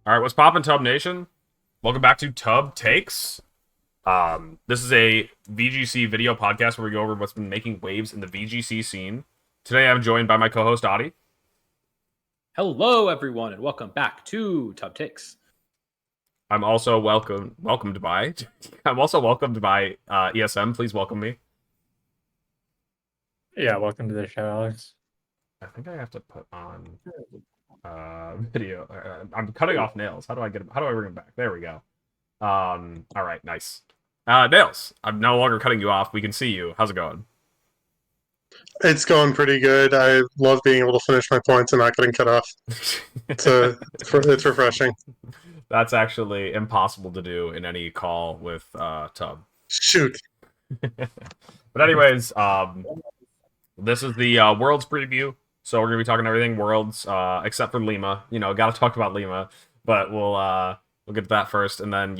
All right, what's poppin', Tub Nation? Welcome back to Tub Takes. This is a VGC video podcast where we go over what's been making waves in the VGC scene. Today, I'm joined by my co-host Adi. Hello, everyone, and welcome back to Tub Takes. I'm also welcomed by. I'm also welcomed by ESM. Please welcome me. Yeah, welcome to the show, Alex. I think I have to put on video. I'm cutting off Nails. How do I bring him back? There we go. All right, nice. Nails, I'm no longer cutting you off. We can see you. How's it going? It's going pretty good. I love being able to finish my points and not getting cut off. It's refreshing. That's actually impossible to do in any call with Tub. Shoot. But anyways, this is the Worlds preview. So we're gonna be talking everything Worlds, except for Lima. You know, gotta talk about Lima, but we'll get to that first, and then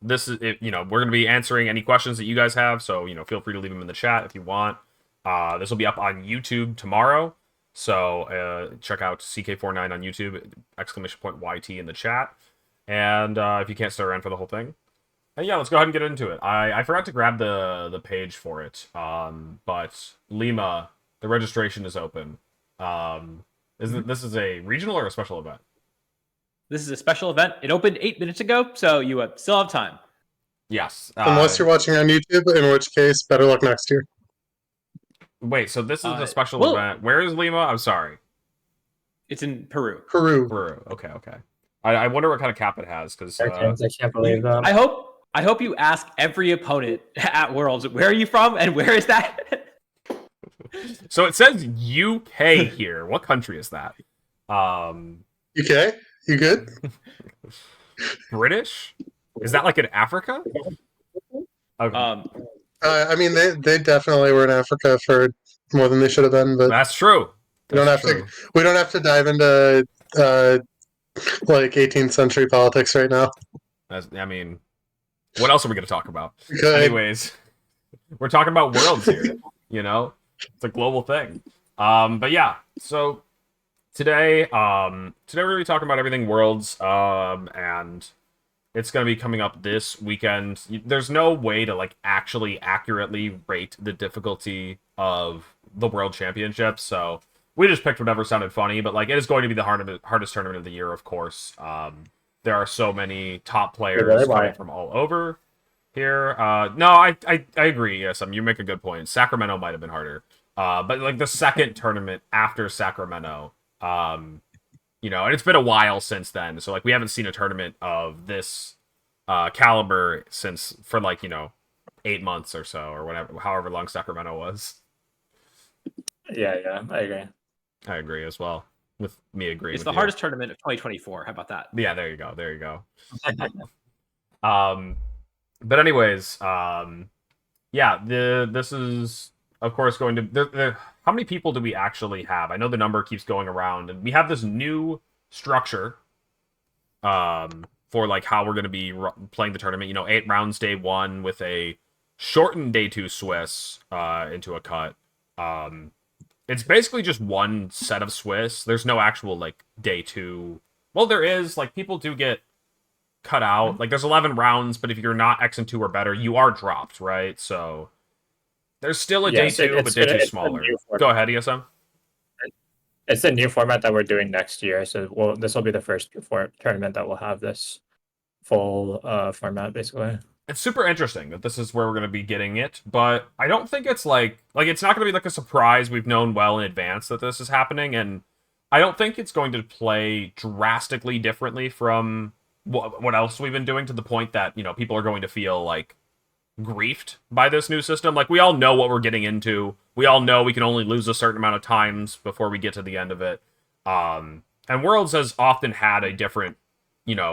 this is it. You know, we're gonna be answering any questions that you guys have. So feel free to leave them in the chat if you want. This will be up on YouTube tomorrow. So check out CK49 on YouTube, !YT in the chat. And if you can't stay around for the whole thing. And yeah, let's go ahead and get into it. I forgot to grab the page for it. But Lima, the registration is open. This is a regional or a special event? This is a special event. It opened 8 minutes ago, so you still have time. Yes. Unless you're watching on YouTube, in which case, better luck next year. Wait, so this is a special event. Where is Lima? I'm sorry. It's in Peru. Peru. Okay. I wonder what kind of cap it has, because I can't believe that. I hope you ask every opponent at Worlds, where are you from and where is that? So it says UK here. What country is that? UK? You good? British? Is that like in Africa? Okay. I mean, they definitely were in Africa for more than they should have been, but that's true. We don't have to dive into like 18th century politics right now. I mean, what else are we going to talk about? Anyways, we're talking about Worlds here. It's a global thing. But yeah, so today we're going to be talking about everything Worlds, and it's going to be coming up this weekend. There's no way to actually accurately rate the difficulty of the World Championships, so we just picked whatever sounded funny. But it is going to be the hardest tournament of the year, of course. There are so many top players coming from all over here. No, I agree. Yes, you make a good point. Sacramento might have been harder, but the second tournament after Sacramento. And it's been a while since then, so we haven't seen a tournament of this caliber for 8 months or so, or however long Sacramento was. Yeah, I agree as well. With me agreeing, it's the hardest tournament of 2024. How about that? Yeah, there you go. But anyways, this is of course going to. How many people do we actually have? I know the number keeps going around, and we have this new structure for how we're going to be playing the tournament. 8 rounds day 1 with a shortened day 2 Swiss into a cut. It's basically just one set of Swiss. There's no actual day 2. Well, there is. People do get cut out. There's 11 rounds, but if you're not X and 2 or better, you are dropped, right? So there's still a day 2, but day 2 is smaller. Go ahead, ESM. It's a new format that we're doing next year, so this will be the first tournament that will have this full format, basically. It's super interesting that this is where we're going to be getting it, but I don't think it's it's not going to be a surprise. We've known well in advance that this is happening, and I don't think it's going to play drastically differently from what else we've been doing, to the point that people are going to feel griefed by this new system. We all know what we're getting into. We all know we can only lose a certain amount of times before we get to the end of it. And Worlds has often had a different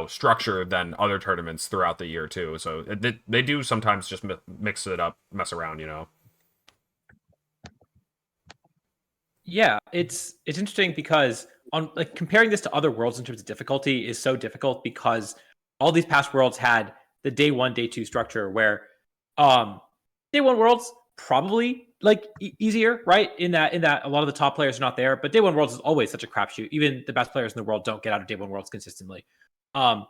structure than other tournaments throughout the year too. So they do sometimes just mix it up, mess around. Yeah, it's interesting because on comparing this to other Worlds in terms of difficulty is so difficult, because all these past Worlds had the day 1, day 2 structure where day 1 Worlds probably like easier, right? In that a lot of the top players are not there, but Day One Worlds is always such a crapshoot. Even the best players in the world don't get out of Day One Worlds consistently. And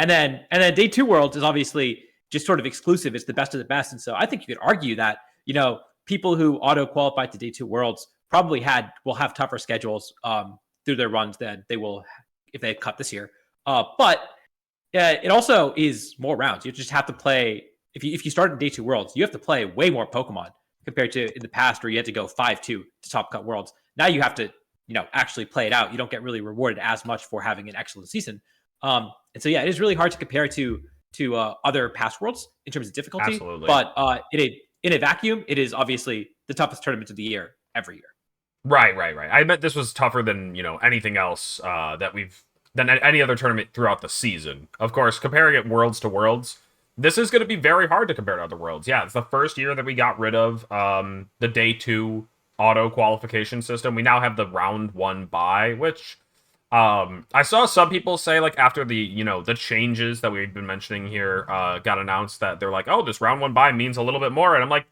then Day Two Worlds is obviously just sort of exclusive. It's the best of the best, and so I think you could argue that people who auto qualified to Day Two Worlds probably will have tougher schedules through their runs than they will if they cut this year. But it also is more rounds. You just have to play. If you start in Day Two Worlds, you have to play way more Pokemon compared to in the past where you had to go 5-2 to top cut Worlds. Now you have to actually play it out. You don't get really rewarded as much for having an excellent season. And so yeah, it is really hard to compare to other past Worlds in terms of difficulty. Absolutely. But in a vacuum, it is obviously the toughest tournament of the year every year. Right. I meant this was tougher than anything else than any other tournament throughout the season. Of course, comparing it Worlds to Worlds, this is going to be very hard to compare to other Worlds. Yeah, it's the first year that we got rid of the Day 2 auto qualification system. We now have the round 1 bye, which I saw some people say, like, after the the changes that we've been mentioning here got announced, that they're like, oh, this round 1 bye means a little bit more. And I'm like,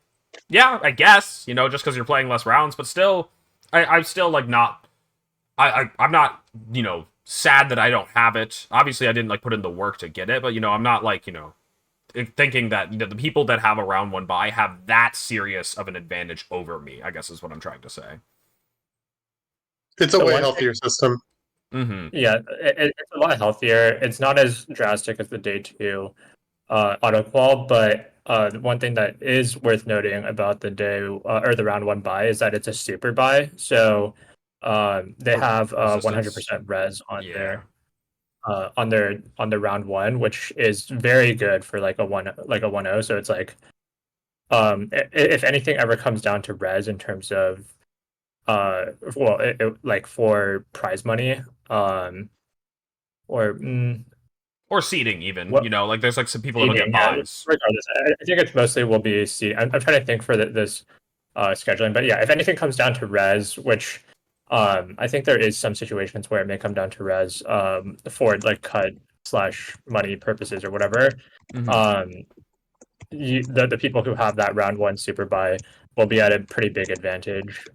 yeah, I guess, just because you're playing less rounds, but still, I'm still like not, I'm not, sad that I don't have it. Obviously, I didn't like put in the work to get it, but I'm not like, thinking that the people that have a round 1 bye have that serious of an advantage over me, I guess is what I'm trying to say. It's a way healthier system. Mm-hmm. Yeah, it's a lot healthier. It's not as drastic as the Day 2 auto qual, but one thing that is worth noting about the day or the round 1 bye is that it's a super bye. So they have 100% res on on the round 1, which is very good for like a 1-0. So it's like if anything ever comes down to res in terms of like for prize money or seeding even, like there's like some people that will get buys. Regardless, I think it's mostly will be seeding. I'm trying to think for this scheduling, but yeah, if anything comes down to res, which I think there is some situations where it may come down to res for like cut / money purposes or whatever. Mm-hmm. The people who have that round 1 super buy will be at a pretty big advantage.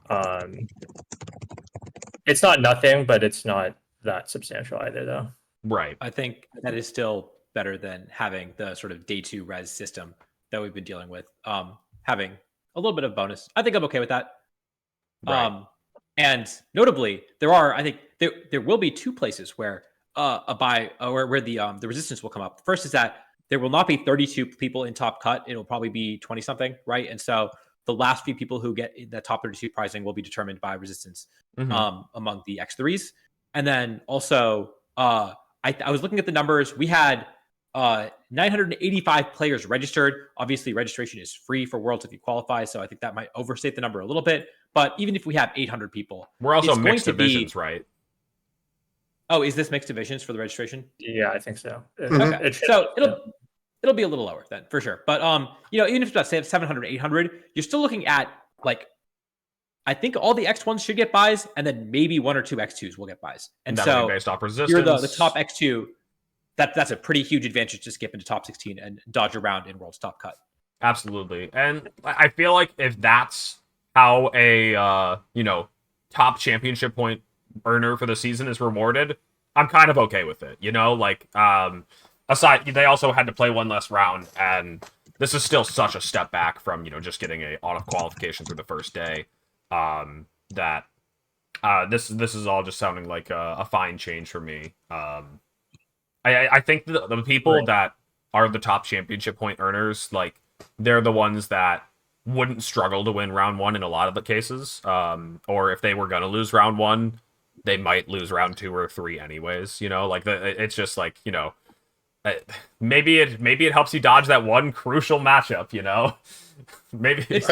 It's not nothing, but it's not that substantial either, though. Right. I think that is still better than having the sort of Day 2 res system that we've been dealing with. Having a little bit of bonus. I think I'm okay with that. Right. And notably, I think there will be 2 places where a buy or where the resistance will come up. First is that there will not be 32 people in top cut. It'll probably be 20 something, right? And so the last few people who get the top 32 pricing will be determined by resistance among the X3s. And then also, I was looking at the numbers. We had 985 players registered. Obviously, registration is free for Worlds if you qualify, so I think that might overstate the number a little bit. But even if we have 800 people, we're also mixed divisions, right? Oh, is this mixed divisions for the registration? Yeah, I think so. Okay. So it'll be a little lower then, for sure. But even if it's about 700, 800, you're still looking at like, I think all the X1s should get buys, and then maybe 1 or 2 X2s will get buys. And so based off resistance, you're the top X2. That's a pretty huge advantage to skip into top 16 and dodge around in World's top cut. Absolutely. And I feel like if that's how a top championship point earner for the season is rewarded, I'm kind of okay with it. Aside, they also had to play 1 less round, and this is still such a step back from just getting a auto qualification through the first day. That this is all just sounding like a fine change for me. I think the people that are the top championship point earners, like, they're the ones that wouldn't struggle to win round 1 in a lot of the cases. Or if they were going to lose round 1, they might lose round 2 or 3 anyways. It's just like, maybe it helps you dodge that one crucial matchup, Maybe. It's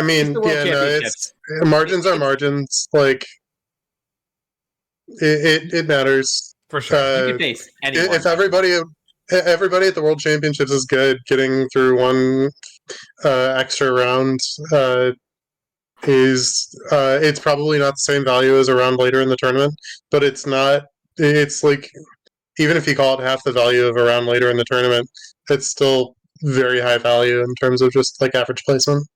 margins are margins. Like, it matters. For sure. You can face anyone. If everybody at the World Championships is good, getting through 1 extra round it's probably not the same value as a round later in the tournament, but it's like, even if you call it half the value of a round later in the tournament, it's still very high value in terms of just like average placement.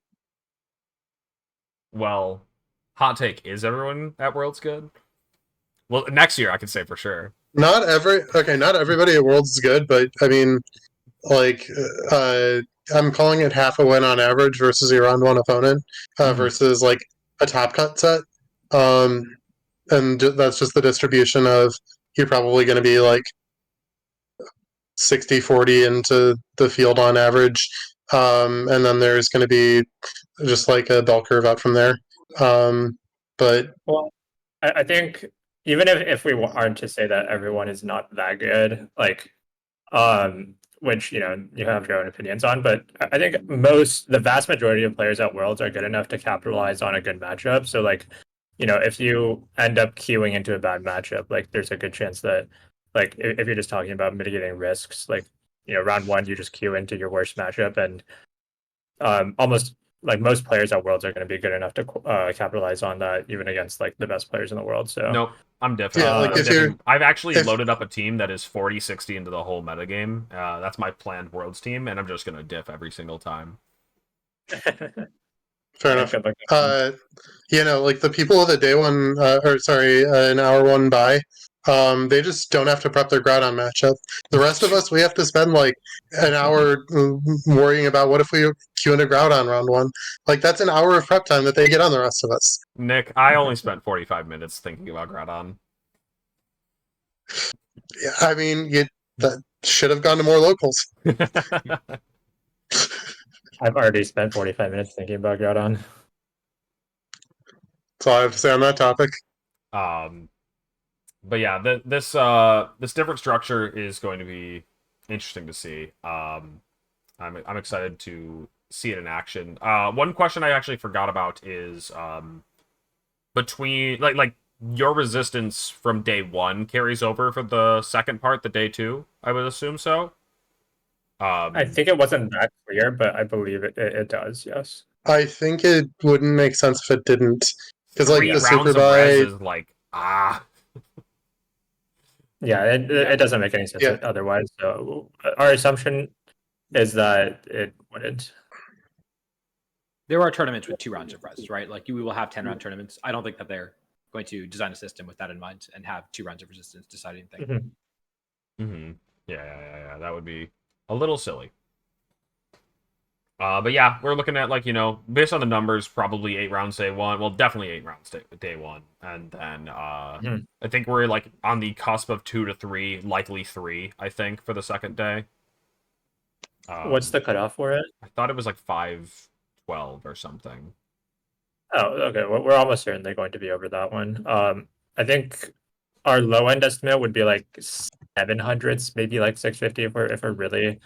well, hot take, is everyone at Worlds good? Well, next year I can say for sure. Not everybody at Worlds is good, but I mean, like, I'm calling it half a win on average versus your round one opponent Mhm. versus like a top cut set. And that's just the distribution of you're probably going to be like 60-40 into the field on average. And then there's going to be just like a bell curve out from there. But Well, I think even if we aren't to say that everyone is not that good, like, which you have your own opinions on, but I think the vast majority of players at Worlds are good enough to capitalize on a good matchup. So like, if you end up queuing into a bad matchup, like there's a good chance that, like, if you're just talking about mitigating risks, like, round one you just queue into your worst matchup, and almost like most players at Worlds are going to be good enough to capitalize on that, even against like the best players in the world. So Nope, I'm different. yeah, like I'm if you're different. I've actually if loaded up a team that is 40-60 into the whole metagame. That's my planned Worlds team, and I'm just gonna diff every single time. fair enough. Good luck. Like the people of the day one, an hour one buy, they just don't have to prep their Groudon matchup. The rest of us, we have to spend like an hour worrying about what if we queue into Groudon round one. Like that's an hour of prep time that they get on the rest of us. Nick, I only spent 45 minutes thinking about Groudon. Yeah, I mean, that should have gone to more locals. I've already spent 45 minutes thinking about Groudon. That's all I have to say on that topic. But yeah, this different structure is going to be interesting to see. I'm excited to see it in action. One question I actually forgot about is between like your resistance from day one carries over for the second part, the day two. I would assume so. I think it wasn't that clear, but I believe it does. Yes. I think it wouldn't make sense if it didn't, because like 3 the rounds super of res buy. is like Yeah, it doesn't make any sense Yeah. otherwise. So our assumption is that it wouldn't. There are tournaments with 2 rounds of res, right? Like we will have 10-round tournaments. I don't think that they're going to design a system with that in mind and have 2 rounds of resistance deciding thing. Mhm. Mm-hmm. Yeah. That would be a little silly. But yeah, we're looking at like based on the numbers, probably 8 rounds day one. Well, definitely 8 rounds day one, and then Mhm. I think we're like on the cusp of 2 to 3, likely 3. I think for the second day. What's the cutoff for it? I thought it was like 5-12 or something. Oh, okay. Well, we're almost certainly going to be over that one. I think our low end estimate would be like 700s, maybe like 650 if we're really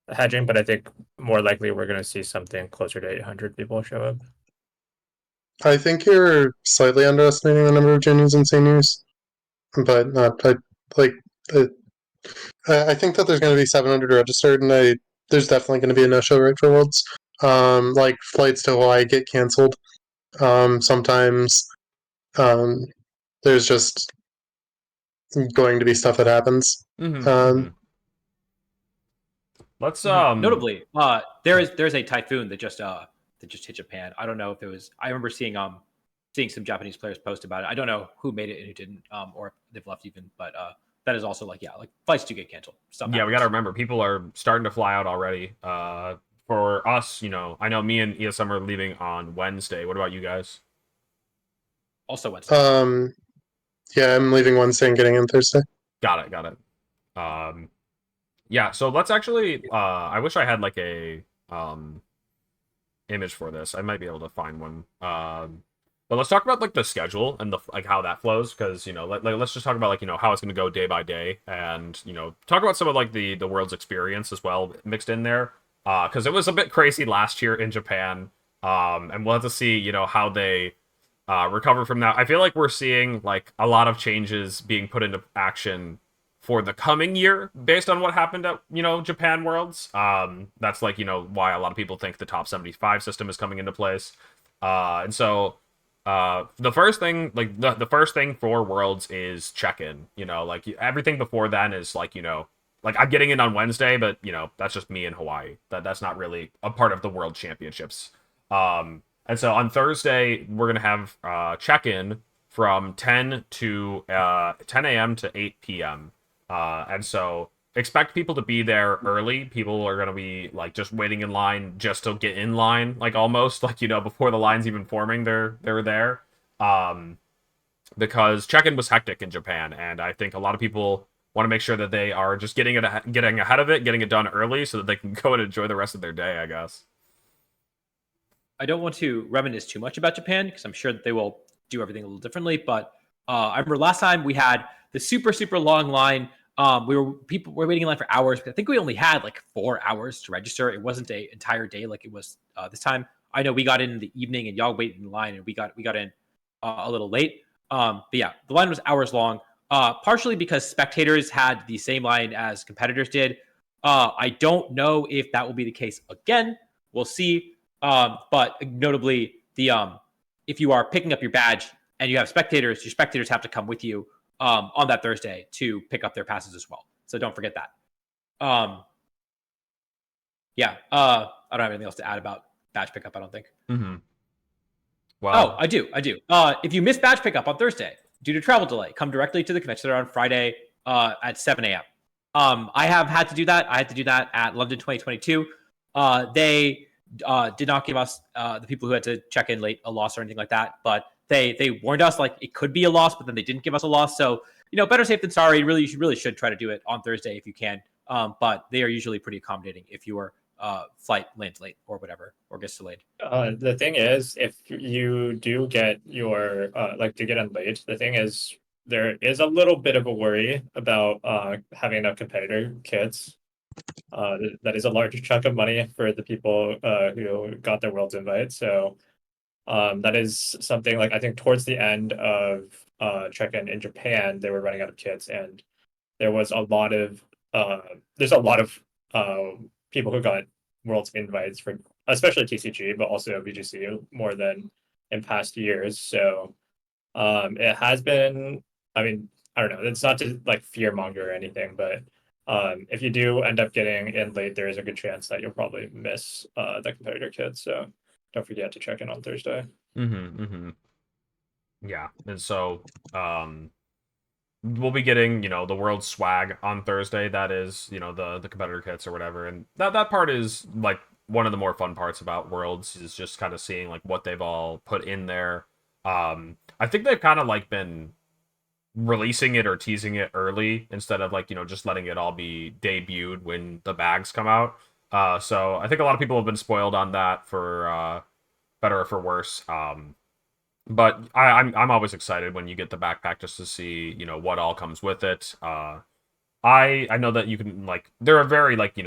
hedging. But I think more likely we're going to see something closer to 800 people show up. I think you're slightly underestimating the number of juniors and seniors, but not. I think that there's going to be 700 registered, and there's definitely going to be a no-show rate for Worlds. Like flights to Hawaii get canceled. Sometimes there's just going to be stuff that happens. Let's Notably, there's a typhoon that just hit Japan. I don't know if it was. I remember seeing some Japanese players post about it. I don't know who made it and who didn't, or if they've left even. But that is also like flights do get canceled. Yeah, we got to remember people are starting to fly out already. For us, I know me and ESM are leaving on Wednesday. What about you guys? Also Wednesday. Yeah, I'm leaving Wednesday and getting in Thursday. Got it. Yeah, so let's actually I wish I had like a image for this. I might be able to find one. But let's talk about like the schedule and the like how that flows, because let's just talk about like how it's going to go day by day, and talk about some of like the world's experience as well mixed in there, because it was a bit crazy last year in Japan, and we'll have to see how they recover from that. I feel like we're seeing like a lot of changes being put into action for the coming year based on what happened at Japan Worlds. That's like why a lot of people think the top 75 system is coming into place, and so the first thing like the first thing for Worlds is check-in. Like everything before then is like like I'm getting in on Wednesday, but that's just me in Hawaii. That's not really a part of the World Championships. And so on Thursday, we're gonna have check-in from 10 a.m. to 8 p.m. And so expect people to be there early. People are gonna be like just waiting in line just to get in line, like almost like before the line's even forming, they're there. Because check-in was hectic in Japan, and I think a lot of people want to make sure that they are just getting ahead of it, getting it done early, so that they can go and enjoy the rest of their day, I guess. I don't want to reminisce too much about Japan because I'm sure that they will do everything a little differently. But I remember last time we had the super long line. People were waiting in line for hours, but I think we only had like 4 hours to register. It wasn't an entire day like it was this time. I know we got in the evening and y'all waited in line, and we got in a little late. But yeah, the line was hours long. Partially because spectators had the same line as competitors did. I don't know if that will be the case again. We'll see. But notably, if you are picking up your badge and you have spectators, your spectators have to come with you on that Thursday to pick up their passes as well. So don't forget that. Yeah, I don't have anything else to add about badge pickup, I don't think. Mm-hmm. Well, I do. If you miss badge pickup on Thursday due to travel delay, come directly to the convention center on Friday at 7 a.m. I have had to do that. I had to do that at London 2022. They did not give us the people who had to check in late a loss or anything like that, but they warned us like it could be a loss, but then they didn't give us a loss. So better safe than sorry. You really should try to do it on Thursday if you can. But they are usually pretty accommodating if your flight lands late or whatever or gets delayed. The thing is, if you do get your to get in late, the thing is there is a little bit of a worry about having enough competitor kits. That is a large chunk of money for the people who got their Worlds invite. So that is something like I think towards the end of check-in in Japan, they were running out of kits, and there was a lot of there's a lot of people who got Worlds invites for especially TCG, but also VGC more than in past years. So it has been. I mean, I don't know. It's not to like fear monger or anything, but if you do end up getting in late, there is a good chance that you'll probably miss the competitor kit. So don't forget to check in on Thursday. Yeah, and so we'll be getting the world swag on Thursday. That is the competitor kits or whatever, and that part is like one of the more fun parts about Worlds is just kind of seeing like what they've all put in there. I think they've kind of like been releasing it or teasing it early instead of like just letting it all be debuted when the bags come out. So I think a lot of people have been spoiled on that for better or for worse. But I'm always excited when you get the backpack just to see what all comes with it. I know that you can like they're a very like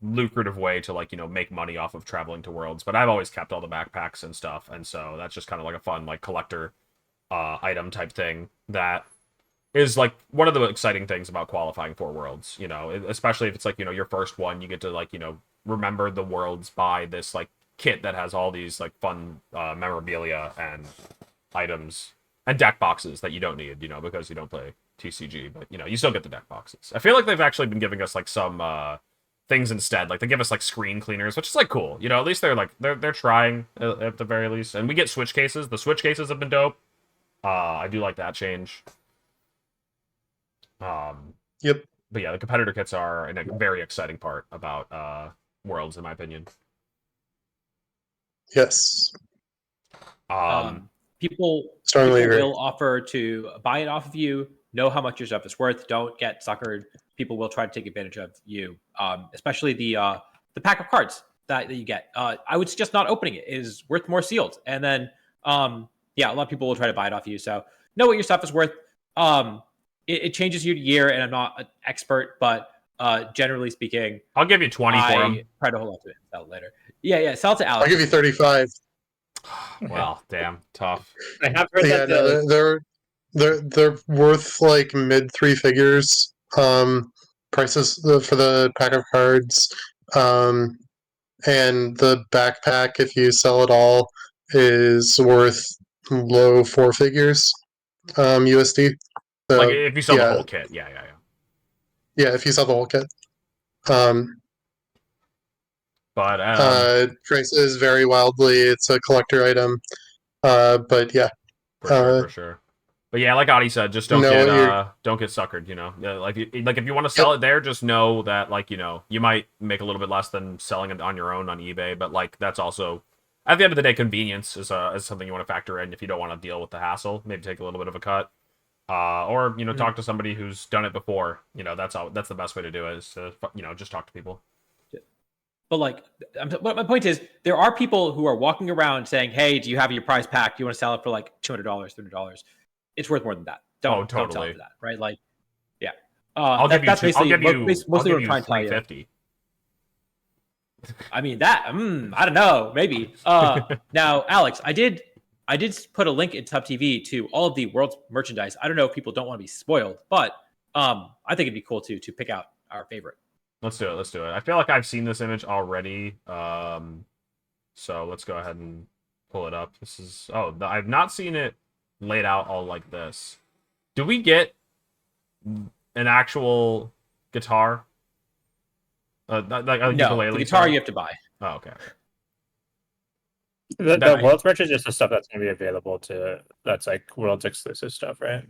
lucrative way to like make money off of traveling to Worlds, but I've always kept all the backpacks and stuff, and so that's just kind of like a fun like collector item type thing that is like one of the exciting things about qualifying for Worlds, especially if it's like your first one. You get to like remember the Worlds by this like kit that has all these like fun memorabilia and items and deck boxes that you don't need because you don't play TCG, but you still get the deck boxes. I feel like they've actually been giving us like some things instead. Like they give us like screen cleaners, which is like cool. At least they're like they're trying at the very least. And we get switch cases. The switch cases have been dope. I do like that change. Yep. But yeah, the competitor kits are a very exciting part about Worlds, in my opinion. Yes. People Strongly agree. will offer to buy it off of you, know how much your stuff is worth. Don't get suckered. People will try to take advantage of you, especially the pack of cards that you get. I would suggest not opening it. It is worth more sealed. And then, a lot of people will try to buy it off you. So know what your stuff is worth. It changes year to year, and I'm not an expert, but generally speaking, I'll give you 20 for them. Try to hold on to it and sell it later. Yeah, sell it to Alex. I'll give you 35. Well, damn, tough. I have heard that they're worth like mid 3 figures prices for the pack of cards, and the backpack, if you sell it all, is worth low 4 figures USD. So, like if you sell the whole kit, yeah, if you sell the whole kit. But Prices vary wildly. It's a collector item. But yeah, for sure. But yeah, like Adi said, just don't No, get you're- don't get suckered. You know, yeah, like if you want to sell it there, just know that like you might make a little bit less than selling it on your own on eBay. But like that's also at the end of the day, convenience is something you want to factor in if you don't want to deal with the hassle. Maybe take a little bit of a cut, or talk to somebody who's done it before. That's the best way to do it. Is to just talk to people. But like, my point is, there are people who are walking around saying, "Hey, do you have your prize pack? Do you want to sell it for like $200, $300? It's worth more than that. Don't sell it totally. for that, right? Like, yeah. I'll give you mostly what I'm trying to tell you. $350. I mean that. I don't know. Maybe. Now, Alex, I did put a link in Tub TV to all of the world's merchandise. I don't know if people don't want to be spoiled, but I think it'd be cool to pick out our favorite. Let's do it. I feel like I've seen this image already. So let's go ahead and pull it up. I've not seen it laid out all like this. Do we get an actual guitar? No, the guitar you have to buy. Oh, okay. The World's Merch is just the stuff that's going to be available that's like World's exclusive stuff, right?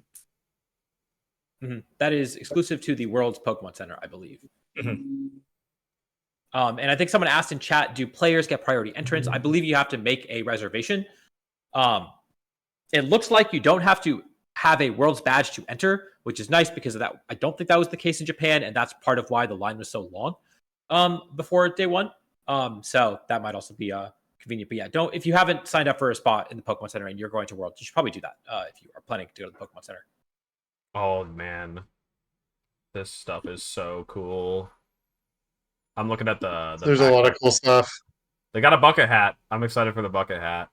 Mm-hmm. That is exclusive to the World's Pokemon Center, I believe. Mm-hmm. And I think someone asked in chat, do players get priority entrance? I believe you have to make a reservation. It looks like you don't have to have a World's badge to enter, which is nice because of that. I don't think that was the case in Japan, and that's part of why the line was so long before day one. So that might also be convenient. But yeah, if you haven't signed up for a spot in the Pokemon Center and you're going to Worlds, you should probably do that if you are planning to go to the Pokemon Center. Oh man, this stuff is so cool. I'm looking at the there's a lot of cool stuff. They got a bucket hat. I'm excited for the bucket hat.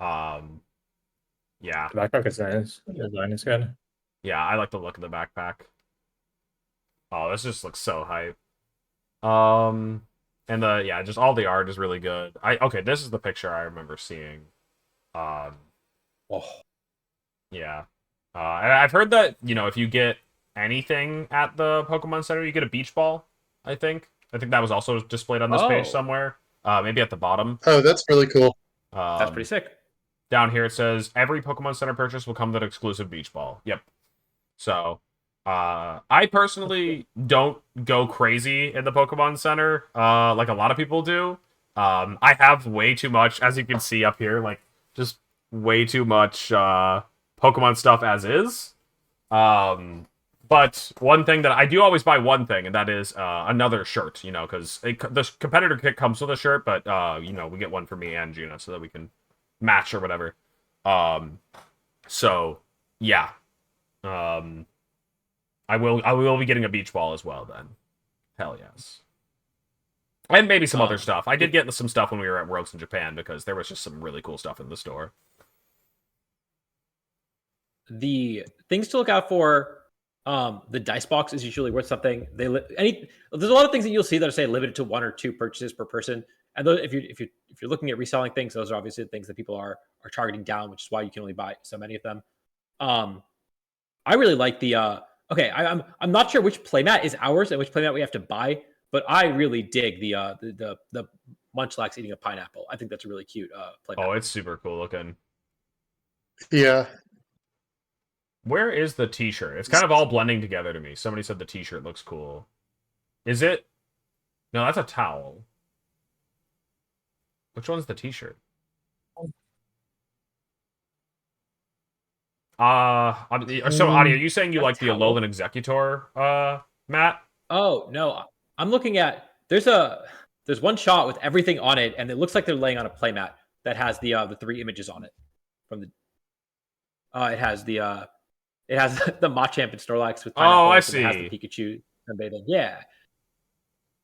Yeah. The backpack is nice. The design is good. Yeah, I like the look of the backpack. Oh, this just looks so hype. And just all the art is really good. This is the picture I remember seeing. Yeah. And I've heard that, if you get anything at the Pokemon Center, you get a beach ball, I think. I think that was also displayed on this page somewhere. Maybe at the bottom. Oh, that's really cool. That's pretty sick. Down here it says, every Pokemon Center purchase will come with an exclusive beach ball. Yep. So, I personally don't go crazy in the Pokemon Center like a lot of people do. I have way too much, as you can see up here, like, just way too much Pokemon stuff as is. But one thing that I do always buy one thing, and that is another shirt, because the competitor kit comes with a shirt, but, we get one for me and Gina so that we can match or whatever. So, yeah. I will be getting a beach ball as well then. Hell yes. And maybe some other stuff. I did get some stuff when we were at Worlds in Japan because there was just some really cool stuff in the store. The things to look out for, the dice box is usually worth something. There's a lot of things that you'll see that are say limited to 1 or 2 purchases per person. And those, if you're looking at reselling things, those are obviously the things that people are targeting down, which is why you can only buy so many of them. I really like the I'm not sure which playmat is ours and which playmat we have to buy, but I really dig the Munchlax eating a pineapple. I think that's a really cute playmat. Oh, it's super cool looking. Yeah. Where is the t-shirt? It's kind of all blending together to me. Somebody said the t-shirt looks cool. Is it? No, that's a towel. Which one's the t-shirt? So Adi, are you saying you like the Alolan Executor, Matt? Oh no, I'm looking at there's one shot with everything on it, and it looks like they're laying on a playmat that has the 3 images on it. From the it has the Machamp and Snorlax with pineapple. Oh, I see. It has the Pikachu sunbathing. Yeah,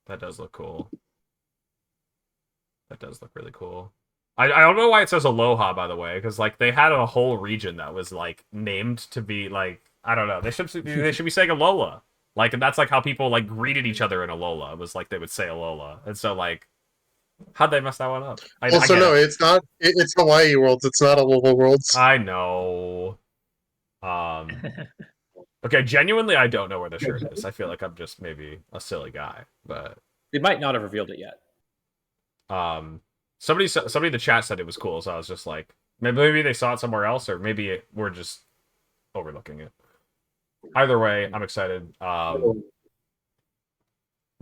that does look cool. That does look really cool. I don't know why it says Aloha, by the way, because like they had a whole region that was like named to be like, I don't know. They should be saying Alola. Like, and that's like how people like greeted each other in Alola. It was like they would say Alola, and so like, how'd they mess that one up? It's not. It's Hawaii Worlds. It's not Alola Worlds. I know. Okay, genuinely, I don't know where the shirt is. I feel like I'm just maybe a silly guy, but they might not have revealed it yet. Somebody in the chat said it was cool, so I was just like, maybe they saw it somewhere else, or maybe we're just overlooking it. Either way, I'm excited.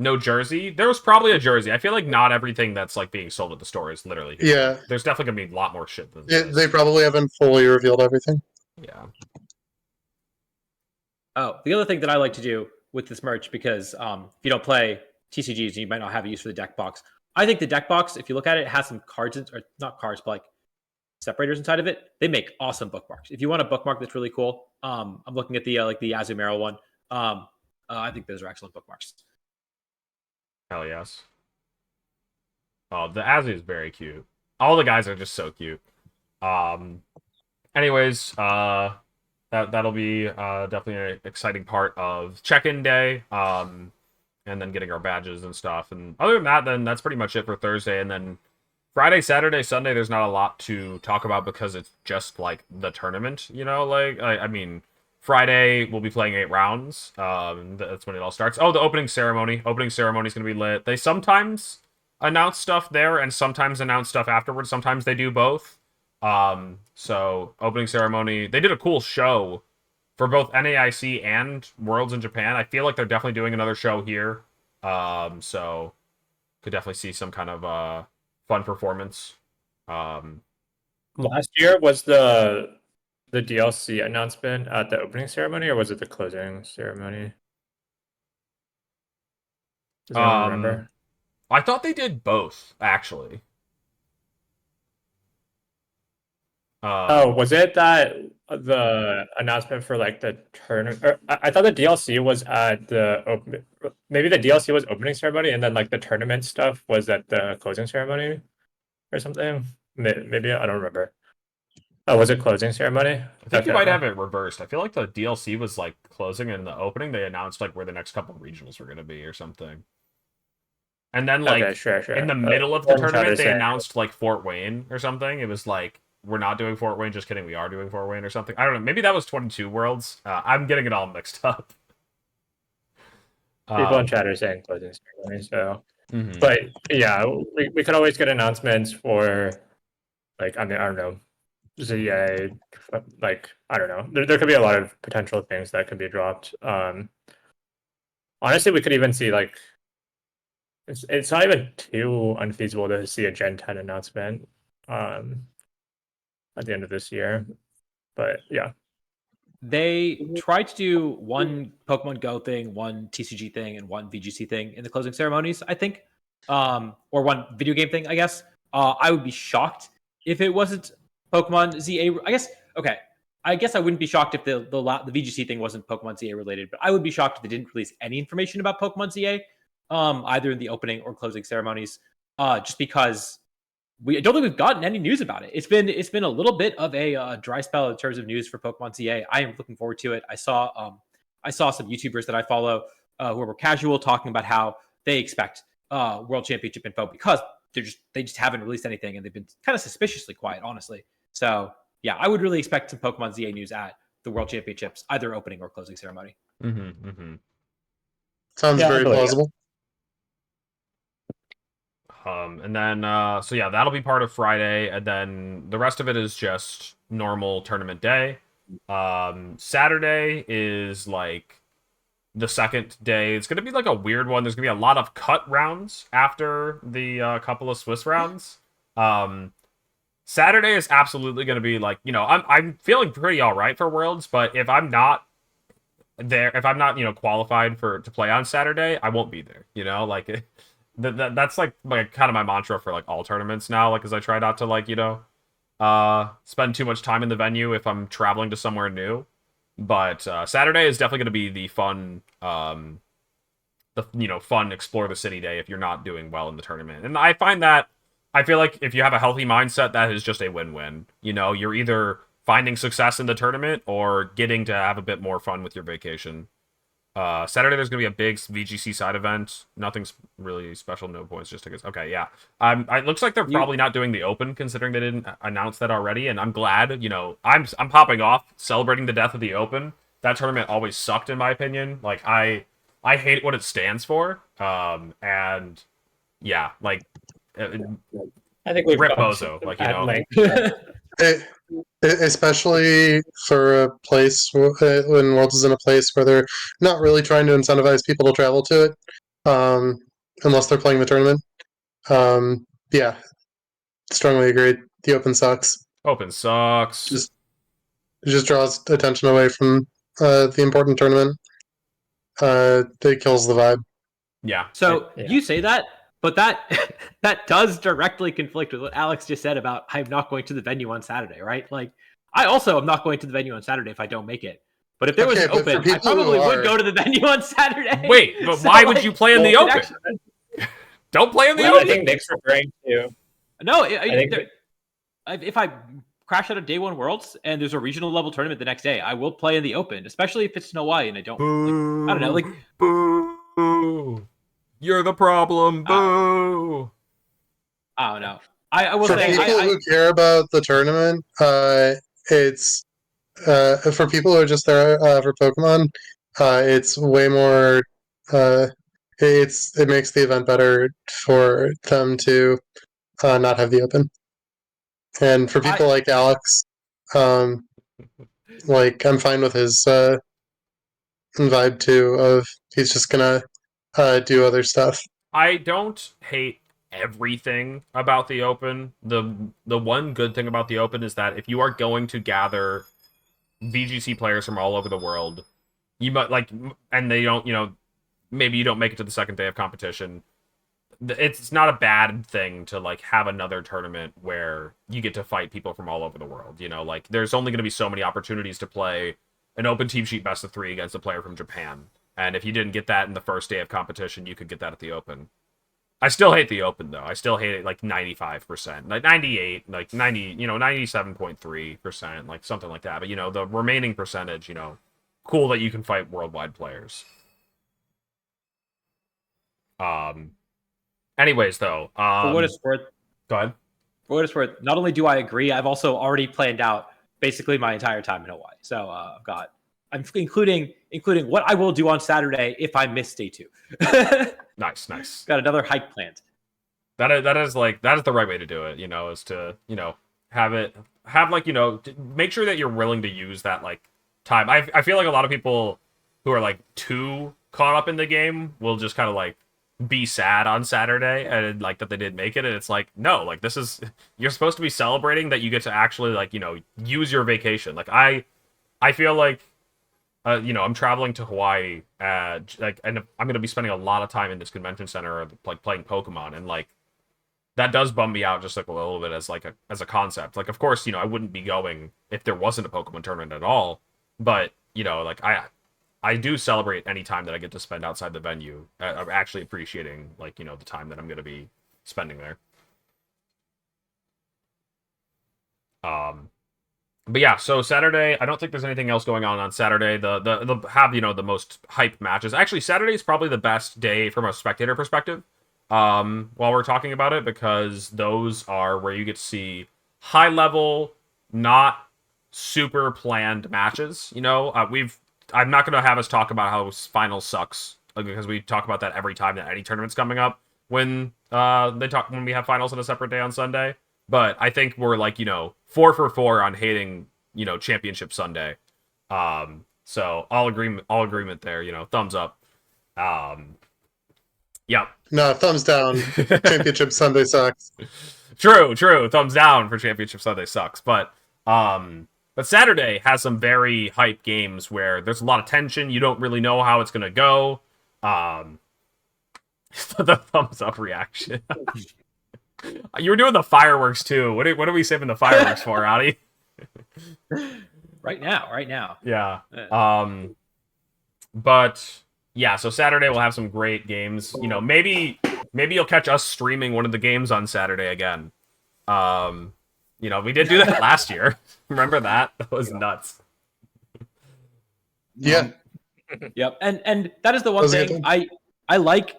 No jersey. There was probably a jersey. I feel like not everything that's like being sold at the store is literally. Yeah. There's definitely gonna be a lot more shit than this. They probably haven't fully revealed everything. Yeah. Oh, the other thing that I like to do with this merch, because if you don't play TCGs, you might not have a use for the deck box. I think the deck box, if you look at it, has some cards, or not cards, but like separators inside of it. They make awesome bookmarks. If you want a bookmark that's really cool, I'm looking at the like the Azumarill one. I think those are excellent bookmarks. Hell yes. Oh, the Azu is very cute. All the guys are just so cute. Anyways, that'll be definitely an exciting part of check-in day. And then getting our badges and stuff. And other than that, then that's pretty much it for Thursday. And then Friday, Saturday, Sunday, there's not a lot to talk about because it's just like the tournament, you know. Like I mean, Friday we'll be playing 8 rounds. That's when it all starts. Oh, the opening ceremony. Opening ceremony is gonna be lit. They sometimes announce stuff there and sometimes announce stuff afterwards. Sometimes they do both. So opening ceremony. They did a cool show for both NAIC and Worlds in Japan. I feel like they're definitely doing another show here. So could definitely see some kind of fun performance. Last year was the DLC announcement at the opening ceremony, or was it the closing ceremony? Does anyone remember? I thought they did both, actually. Oh, was it that the announcement for like the tournament? I thought the DLC was at the open. Maybe the DLC was opening ceremony, and then like the tournament stuff was at the closing ceremony, or something. Maybe I don't remember. Oh, was it closing ceremony? I think you might have it reversed. I feel like the DLC was like closing, and in the opening they announced like where the next couple of regionals were going to be or something. And then like Okay, sure. in the middle of the tournament they announced like Fort Wayne or something. It was like, we're not doing Fort Wayne, just kidding, we are doing Fort Wayne or something. I don't know. Maybe that was 22 Worlds. I'm getting it all mixed up. People in chat are saying closing ceremony, so. Mhm. But yeah, we could always get announcements for, like, I mean, I don't know, ZA, like, I don't know. There could be a lot of potential things that could be dropped. Honestly, we could even see, like, it's not even too unfeasible to see a Gen 10 announcement at the end of this year. But yeah. They tried to do one Pokemon Go thing, one TCG thing, and one VGC thing in the closing ceremonies, I think. Or one video game thing, I guess. I would be shocked if it wasn't Pokemon ZA. I guess I wouldn't be shocked if the VGC thing wasn't Pokemon ZA related, but I would be shocked if they didn't release any information about Pokemon ZA, either in the opening or closing ceremonies, just because I don't think we've gotten any news about it. It's been a little bit of a dry spell in terms of news for Pokemon ZA. I am looking forward to it. I saw some YouTubers that I follow who are casual talking about how they expect World Championship info, because they just haven't released anything, and they've been kind of suspiciously quiet, honestly. So yeah, I would really expect some Pokemon ZA news at the World Championships, either opening or closing ceremony. Sounds very plausible. And then so yeah, that'll be part of Friday, and then the rest of it is just normal tournament day. Saturday is like the second day. It's gonna be like a weird one. There's gonna be a lot of cut rounds after the couple of Swiss rounds. Saturday is absolutely gonna be like, you know, I'm feeling pretty all right for Worlds, but if I'm not there, if I'm not, you know, qualified to play on Saturday, I won't be there. You know, like that's like kind of my mantra for like all tournaments now. Like, as I try not to like, you know, spend too much time in the venue if I'm traveling to somewhere new. But Saturday is definitely going to be the fun, fun explore the city day if you're not doing well in the tournament. And I find that, I feel like if you have a healthy mindset, that is just a win-win. You know, you're either finding success in the tournament or getting to have a bit more fun with your vacation. Saturday there's gonna be a big VGC side event. Nothing's really special, no points, just tickets. Okay, yeah. It looks like they're probably not doing the Open, considering they didn't announce that already. And I'm glad. You know, I'm popping off celebrating the death of the Open. That tournament always sucked, in my opinion. Like I hate what it stands for. And yeah, like I think we've Rip gone Bozo, like, you at know. length. Especially for a place when Worlds is in a place where they're not really trying to incentivize people to travel to it, unless they're playing the tournament. Yeah, strongly agreed. The Open sucks. Open sucks. It just draws attention away from the important tournament. It kills the vibe. Yeah. So Yeah. you say that, but that that does directly conflict with what Alex just said about I'm not going to the venue on Saturday, right? Like, I also am not going to the venue on Saturday if I don't make it. But if there was Okay, an but for open, I people who probably would are- go to the venue on Saturday. Wait, but So, why would like, you play in the it open? actually- Don't play in the Well, I open. think Nick's referring to. No, think if I crash out of day one Worlds and there's a regional level tournament the next day, I will play in the open, especially if it's in Hawaii and I don't. Like, I don't know, like boo. You're the problem. Boo. I don't know. I will For say people who care about the tournament, it's for people who are just there for Pokemon. It's way more. It makes the event better for them to not have the open, and for people like Alex, like I'm fine with his vibe too. Of he's just gonna do other stuff. I don't hate everything about the open. The one good thing about the open is that if you are going to gather VGC players from all over the world, you might like, and they don't, maybe you don't make it to the second day of competition. It's not a bad thing to like have another tournament where you get to fight people from all over the world. Like there's only going to be so many opportunities to play an open team sheet best of 3 against a player from Japan. And if you didn't get that in the first day of competition, you could get that at the open. I still hate the open though. I still hate it like 95%, like 98, like 90, 97.3%, like something like that. But the remaining percentage, cool that you can fight worldwide players. Anyways though, for what it's worth, go ahead. For what it's worth, not only do I agree, I've also already planned out basically my entire time in Hawaii. So I'm including what I will do on Saturday if I miss day 2. Nice. Got another hike planned. That is the right way to do it, is to, make sure that you're willing to use that like time. I feel like a lot of people who are like too caught up in the game will just kind of like be sad on Saturday and like that they didn't make it, and it's like, no, like you're supposed to be celebrating that you get to actually like, use your vacation. Like I feel like I'm traveling to Hawaii, and I'm going to be spending a lot of time in this convention center, like playing Pokemon, and like that does bum me out just like a little bit as a concept. Like, of course, I wouldn't be going if there wasn't a Pokemon tournament at all, but like I do celebrate any time that I get to spend outside the venue. I'm actually appreciating like the time that I'm going to be spending there. But yeah, so Saturday, I don't think there's anything else going on Saturday. The have the most hype matches. Actually, Saturday is probably the best day from a spectator perspective. While we're talking about it, because those are where you get to see high level, not super planned matches. I'm not going to have us talk about how finals sucks, because we talk about that every time that any tournament's coming up when when we have finals on a separate day on Sunday. But I think we're like 4 for 4 on hating Championship Sunday. So all agreement there. Thumbs up. Yep. No, thumbs down. Championship Sunday sucks. True. Thumbs down for Championship Sunday sucks. But Saturday has some very hype games where there's a lot of tension. You don't really know how it's gonna go. The thumbs up reaction. You were doing the fireworks too. What are we saving the fireworks for, Adi? Right now. Yeah. But yeah, so Saturday we'll have some great games. Maybe you'll catch us streaming one of the games on Saturday again. We did do that last year. Remember that? That was nuts. Yeah. Yep. And that is the one thing I like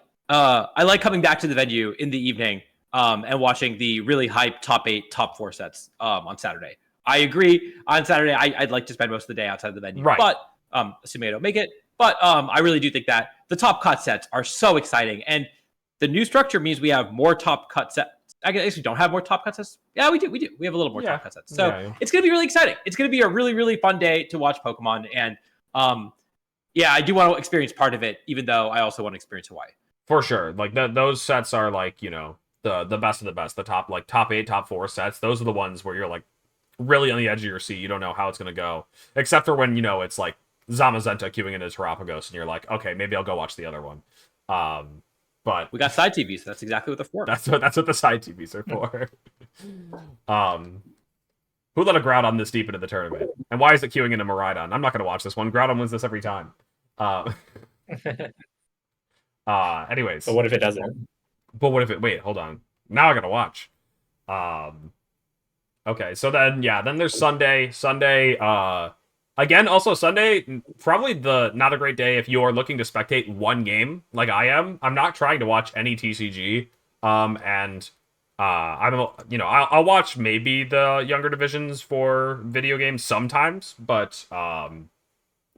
coming back to the venue in the evening and watching the really hype top 8, top 4 sets on Saturday. I agree. On Saturday, I'd like to spend most of the day outside the venue, right? But assuming I don't make it, but I really do think that the top cut sets are so exciting, and the new structure means we have more top cut I guess we don't have more top cut sets. Yeah, we do. We have a little more Yeah. top cut sets. So Yeah. it's gonna be really exciting. It's gonna be a really, really fun day to watch Pokemon. And yeah, I do want to experience part of it, even though I also want to experience Hawaii. For sure. Like those sets are like, you know, the best of the best. The top 8, top 4 sets. Those are the ones where you're like really on the edge of your seat. You don't know how it's gonna go. Except for when, you know, it's like Zamazenta queuing into Terapagos and you're like, okay, maybe I'll go watch the other one. But We got side TVs. So that's exactly what they're for. that's what the side TVs are for. Who let a Groudon this deep into the tournament? And why is it queuing into Miraidon? I'm not gonna watch this one. Groudon wins this every time. Anyways. But what if it doesn't? But what if it? Wait, hold on. Now I gotta watch. Okay, so then then there's Sunday. Again, also Sunday, probably not a great day if you're looking to spectate one game like I am. I'm not trying to watch any TCG. And I'll watch maybe the younger divisions for video games sometimes, but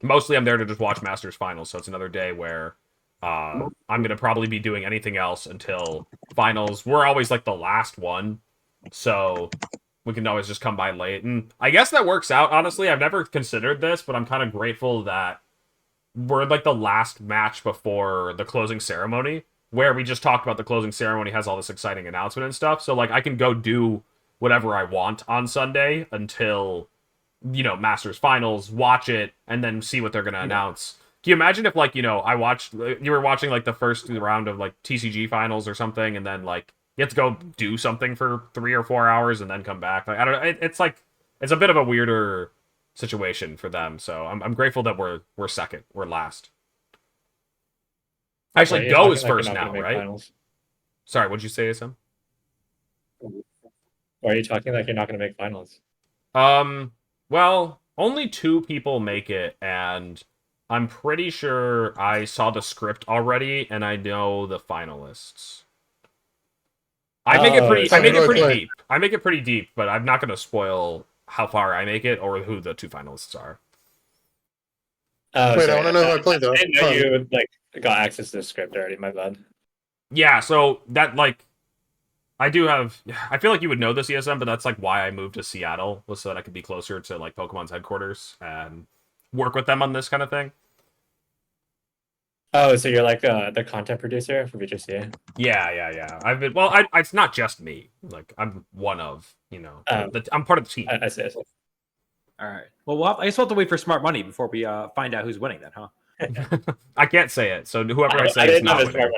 mostly I'm there to just watch Masters Finals. So it's another day where I'm gonna probably be doing anything else until finals. We're always like the last one, so we can always just come by late. And I guess that works out, honestly. I've never considered this, but I'm kind of grateful that we're like the last match before the closing ceremony, where we just talked about the closing ceremony has all this exciting announcement and stuff. So like I can go do whatever I want on Sunday until, you know, Masters Finals, watch it, and then see what they're gonna announce. Can you imagine if, like, you know, you were watching, like, the first round of, like, TCG finals or something, and then, like, you have to go do something for 3 or 4 hours and then come back? Like, I don't know. It's, like, it's a bit of a weirder situation for them, so I'm grateful that we're second. We're last. Actually, Go is first now, right? Finals. Sorry, what'd you say, Sam? Why are you talking like you're not going to make finals? Well, only 2 people make it, and I'm pretty sure I saw the script already, and I know the finalists. I make it pretty deep. I make it pretty deep, but I'm not going to spoil how far I make it or who the 2 finalists are. Wait, I want to know who I played though. I didn't know you got access to the script already. My bad. Yeah, so that I do have. I feel like you would know this, ESM, but that's like why I moved to Seattle, was so that I could be closer to like Pokemon's headquarters and work with them on this kind of thing. Oh, so you're like the content producer for VGC? Yeah. I've been it's not just me. Like I'm one of, you know, I'm part of the team. I see. All right. Well, I guess we'll have to wait for smart money before we find out who's winning then, huh? I can't say it, so whoever I say is not winning.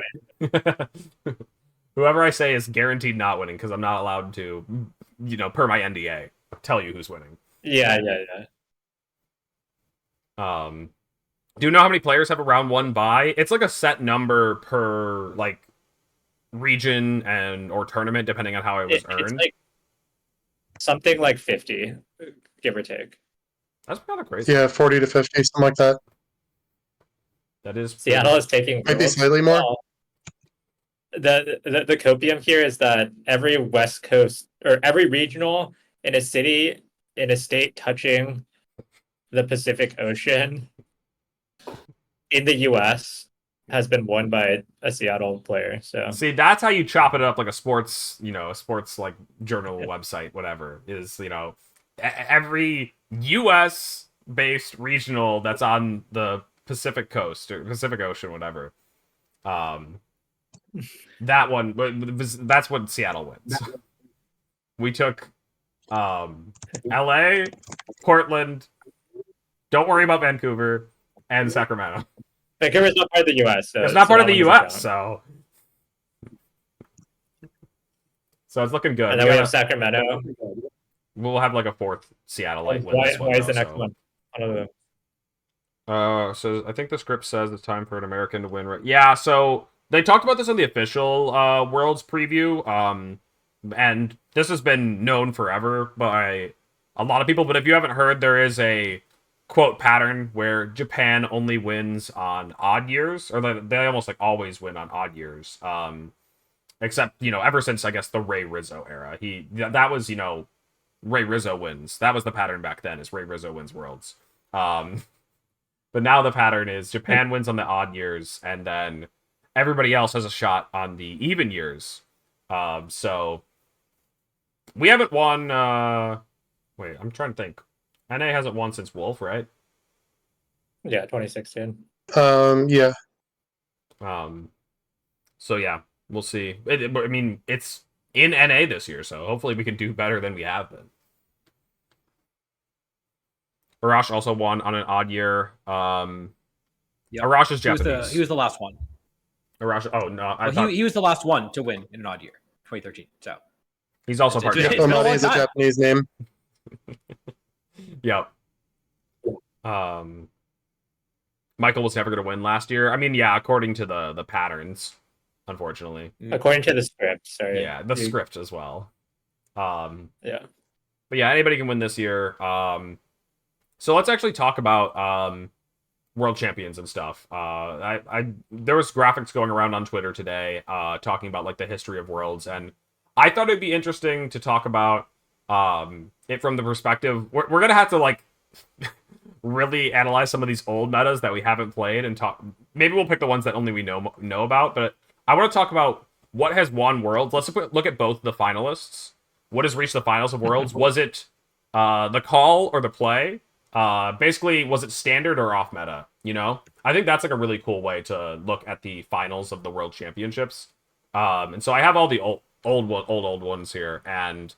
Whoever I say is guaranteed not winning because I'm not allowed to, you know, per my NDA, tell you who's winning. Yeah. Do you know how many players have a round 1 bye? It's like a set number per like region or tournament, depending on how it was earned. It's like something like 50, give or take. That's kind of crazy. Yeah, 40 to 50, something like that. That is Seattle is taking maybe slightly more. The copium here is that every West Coast or every regional in a city in a state touching the Pacific Ocean in the US has been won by a Seattle player. So see, that's how you chop it up like a sports like journal website, whatever, is, you know, every US based regional that's on the Pacific coast or Pacific Ocean, whatever. That one, that's what Seattle wins. We took LA, Portland, don't worry about Vancouver, and Sacramento. Vancouver's not part of the US. So it's not part of the US, so it's looking good. And then we have Sacramento. We'll have like a 4th Seattleite win. Why is the next one? So I think the script says it's time for an American to win. Yeah, so they talked about this in the official Worlds preview, and this has been known forever by a lot of people. But if you haven't heard, there is a quote pattern where Japan only wins on odd years, or they almost like always win on odd years. Except, you know, ever since I guess the Ray Rizzo era, that was, you know, Ray Rizzo wins. That was the pattern back then, is Ray Rizzo wins Worlds. But now the pattern is Japan wins on the odd years, and then everybody else has a shot on the even years. So we haven't won. Wait, I'm trying to think. NA hasn't won since Wolf, right? Yeah, 2016. Yeah. So yeah, we'll see. I mean, it's in NA this year, so hopefully we can do better than we have been. Arash also won on an odd year. Yep. Arash is Japanese. He was the last one. Arash. Oh no, I Well, thought he was the last one to win in an odd year, 2013. So he's also part. It's Japanese. been a long Omani is a time. Japanese name. Yep. Michael was never going to win last year. I mean, yeah, according to the patterns, unfortunately. According to the script, sorry. Yeah, the script as well. Yeah. But yeah, anybody can win this year. So let's actually talk about world champions and stuff. There was graphics going around on Twitter today, talking about like the history of worlds, and I thought it'd be interesting to talk about it from the perspective. We're gonna have to like really analyze some of these old metas that we haven't played and talk. Maybe we'll pick the ones that only we know about. But I want to talk about what has won worlds. Let's look at both the finalists. What has reached the finals of worlds? Was it the call or the play? Basically, was it standard or off meta? You know, I think that's like a really cool way to look at the finals of the world championships. And so I have all the old ones here, and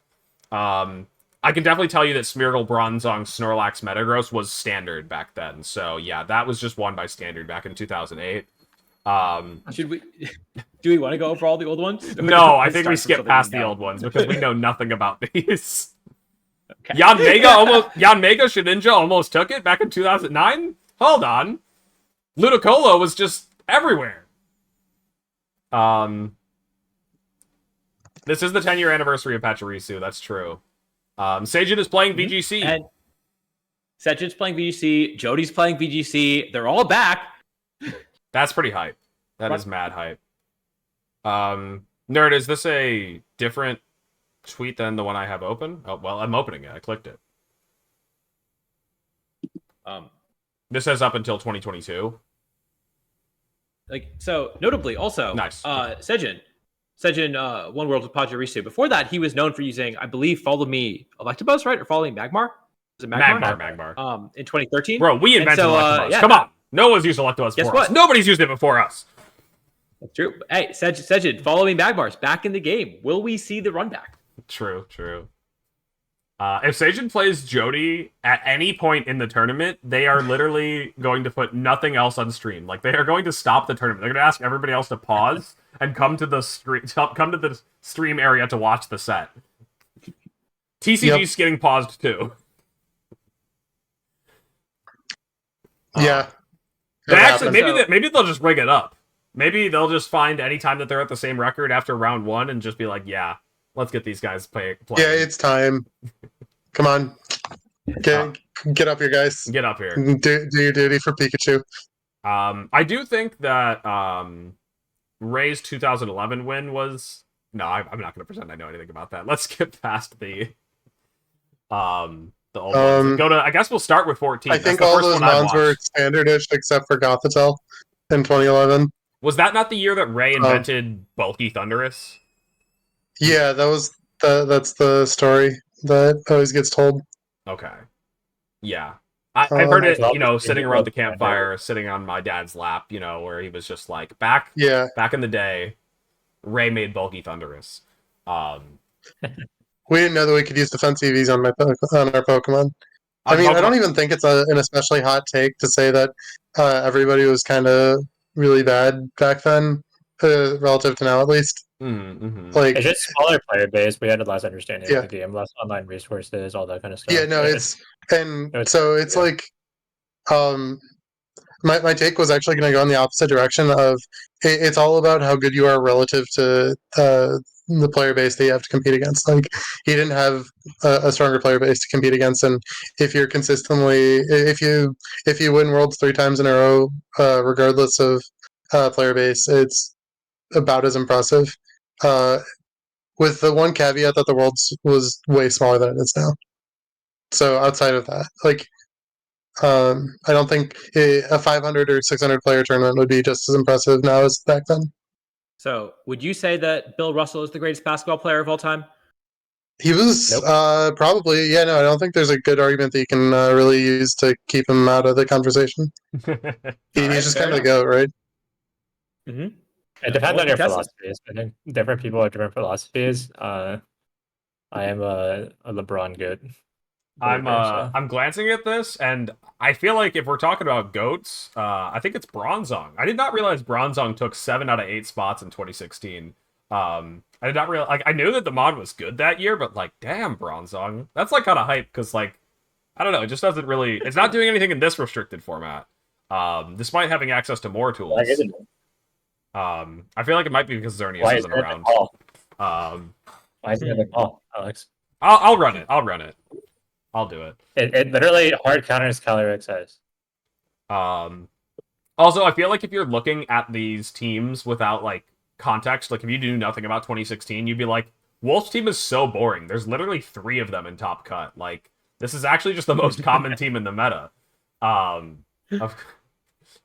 I can definitely tell you that Smeargle, Bronzong, Snorlax, Metagross was standard back then. So yeah, that was just won by standard back in 2008. should we? Do we want to go over all the old ones? No, I think we skip past the old ones because we know nothing about these. Okay. Jan Mega Shedinja almost took it back in 2009. Hold on, Ludicolo was just everywhere. This is the 10-year anniversary of Pachirisu. That's true. Sajin is playing VGC. And Sejin's playing VGC. Jody's playing VGC. They're all back. That's pretty hype. That is mad hype. Nerd, is this a different tweet than the one I have open? Oh, well, I'm opening it. I clicked it. This says up until 2022. Like, so notably also, nice. Sejin won Worlds with Pachirisu. Before that, he was known for using, I believe, Follow Me Electabuzz, right? Or Follow Me Magmar? Was it Magmar? Magmar. In 2013. Bro, we invented Electabuzz. Yeah, come on. No one's used Electabuzz before us. Nobody's used it before us. That's true. Hey, Sejin, Follow Me Magmar's back in the game. Will we see the run back? True. If Sajin plays Jody at any point in the tournament, they are literally going to put nothing else on stream. Like, they are going to stop the tournament. They're going to ask everybody else to pause and come to the stream area to watch the set. TCG's getting paused too. Yeah. Maybe they'll just rig it up. Maybe they'll just find any time that they're at the same record after round one and just be like, yeah, let's get these guys playing. Yeah, it's time. Come on. Get up here, guys. Get up here. Do your duty for Pikachu. I do think that Ray's 2011 win was... No, I'm not going to pretend I know anything about that. Let's skip past the old ones. Go to... I guess we'll start with 14. I think all those mons were standardish except for Gothitelle in 2011. Was that not the year that Ray invented Bulky Thundurus? Yeah, that's the story that always gets told. Okay. Yeah. I've heard it, sitting around the campfire, sitting on my dad's lap, where he was just like, back in the day, Ray made Bulky Thundurus. We didn't know that we could use defense EVs on our Pokemon. I mean, I don't even think it's an especially hot take to say that everybody was kind of really bad back then, relative to now at least. Mm-hmm. Like, it's just smaller player base. We had less understanding of the game, less online resources, all that kind of stuff. Yeah, no, it's like, my take was actually going to go in the opposite direction of it's all about how good you are relative to the player base that you have to compete against. Like, he didn't have a stronger player base to compete against, and if you're consistently, if you win Worlds 3 times in a row, regardless of player base, it's about as impressive. With the one caveat that the Worlds was way smaller than it is now. So outside of that, like, I don't think a 500 or 600 player tournament would be just as impressive now as back then. So, would you say that Bill Russell is the greatest basketball player of all time? He was Nope. probably, yeah, no, I don't think there's a good argument that you can really use to keep him out of the conversation. He's just kind of the GOAT, right? Mm-hmm. It depends on your philosophies. I think different people have different philosophies. I am a LeBron goat. I'm glancing at this, and I feel like if we're talking about goats, I think it's Bronzong. I did not realize Bronzong took 7 out of 8 spots in 2016. I did not realize, like, I knew that the mod was good that year, but like, damn, Bronzong, that's like kind of hype because, like, I don't know, it just doesn't really, it's not doing anything in this restricted format, despite having access to more tools. Why isn't it? I feel like it might be because Xerneas Why isn't isn't it around. the call? Why isn't it the call, Alex? I'll run it. I'll do it. It literally hard counters caloric size. Also, I feel like if you're looking at these teams without like context, like if you do nothing about 2016, you'd be like, Wolf's team is so boring. There's literally 3 of them in top cut. Like, this is actually just the most common team in the meta.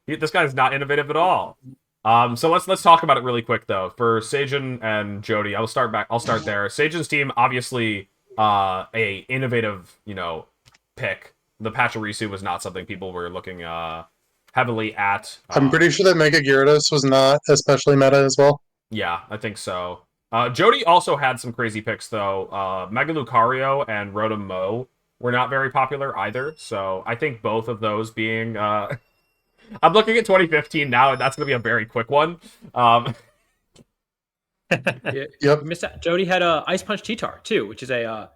This guy's not innovative at all. So let's talk about it really quick though. For Sajin and Jody, I'll start there. Sajin's team, obviously, a innovative, pick. The Pachirisu was not something people were looking heavily at. I'm pretty sure that Mega Gyarados was not especially meta as well. Yeah, I think so. Jody also had some crazy picks though. Mega Lucario and Rotom Mo were not very popular either. So I think both of those being I'm looking at 2015 now, and that's going to be a very quick one. Yep. Missed out. Jody had a Ice Punch T-Tar too, which is a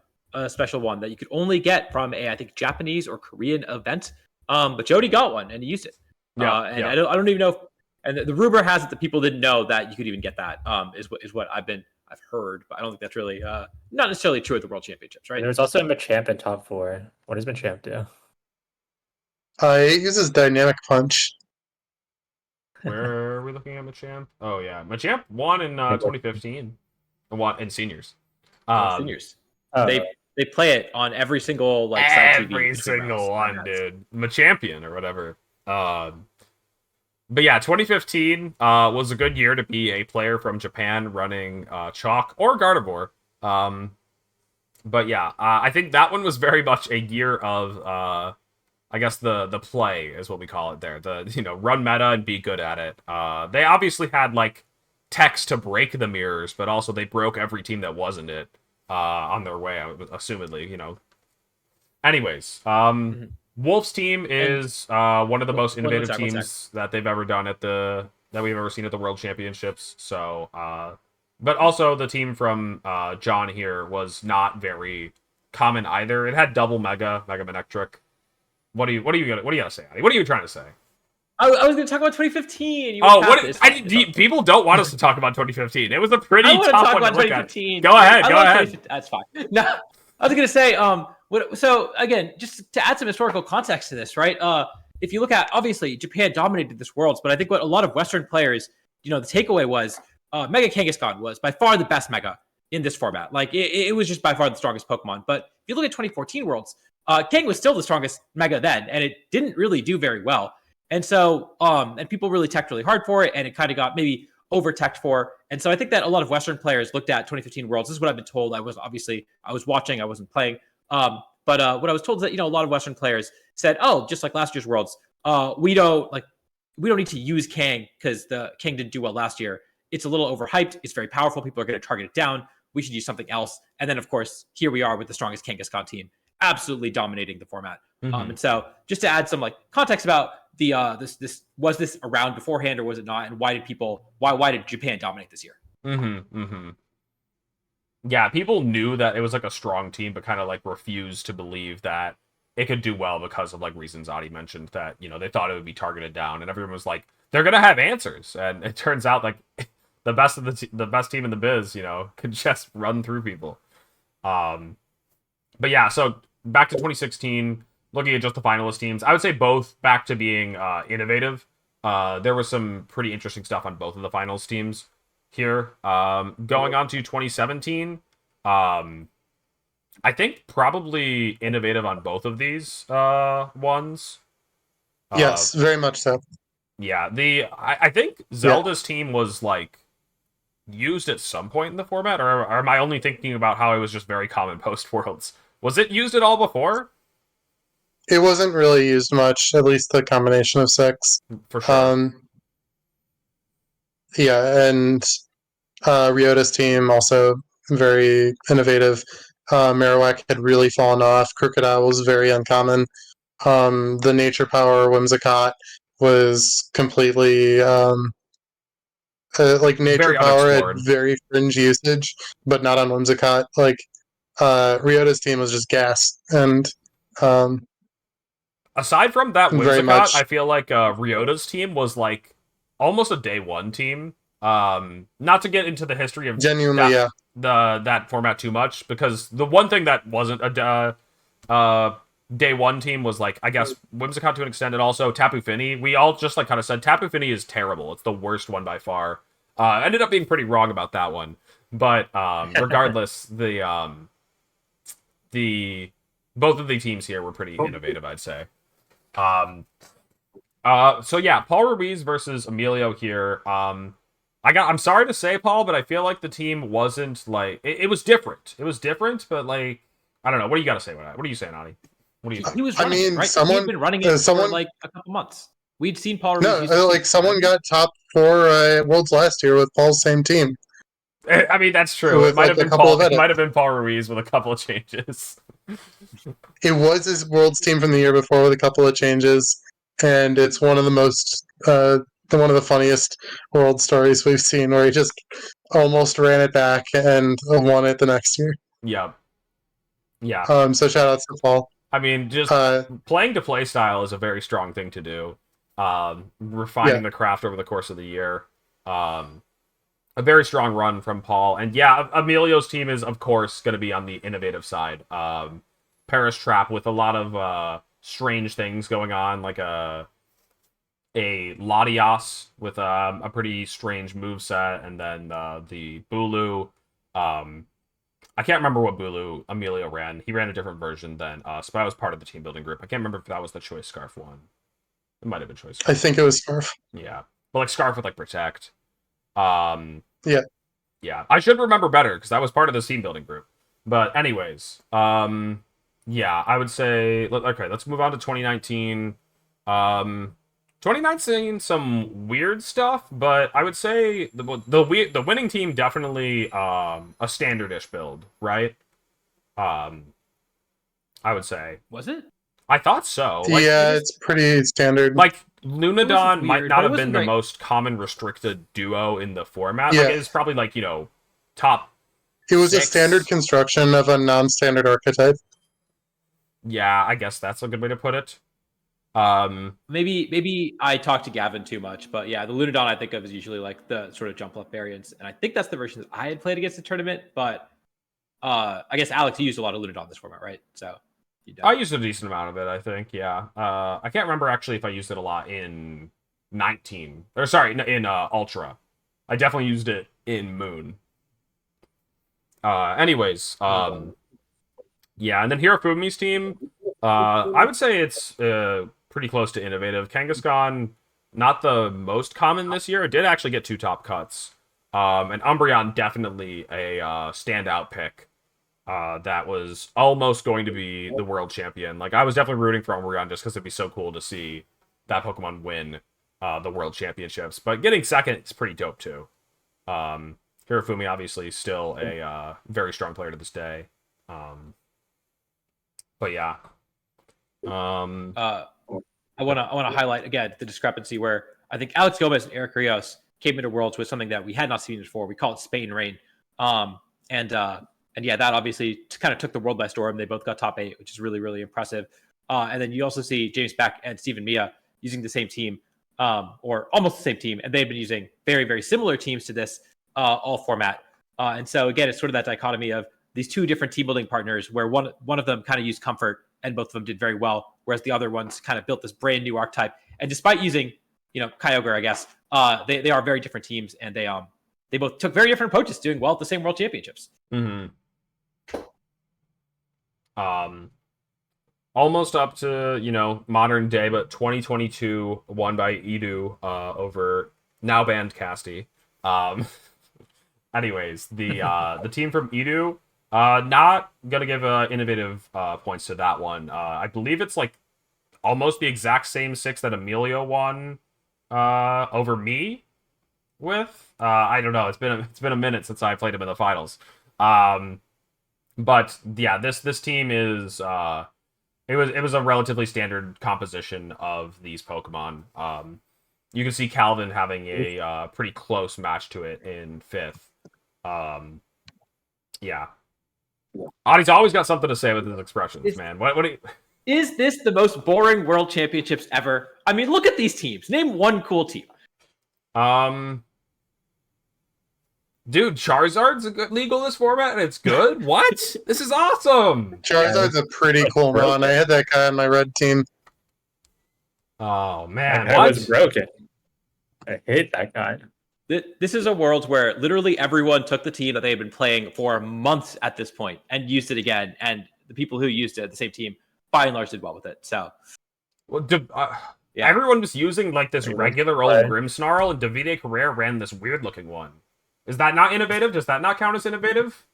special one that you could only get from I think Japanese or Korean event. But Jody got one and he used it. I don't even know if, and the rumor has it that people didn't know that you could even get that. Is what I've heard, but I don't think that's really not necessarily true at the World Championships, right? There's also a Machamp in top 4. What does Machamp do? It uses Dynamic Punch. Where are we looking at Machamp? Oh yeah, Machamp won in 2015. Won in seniors. Seniors. They play it on every single like every single one, dude. Machampion or whatever. But yeah, 2015 was a good year to be a player from Japan running Chalk or Gardevoir. But yeah, I think that one was very much a year of I guess the play is what we call it there. The run meta and be good at it. They obviously had like techs to break the mirrors, but also they broke every team that wasn't it on their way, assumedly, Anyways, Wolf's team is one of the most innovative teams that they've ever done that we've ever seen at the World Championships. So, but also the team from John here was not very common either. It had double Mega Manectric. What do you gotta say, Addy? What are you trying to say? I was going to talk about 2015. People don't want us to talk about 2015. It was a pretty tough one to look at. Go ahead. That's fine. No, I was going to say, so again, just to add some historical context to this, right? If you look at, obviously, Japan dominated this Worlds, but I think what a lot of Western players, the takeaway was Mega Kangaskhan was by far the best Mega in this format. Like, it was just by far the strongest Pokemon. But if you look at 2014 Worlds, Kang was still the strongest Mega then, and it didn't really do very well. And so, and people really teched really hard for it, and it kind of got maybe over-teched for. And so I think that a lot of Western players looked at 2015 Worlds. This is what I've been told. I was watching, I wasn't playing. But what I was told is that, a lot of Western players said, oh, just like last year's Worlds, we don't need to use Kang because the Kang didn't do well last year. It's a little overhyped. It's very powerful. People are going to target it down. We should use something else. And then, of course, here we are with the strongest Kangaskhan team, absolutely dominating the format. Mm-hmm. And so just to add some like context about the this was this around beforehand or was it not, and why did Japan dominate this year? Yeah, people knew that it was like a strong team, but kind of like refused to believe that it could do well because of like reasons Adi mentioned, that they thought it would be targeted down, and everyone was like, they're gonna have answers, and it turns out like the best of the best team in the biz, could just run through people. But yeah, so back to 2016. Looking at just the finalist teams, I would say both back to being innovative. There was some pretty interesting stuff on both of the finals teams here. Going on to 2017, I think probably innovative on both of these ones. Yes, very much so. Yeah, I think Zelda's team was like used at some point in the format, or am I only thinking about how it was just very common post Worlds? Was it used at all before? It wasn't really used much, at least the combination of six. For sure. Yeah, and Ryota's team also very innovative. Marowak had really fallen off. Crocodile was very uncommon. The Nature Power Whimsicott was completely like Nature Very Power had unexplored. very fringe usage, but not on Whimsicott. Like Ryota's team was just gas, and aside from that very Whimsicott, much I feel like Ryota's team was like almost a day one team. Not to get into the history of genuinely, yeah. that format too much, because the one thing that wasn't a day one team was, like, I guess Whimsicott to an extent, and also Tapu Fini. We all just like kind of said Tapu Fini is terrible. It's the worst one by far. Ended up being pretty wrong about that one, but regardless, the both of the teams here were pretty innovative, I'd say. So yeah, Paul Ruiz versus Emilio here. I'm sorry to say, Paul, but I feel like the team wasn't like it was different. It was different, but like I don't know. What do you got to say about that? What are you saying, Nani? What do you think? He was I running mean, it, right? someone- He'd been running it someone- for like a couple months. We'd seen Paul No, Ruiz. like someone got top 4 at Worlds last year with Paul's same team. I mean, that's true. With, It might like, have a been couple Paul. of It edits. might have been Paul Ruiz with a couple of changes. It was his Worlds team from the year before with a couple of changes, and it's one of the most one of the funniest World stories we've seen, where he just almost ran it back and won it the next year. Yeah, yeah. So shout out to Paul. I mean, just playing to play style is a very strong thing to do. Refining the craft over the course of the year. A very strong run from Paul. And yeah, Emilio's team is, of course, going to be on the innovative side. Paris Trap with a lot of strange things going on, like a Latias with a pretty strange moveset, and then the Bulu. I can't remember what Bulu Emilio ran. He ran a different version then, so that was part of the team building group. I can't remember if that was the Choice Scarf one. It might have been Choice Scarf. I think it was Scarf. Yeah. But like Scarf with like Protect. Yeah. Yeah. I should remember better because that was part of the team building group. But anyways, yeah, I would say okay, let's move on to 2019. 2019 some weird stuff, but I would say the winning team definitely a standardish build, right? I would say. Was it? I thought so. Like, yeah, it's pretty standard. Like Lunadon might not have been the very... most common restricted duo in the format. Yeah. Like it's probably like, top. It was 6. a standard construction of a non-standard archetype. Yeah, I guess that's a good way to put it. Maybe I talked to Gavin too much, but yeah, the Lunadon I think of is usually like the sort of jump left variants, and I think that's the version that I had played against the tournament. But I guess Alex, you used a lot of Lunadon in this format, right? So I used a decent amount of it, I think. Yeah, I can't remember actually if I used it a lot in 19 or sorry in Ultra. I definitely used it in Moon. Anyways, yeah, and then Hirofumi's team, I would say it's pretty close to innovative. Kangaskhan, not the most common this year. It did actually get 2 top cuts. And Umbreon, definitely a standout pick. That was almost going to be the world champion. Like, I was definitely rooting for Umbreon just because it'd be so cool to see that Pokemon win the world championships. But getting second is pretty dope, too. Hirofumi, obviously, still a very strong player to this day. But yeah. I want to highlight again the discrepancy where I think Alex Gomez and Eric Rios came into Worlds with something that we had not seen before. We call it Spain Rain, and yeah, that obviously kind of took the world by storm. They both got top 8, which is really really impressive. And then you also see James Beck and Stephen Mia using the same team, or almost the same team, and they've been using very very similar teams to this all format. And so again, it's sort of that dichotomy of these 2 different team building partners, where one of them kind of used Comfort, and both of them did very well, whereas the other ones kind of built this brand new archetype. And despite using, Kyogre, I guess, they are very different teams, and they both took very different approaches, doing well at the same World Championships. Mm-hmm. Almost up to, modern day, but 2022 won by Edu over now banned Casty. Anyways, the team from Edu, not gonna give innovative points to that one. I believe it's like almost the exact same 6 that Emilio won over me with. I don't know. It's been a minute since I played him in the finals. But yeah, this team is it was a relatively standard composition of these Pokemon. You can see Calvin having a pretty close match to it in 5th. Yeah. Adi's always got something to say with his expressions, man. What do you... Is this the most boring World Championships ever? I mean, look at these teams. Name one cool team. Dude, Charizard's legal in this format and it's good? What? This is awesome! Charizard's a pretty cool mon. I had that guy on my red team. Oh, man. That What? was broken. I hate that guy. This is a world where literally everyone took the team that they had been playing for months at this point and used it again. And the people who used it, the same team, by and large did well with it. So, Well, yeah. everyone was using like this Everyone's regular old play. Grimmsnarl, and Davide Carrera ran this weird looking one. Is that not innovative? Does that not count as innovative?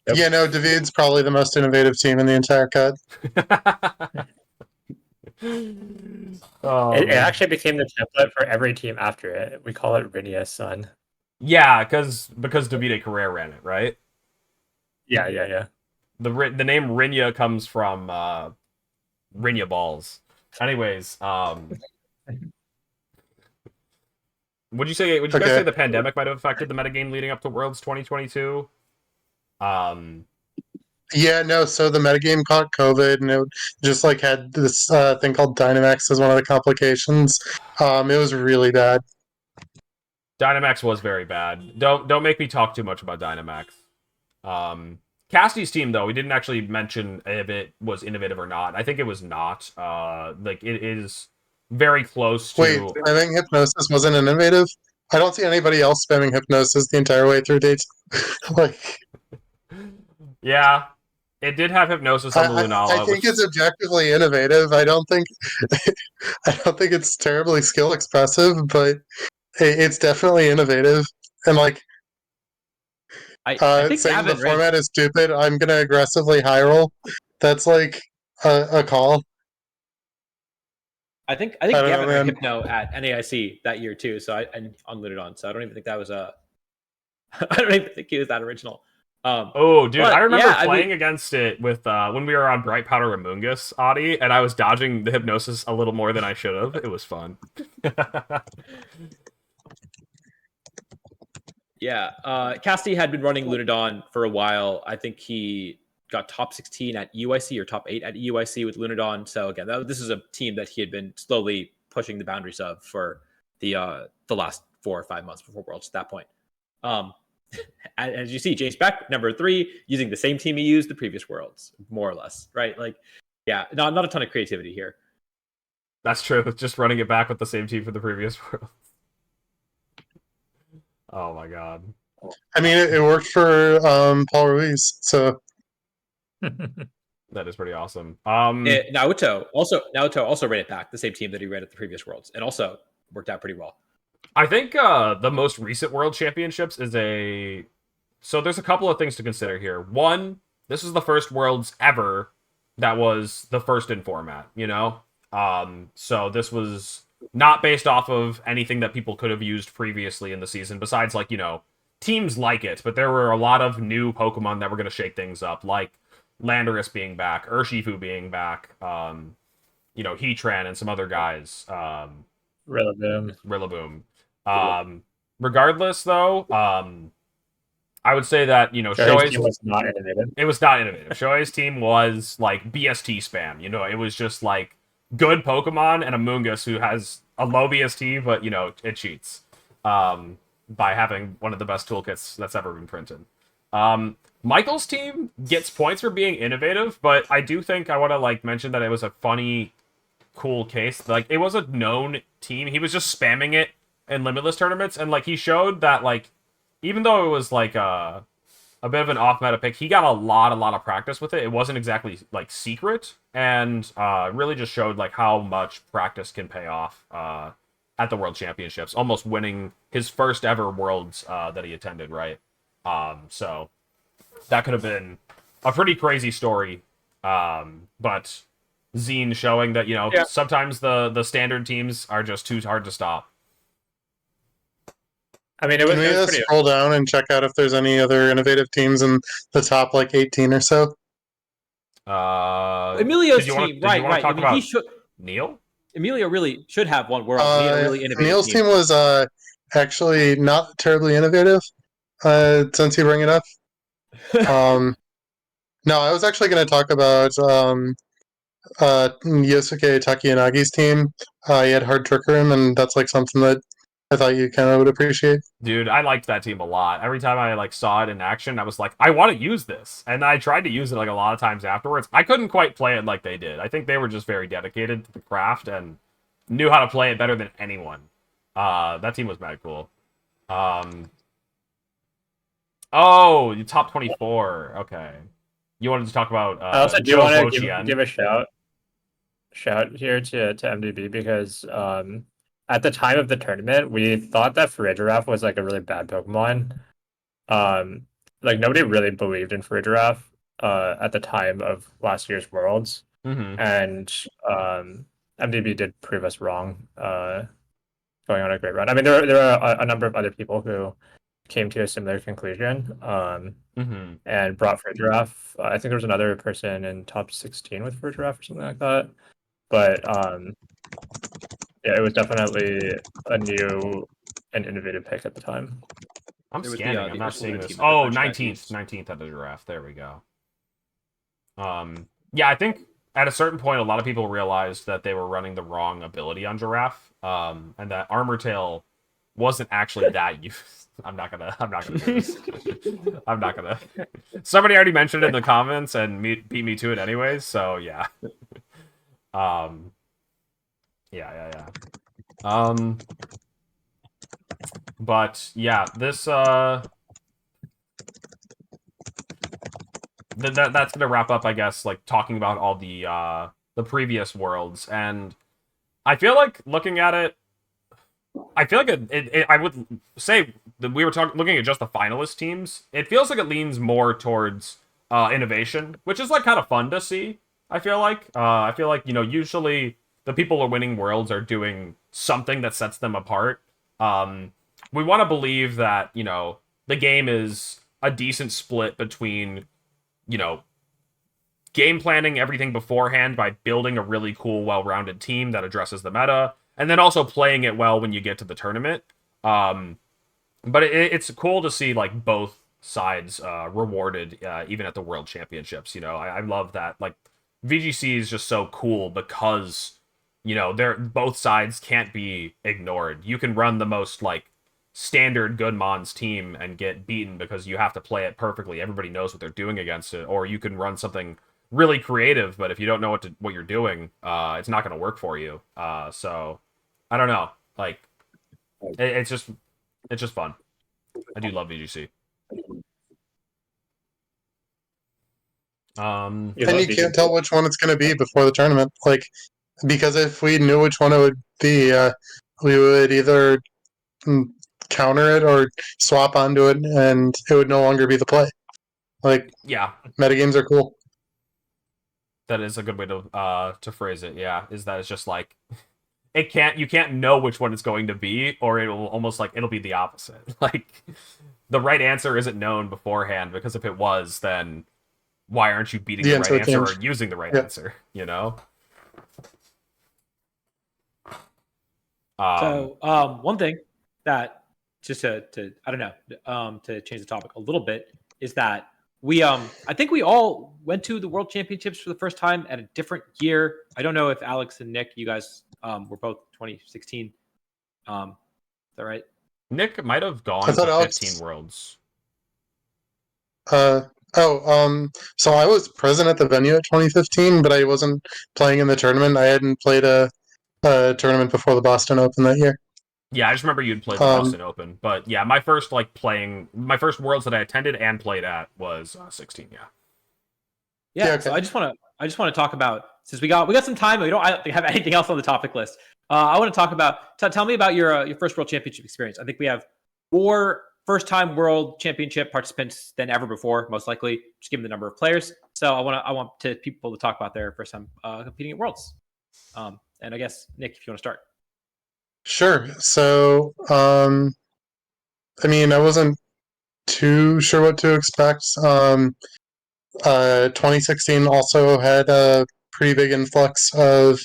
Yep. Yeah, no, David's probably the most innovative team in the entire cut. Oh, It man. actually became the template for every team after it. We call it Rinia's son. Yeah, because Davide Carrera ran it, right? Yeah. The name Rinya comes from Rinya balls. Anyways, would you guys Okay. say the pandemic might have affected the metagame leading up to Worlds 2022? Yeah, no, so the metagame caught COVID and it just like had this thing called Dynamax as one of the complications. It was really bad. Dynamax was very bad. Don't make me talk too much about Dynamax. Cassie's team, though, we didn't actually mention if it was innovative or not. I think it was not. Like, it is very close to... Wait, spamming Hypnosis wasn't innovative? I don't see anybody else spamming Hypnosis the entire way through dates. Like, Yeah, it did have Hypnosis on the Lunala. I think it's objectively innovative. I don't think it's terribly skill expressive, but it's definitely innovative. And like, I think saying Gavin, the right? format is stupid, I'm gonna aggressively high roll. That's like a call. I think I don't know, Gavin ran man. Hypno at NAIC that year too. So and on Ludodon. So I don't even think that was a. I don't even think he was that original. Oh, dude, But, I remember yeah, I playing mean- against it with when we were on Bright Powder Amoongus, Adi, and I was dodging the Hypnosis a little more than I should have. It was fun. Yeah, Casti had been running Lunodon for a while. I think he got top 16 at UIC or top 8 at UIC with Lunodon. So again, this is a team that he had been slowly pushing the boundaries of for the last 4 or 5 months before Worlds at that point. As you see, James Beck, number 3, using the same team he used the previous Worlds, more or less, right? Like, yeah, not a ton of creativity here. That's true. Just running it back with the same team for the previous world. Oh my god. I mean, it worked for Paul Ruiz, so That is pretty awesome. Naoto also ran it back, the same team that he ran at the previous Worlds, and also worked out pretty well. I think the most recent World Championships is a... So there's a couple of things to consider here. One, this is the first Worlds ever that was the first in format, you know? So this was not based off of anything that people could have used previously in the season, besides, like, you know, teams like it. But there were a lot of new Pokemon that were going to shake things up, like Landorus being back, Urshifu being back, you know, Heatran and some other guys. Rillaboom. Regardless, though, I would say that, you know, Shohei's team Shohei's... was not innovative. It was not innovative. Shohei's team was, like, BST spam. You know, it was just, like, good Pokemon and Amoongus who has a low BST, but, you know, it cheats by having one of the best toolkits that's ever been printed. Michael's team gets points for being innovative, but I do think I want to, like, mention that it was a funny, cool case. Like, it was a known team. He was just spamming it in Limitless tournaments, and, like, he showed that, like, even though it was, like, a bit of an off-meta pick, he got a lot of practice with it. It wasn't exactly, like, secret, and really just showed, like, how much practice can pay off at the World Championships, almost winning his first ever Worlds that he attended, right? So that could have been a pretty crazy story. But Zine showing that, Yeah. sometimes the standard teams are just too hard to stop. I mean, it was, Can we it was pretty. scroll down and check out if there's any other innovative teams in the top like 18 or so? Emilio's team, right? Talk I mean, about he should. Neil? Emilio really should have one world. He had a really innovative Neil's team was actually not terribly innovative. Since you bring it up, no, I was actually going to talk about Yosuke Takayanagi's team. He had hard trick room, and that's like something that I thought you kind of would appreciate. Dude, I liked that team a lot. Every time I saw it in action, I was like, I want to use this. And I tried to use it a lot of times afterwards. I couldn't quite play it like they did. I think they were just very dedicated to the craft and knew how to play it better than anyone. That team was mad cool. Oh, you top 24. Okay. You wanted to talk about I also do Joe want to Bochian. give a shout here to MDB because at the time of the tournament, we thought that Farigiraf was like a really bad Pokemon. Like nobody really believed in Farigiraf at the time of last year's Worlds, and MDB did prove us wrong. Going on a great run. I mean, there are a number of other people who came to a similar conclusion and brought Farigiraf. I think there was another person in top 16 with Farigiraf or something like that. But yeah, it was definitely a new and innovative pick at the time. I'm There was scanning. the I'm not Ursula seeing this. team that Oh, the French guys 19th. used. 19th at the giraffe. There we go. Yeah, I think at a certain point, a lot of people realized that they were running the wrong ability on Giraffe, and that Armor Tail wasn't actually that used. I'm not gonna do this. I'm not gonna. Somebody already mentioned it in the comments and beat me to it anyways. So yeah. Yeah. But yeah, this that's gonna wrap up, I guess, like talking about all the previous worlds, and I feel like looking at it, I feel like I would say that we were looking at just the finalist teams. It feels like it leans more towards innovation, which is like kind of fun to see. I feel like usually the people who are winning worlds are doing something that sets them apart. We want to believe that the game is a decent split between game planning everything beforehand by building a really cool, well-rounded team that addresses the meta, and then also playing it well when you get to the tournament. But it's cool to see like both sides rewarded, even at the World Championships. I love that. Like VGC is just so cool because they're both sides can't be ignored. You can run the most like standard good Mons team and get beaten because you have to play it perfectly. Everybody knows what they're doing against it, or you can run something really creative, but if you don't know what you're doing, it's not going to work for you. So I don't know. Like it's just fun. I do love VGC. And you can't tell which one it's going to be before the tournament, like because if we knew which one it would be, we would either counter it or swap onto it, and it would no longer be the play. Like, yeah, metagames are cool. That is a good way to phrase it. Yeah, is that it's just like you can't know which one it's going to be, or it'll almost like it'll be the opposite. Like the right answer isn't known beforehand, because if it was, then why aren't you beating the right answer or using the right answer? So one thing that just to I don't know to change the topic a little bit is that we I think we all went to the World Championships for the first time at a different year. I don't know if Alex and Nick, you guys were both 2016. Is that right? Nick might have gone to 15 Worlds. So I was present at the venue at 2015, but I wasn't playing in the tournament. I hadn't played a tournament before the Boston Open that year. Yeah, I just remember you'd played the Boston Open, but yeah, my first Worlds that I attended and played at was 16. Yeah. Okay. So I just want to talk about since we got some time, I don't have anything else on the topic list. I want to talk about. Tell me about your first World Championship experience. I think we have more first-time World Championship participants than ever before, most likely, just given the number of players. So I want people to talk about their first time competing at Worlds. And I guess Nick, if you want to start. Sure. So, I mean, I wasn't too sure what to expect. 2016 also had a pretty big influx of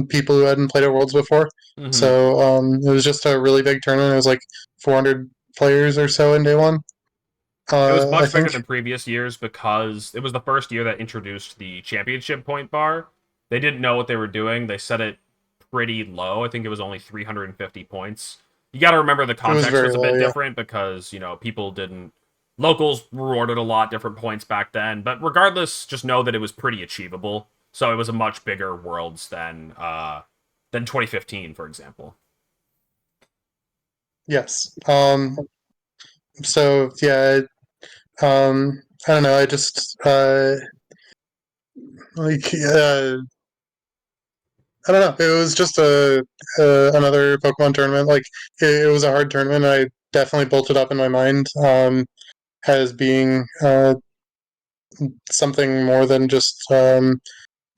people who hadn't played at Worlds before. Mhm. So it was just a really big tournament. It was like 400 players or so in day one. It was I much bigger think. than previous years because it was the first year that introduced the championship point bar. They didn't know what they were doing. They set it pretty low. I think it was only 350 points. You got to remember the context very was a low, bit yeah. different because, people didn't. Locals rewarded a lot different points back then. But regardless, just know that it was pretty achievable. So it was a much bigger Worlds than 2015, for example. Yes. So yeah. I don't know. I just like I don't know. It was just another Pokemon tournament. Like it was a hard tournament. I definitely built it up in my mind as being something more than just like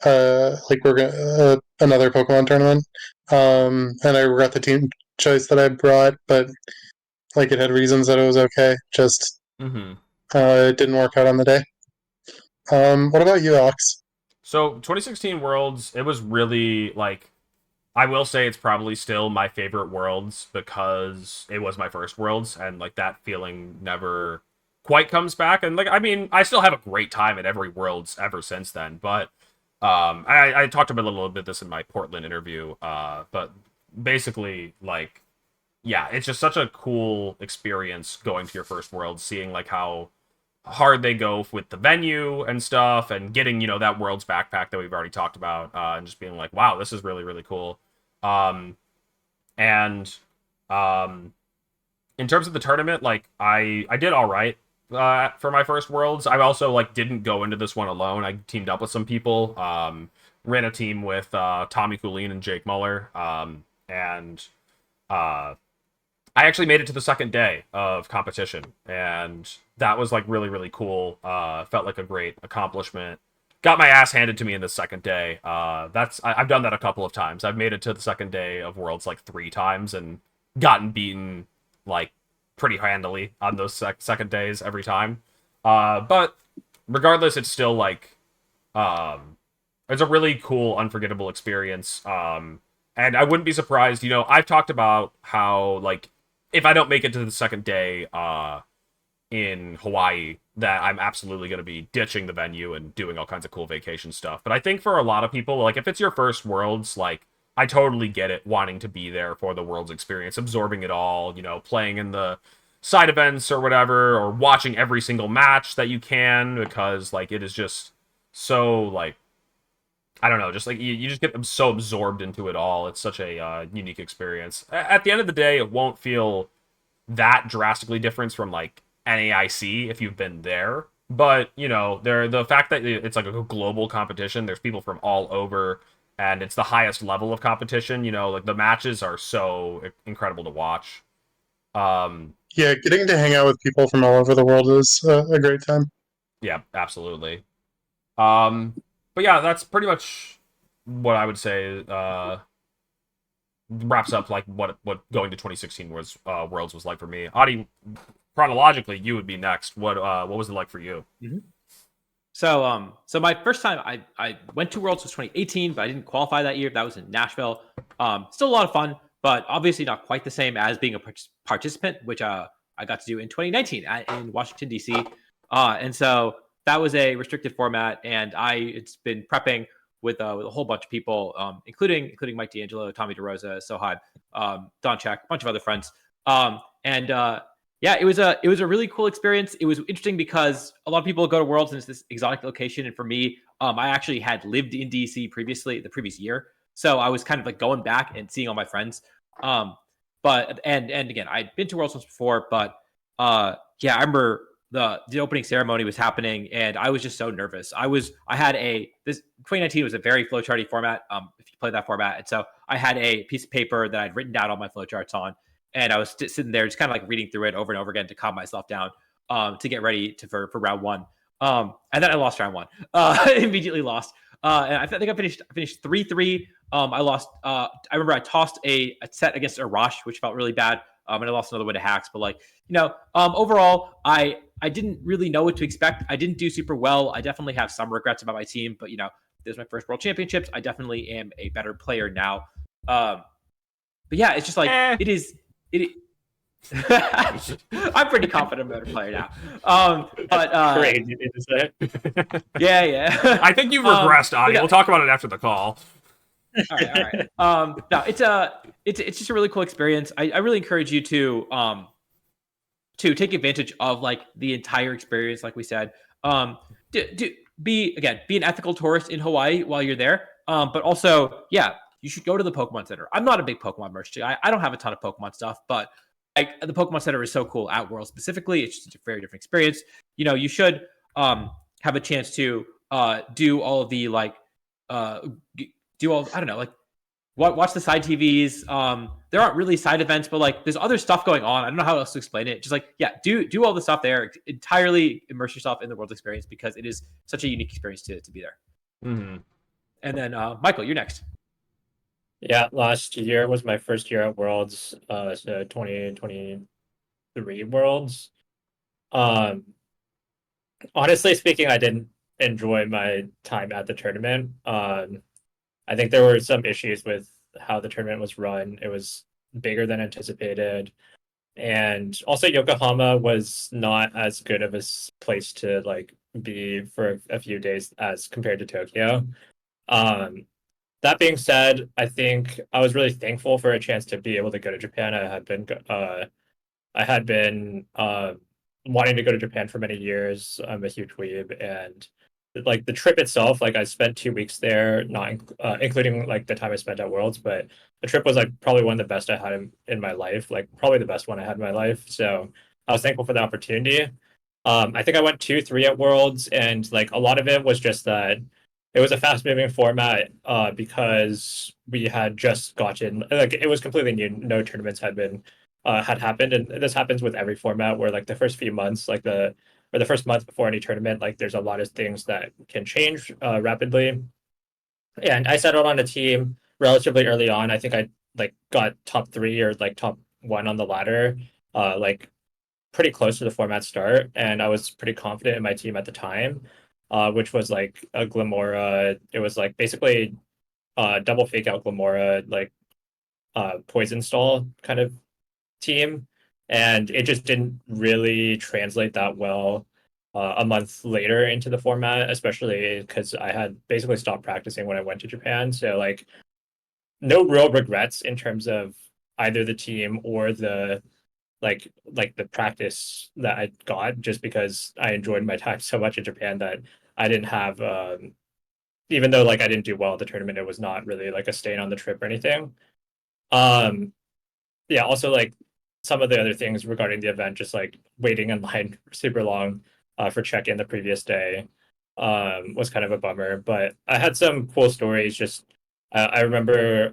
we're gonna another Pokemon tournament. And I regret the team choice that I brought, but like it had reasons that it was okay. Just Mm-hmm. it didn't work out on the day. What about you, Alex? So 2016 Worlds, it was really like I will say it's probably still my favorite Worlds because it was my first Worlds and like that feeling never quite comes back. And like I mean, I still have a great time at every Worlds ever since then, but I talked about a little bit this in my Portland interview, but basically like yeah, it's just such a cool experience going to your first Worlds, seeing like how hard they go with the venue and stuff and getting that Worlds backpack that we've already talked about, and just being like, wow, this is really really cool. And in terms of the tournament, like I did all right for my first Worlds. I also like didn't go into this one alone. I teamed up with some people, ran a team with Tommy Coolin and Jake Muller, and I actually made it to the second day of competition, and that was like really really cool. Felt like a great accomplishment. Got my ass handed to me in the second day. I've done that a couple of times. I've made it to the second day of Worlds like 3 times and gotten beaten like pretty handily on those second days every time. But regardless, it's still like it's a really cool, unforgettable experience. And I wouldn't be surprised. I've talked about how like if I don't make it to the second day in Hawaii, that I'm absolutely going to be ditching the venue and doing all kinds of cool vacation stuff. But I think for a lot of people, like if it's your first Worlds, like I totally get it, wanting to be there for the Worlds experience, absorbing it all, playing in the side events or whatever, or watching every single match that you can, because like it is just so like I don't know, just like you just get so absorbed into it all. It's such a unique experience. At the end of the day, it won't feel that drastically different from like NAIC if you've been there. But the fact that it's like a global competition, there's people from all over, and it's the highest level of competition. Like the matches are so incredible to watch. Yeah, getting to hang out with people from all over the world is a great time. Yeah, absolutely. But yeah, that's pretty much what I would say wraps up like what going to 2016 Worlds was like for me. Adi, chronologically, you would be next. What was it like for you? Mm-hmm. So my first time I went to Worlds was 2018, but I didn't qualify that year. That was in Nashville. Still a lot of fun, but obviously not quite the same as being a participant, which I got to do in 2019 in Washington D.C. And so that was a restricted format, and it's been prepping with a whole bunch of people, including Mike D'Angelo, Tommy DeRosa, Sohad, Don Check, a bunch of other friends. Yeah, it was a really cool experience. It was interesting because a lot of people go to Worlds and it's this exotic location, and for me, I actually had lived in DC previously the previous year, so I was kind of like going back and seeing all my friends. But again, I'd been to Worlds once before, but yeah, I remember the opening ceremony was happening, and I was just so nervous. I had this 2019 was a very flowcharty format. If you play that format, and so I had a piece of paper that I'd written down all my flowcharts on, and I was sitting there just kind of like reading through it over and over again to calm myself down, to get ready for round one. And then I lost round one. Immediately lost. And I think I finished 3-3. I lost. I remember I tossed a set against Arash, which felt really bad. And I lost another one to Hacks. But like, overall, I didn't really know what to expect. I didn't do super well. I definitely have some regrets about my team, but there's my first World Championships. I definitely am a better player now. But yeah, it's just like it is. I'm pretty confident I'm a better player now. But Crazy to say. yeah. I think you've regressed, Adi. We'll talk about it after the call. All right. No, it's just a really cool experience. I really encourage you to take advantage of like the entire experience, like we said. Be an ethical tourist in Hawaii while you're there. But also, you should go to the Pokemon Center. I'm not a big Pokemon merch guy. I don't have a ton of Pokemon stuff, but like the Pokemon Center is so cool at World specifically. It's just a very different experience. You should have a chance to do all of the like watch the side TVs. There aren't really side events, but like there's other stuff going on. I don't know how else to explain it. Just like, do all the stuff there. Entirely immerse yourself in the World experience because it is such a unique experience to be there. Mm-hmm. And then Michael, you're next. Yeah, last year was my first year at Worlds, so 2023 Worlds. Honestly speaking, I didn't enjoy my time at the tournament. I think there were some issues with how the tournament was run. It was bigger than anticipated. And also Yokohama was not as good of a place to like be for a few days as compared to Tokyo. That being said, I think I was really thankful for a chance to be able to go to Japan. I had been wanting to go to Japan for many years. I'm a huge weeb, and like the trip itself, like I spent 2 weeks there, not including like the time I spent at Worlds, but the trip was like probably one of the best I had in my life, like probably the best one I had in my life. So I was thankful for the opportunity. I think I went 2-3 at Worlds, and like a lot of it was just that it was a fast-moving format because we had just gotten like it was completely new. No tournaments had happened, and this happens with every format where like the first few months, like the first month before any tournament, like there's a lot of things that can change rapidly. And I settled on a team relatively early on. I think I like got top 3 or like top 1 on the ladder, like pretty close to the format start, and I was pretty confident in my team at the time. Which was like a Glamora. It was like basically double fake out Glamora, like poison stall kind of team. And it just didn't really translate that well a month later into the format, especially because I had basically stopped practicing when I went to Japan. So like no real regrets in terms of either the team or the like the practice that I got, just because I enjoyed my time so much in Japan that I didn't have even though like I didn't do well at the tournament, it was not really like a stain on the trip or anything. Also like some of the other things regarding the event, just like waiting in line super long for check-in the previous day was kind of a bummer. But I had some cool stories. Just I remember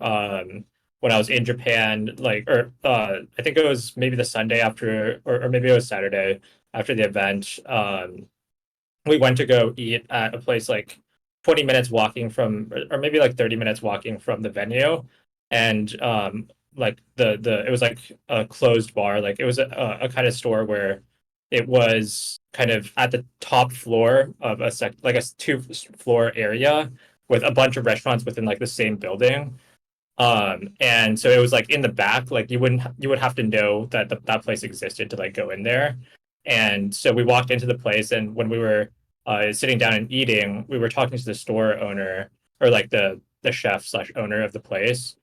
when I was in Japan, like, I think it was maybe the Sunday after, or maybe it was Saturday after the event. We went to go eat at a place like 20 minutes walking from, or maybe like 30 minutes walking from the venue, and like it was like a closed bar. Like it was a kind of store where it was kind of at the top floor of like a 2-floor area with a bunch of restaurants within like the same building. And so it was like in the back, like you would have to know that that place existed to like go in there. And so we walked into the place, and when we were sitting down and eating, we were talking to the store owner, or like the chef / owner of the place.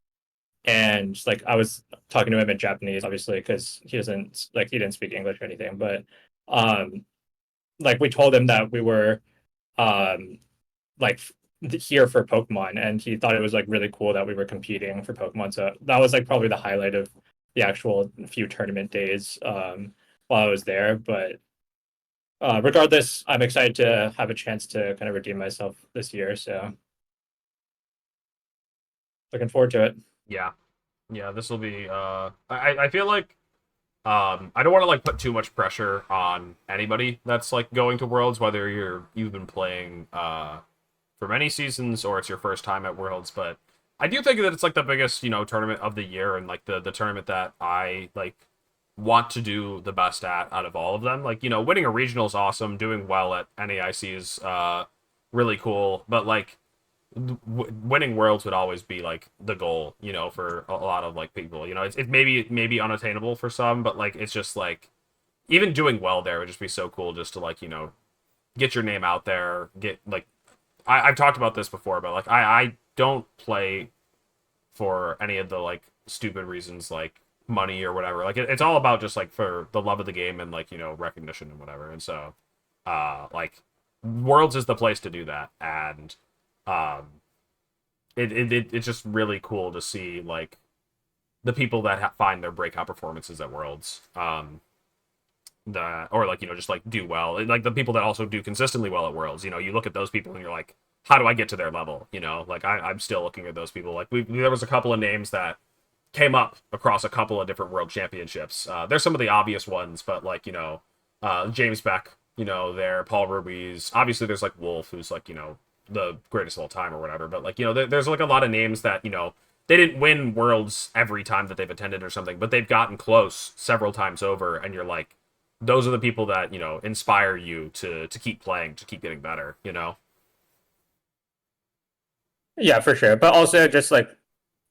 And like I was talking to him in Japanese, obviously, because he didn't speak English or anything. But like we told him that we were like here for Pokemon, and he thought it was like really cool that we were competing for Pokemon. So that was like probably the highlight of the actual few tournament days while I was there. But regardless, I'm excited to have a chance to kind of redeem myself this year. So looking forward to it. Yeah, yeah. This will be. I feel like I don't want to like put too much pressure on anybody that's like going to Worlds, whether you've been playing for many seasons or it's your first time at Worlds, but I do think that it's like the biggest, tournament of the year and like the tournament that I like want to do the best at out of all of them. Like, winning a regional is awesome, doing well at NAIC is really cool, but like winning Worlds would always be like the goal, for a lot of like people. It maybe unattainable for some, but like it's just like even doing well there would just be so cool just to like, get your name out there, get like I've talked about this before, but like I don't play for any of the like stupid reasons like money or whatever. Like it's all about just like for the love of the game and like, recognition and whatever. And so like Worlds is the place to do that. And it's just really cool to see like the people that find their breakout performances at Worlds, or like just like do well, and, like the people that also do consistently well at Worlds. You look at those people and you're like, how do I get to their level? Like I'm still looking at those people. Like there was a couple of names that came up across a couple of different world championships. There's some of the obvious ones, but like James Beck, there, Paul Ruiz. Obviously, there's like Wolf, who's like the greatest of all time or whatever. But like there's like a lot of names that they didn't win Worlds every time that they've attended or something, but they've gotten close several times over, and you're like, those are the people that inspire you to keep playing, to keep getting better. Yeah, for sure. But also just like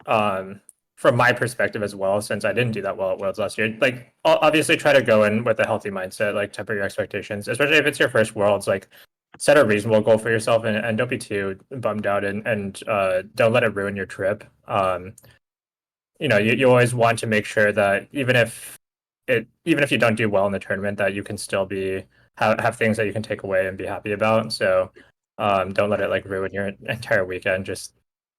from my perspective as well, since I didn't do that well at Worlds last year, like obviously try to go in with a healthy mindset, like temper your expectations, especially if it's your first Worlds. Like set a reasonable goal for yourself and don't be too bummed out and don't let it ruin your trip. You always want to make sure that even if you don't do well in the tournament, that you can still have things that you can take away and be happy about. So don't let it like ruin your entire weekend just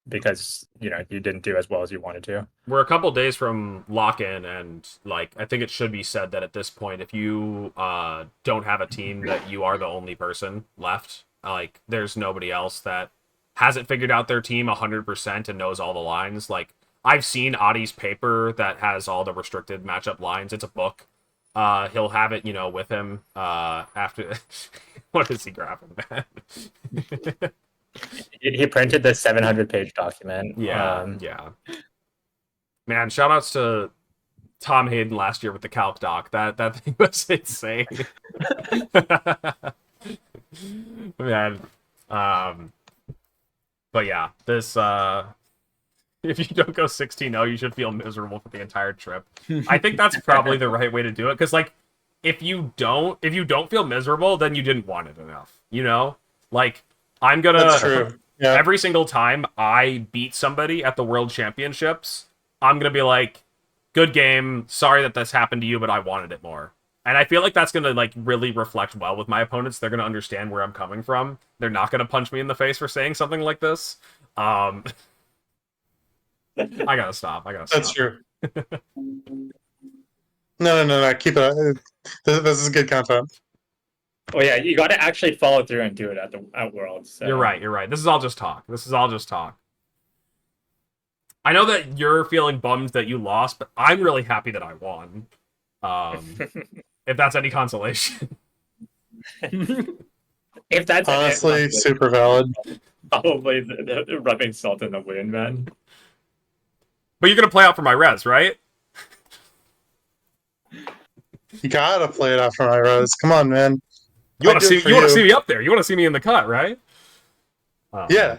because you didn't do as well as you wanted to. We're a couple days from lock-in, and like I think it should be said that at this point, if you don't have a team, that you are the only person left. Like there's nobody else that hasn't figured out their team 100% and knows all the lines. Like I've seen Adi's paper that has all the restricted matchup lines. It's a book. He'll have it, with him after. What is he grabbing, man? He printed the 700-page document. Yeah, yeah. Man, shout outs to Tom Hayden last year with the calc doc. That thing was insane. Man, but yeah, this if you don't go 16-0, you should feel miserable for the entire trip. I think that's probably the right way to do it, because like if you don't feel miserable, then you didn't want it enough. Like I'm gonna. That's true. Yeah. Every single time I beat somebody at the World Championships, I'm gonna be like, "Good game. Sorry that this happened to you, but I wanted it more." And I feel like that's gonna like really reflect well with my opponents. They're gonna understand where I'm coming from. They're not gonna punch me in the face for saying something like this. I gotta stop. That's true. No. Keep it. This is good content. Oh yeah, you got to actually follow through and do it at Worlds. So. You're right. This is all just talk. I know that you're feeling bummed that you lost, but I'm really happy that I won. If that's any consolation. If that's honestly super valid. Probably the rubbing salt in the wound, man. But you're gonna play out for my res, right? You gotta play it out for my res. Come on, man. You want to see me up there. You want to see me in the cut, right? Yeah.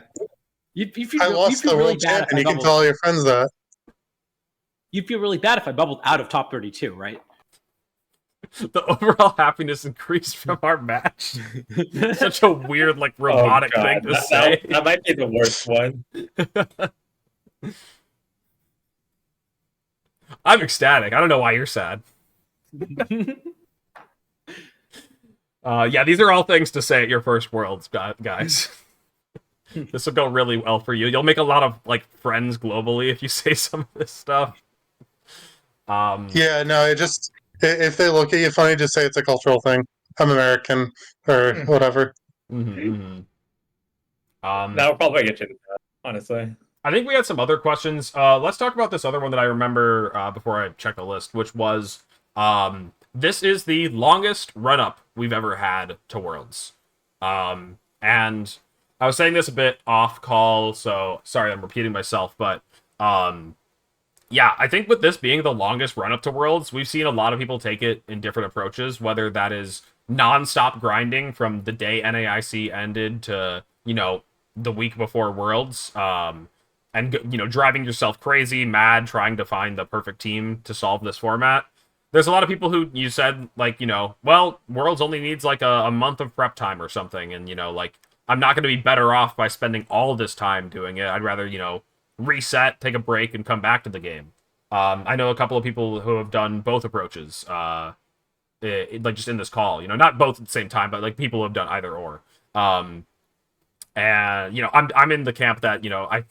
I lost the world champion. You can tell all your friends that. You'd feel really bad if I bubbled out of top 32, right? The overall happiness increased from our match. Such a weird, like, robotic thing to say. That might be the worst one. I'm ecstatic. I don't know why you're sad. Yeah, these are all things to say at your first Worlds, guys. This will go really well for you. You'll make a lot of like friends globally if you say some of this stuff. Yeah, no, if they look at you funny, just say it's a cultural thing. I'm American or whatever. That'll probably get you to that, honestly. I think we had some other questions. Let's talk about this other one that I remember before I check the list, which was this is the longest run-up we've ever had to Worlds. And I was saying this a bit off call, so sorry I'm repeating myself, but yeah, I think with this being the longest run-up to Worlds, we've seen a lot of people take it in different approaches, whether that is non-stop grinding from the day NAIC ended to, you know, the week before Worlds, and, you know, driving yourself crazy, mad, trying to find the perfect team to solve this format. There's a lot of people who you said, like, you know, well, Worlds only needs, like, a month of prep time or something, and, you know, like, I'm not going to be better off by spending all this time doing it. I'd rather, you know, reset, take a break, and come back to the game. I know a couple of people who have done both approaches, like, just in this call, you know, not both at the same time, but, like, people who have done either or. And, you know, I'm in the camp that, you know, I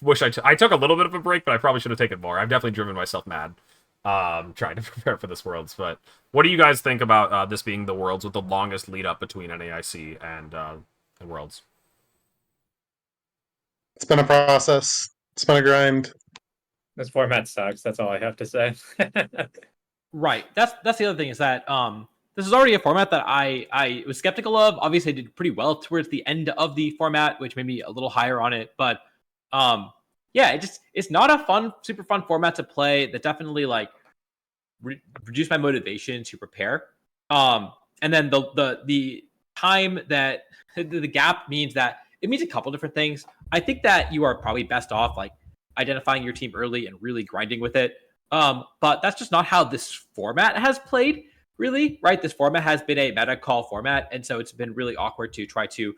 wish I took a little bit of a break, but I probably should have taken more. I've definitely driven myself mad trying to prepare for this Worlds. But what do you guys think about this being the Worlds with the longest lead up between NAIC and Worlds? It's been a process. It's been a grind. This format sucks. That's all I have to say. Right. That's the other thing is that this is already a format that I was skeptical of. Obviously, I did pretty well towards the end of the format, which made me a little higher on it. But yeah, it's not a super fun format to play. That definitely like reduced my motivation to prepare. And then the time that the gap means that it means a couple different things. I think that you are probably best off like identifying your team early and really grinding with it. But that's just not how this format has played, really, right? This format has been a meta call format, and so it's been really awkward to try to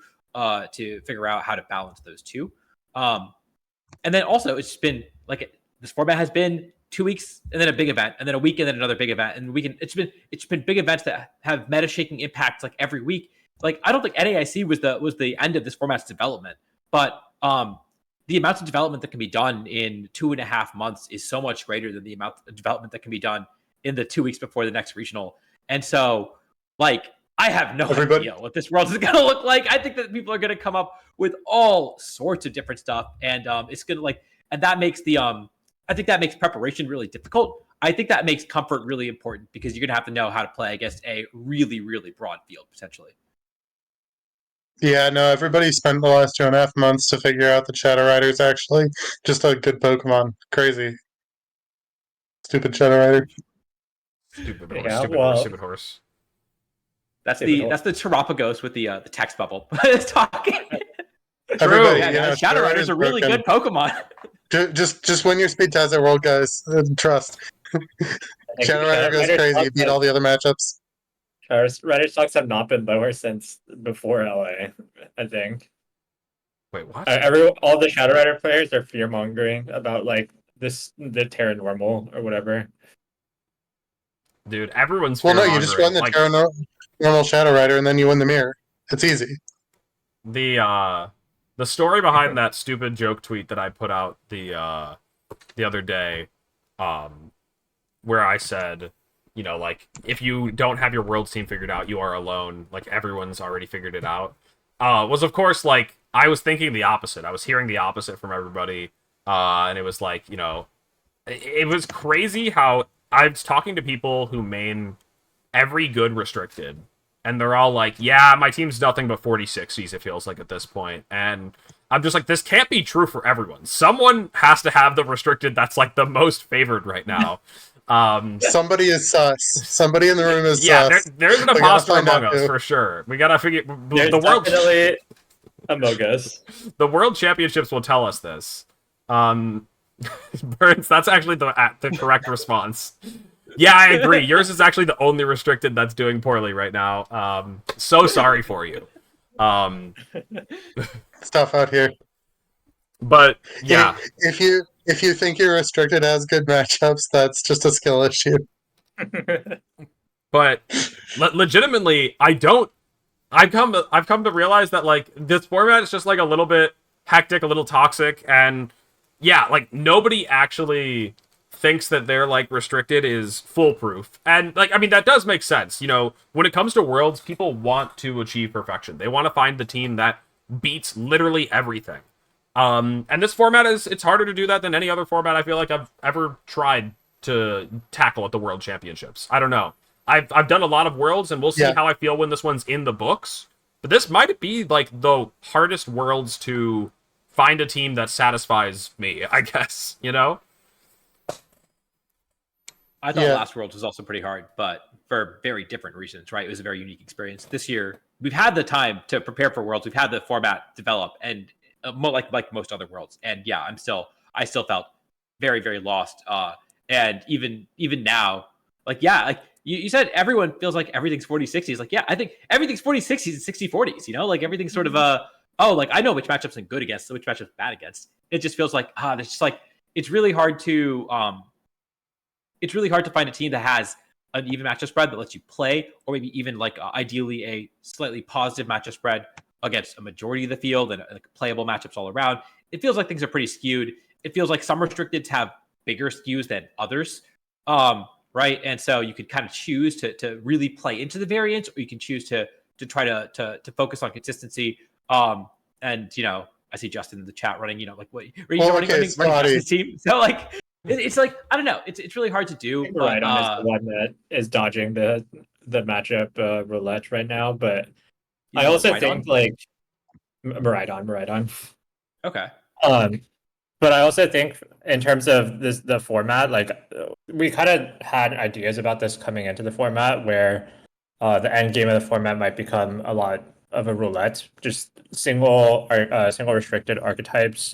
figure out how to balance those two. And then also it's been like this format has been 2 weeks and then a big event, and then a week and then another big event, and it's been big events that have meta shaking impacts like every week. Like I don't think NAIC was the end of this format's development, but the amount of development that can be done in 2.5 months is so much greater than the amount of development that can be done in the 2 weeks before the next regional. And so, like, I have no idea what this world is going to look like. I think that people are going to come up with all sorts of different stuff, and it's going to like, and that makes I think that makes preparation really difficult. I think that makes comfort really important because you're going to have to know how to play against a really, really broad field potentially. Yeah, no, everybody spent the last 2.5 months to figure out the Shadow Riders, actually. Just a good Pokemon. Crazy. Stupid Shadow Rider. Stupid horse. That's the Terapagos with the text bubble. It's talking. Everybody, yeah, Shadow Riders are really good Pokemon. Just win your speed test at World, guys. Trust. Shadow Rider goes crazy. You beat all the other matchups. Rider stocks have not been lower since before LA, I think. Wait, what? All the Shadow Rider players are fear mongering about like the Terra Normal or whatever. Dude, everyone's well, no, you just run the like, Terra Normal Shadow Rider and then you win the mirror. It's easy. The story behind that stupid joke tweet that I put out the other day, where I said, you know, like, if you don't have your Worlds team figured out, you are alone. Like, everyone's already figured it out. Was, of course, like, I was thinking the opposite. I was hearing the opposite from everybody. And it was like, you know, it was crazy how I was talking to people who main every good restricted. And they're all like, yeah, my team's nothing but 40-60s, it feels like, at this point. And I'm just like, this can't be true for everyone. Someone has to have the restricted that's, like, the most favored right now. Somebody is sus. Somebody in the room is sus. There's an imposter among us for sure. We gotta figure the world definitely among us. The World Championships will tell us this. Burns, that's actually the correct response. Yeah, I agree. Yours is actually the only restricted that's doing poorly right now. So sorry for you. It's tough out here. But yeah, if you think your restricted has good matchups, that's just a skill issue. But legitimately, I've come to realize that like this format is just like a little bit hectic, a little toxic, and yeah, like nobody actually thinks that their like restricted is foolproof. And like, I mean, that does make sense. You know, when it comes to worlds, people want to achieve perfection. They want to find the team that beats literally everything. And this format it's harder to do that than any other format I feel like I've ever tried to tackle at the World Championships. I don't know. I've done a lot of worlds, and we'll see how I feel when this one's in the books. But this might be like the hardest worlds to find a team that satisfies me, I guess, you know? I thought last Worlds was also pretty hard, but for very different reasons, right? It was a very unique experience. This year, we've had the time to prepare for Worlds. We've had the format develop, and like most other Worlds. And yeah, I still felt very, very lost. And even now, like, yeah, like you said, everyone feels like everything's 40-60s. Like, yeah, I think everything's 40-60s and 60-40s, you know? Like, everything's sort of like, I know which matchups I'm good against, which matchups I'm bad against. It just feels like, there's just like, it's really hard to find a team that has an even matchup spread that lets you play, or maybe even like ideally a slightly positive matchup spread against a majority of the field and like playable matchups all around. It feels like things are pretty skewed. It feels like some restricteds have bigger skews than others. Right. And so you could kind of choose to really play into the variance, or you can choose to try to focus on consistency. And you know, I see Justin in the chat running, you know, like what running Justin's team. So like it's like, I don't know, it's really hard to do. Right on is the one that is dodging the matchup roulette right now, but I also think like Maridon. Okay. But I also think in terms of the format, like we kind of had ideas about this coming into the format, where the end game of the format might become a lot of a roulette, just single restricted archetypes.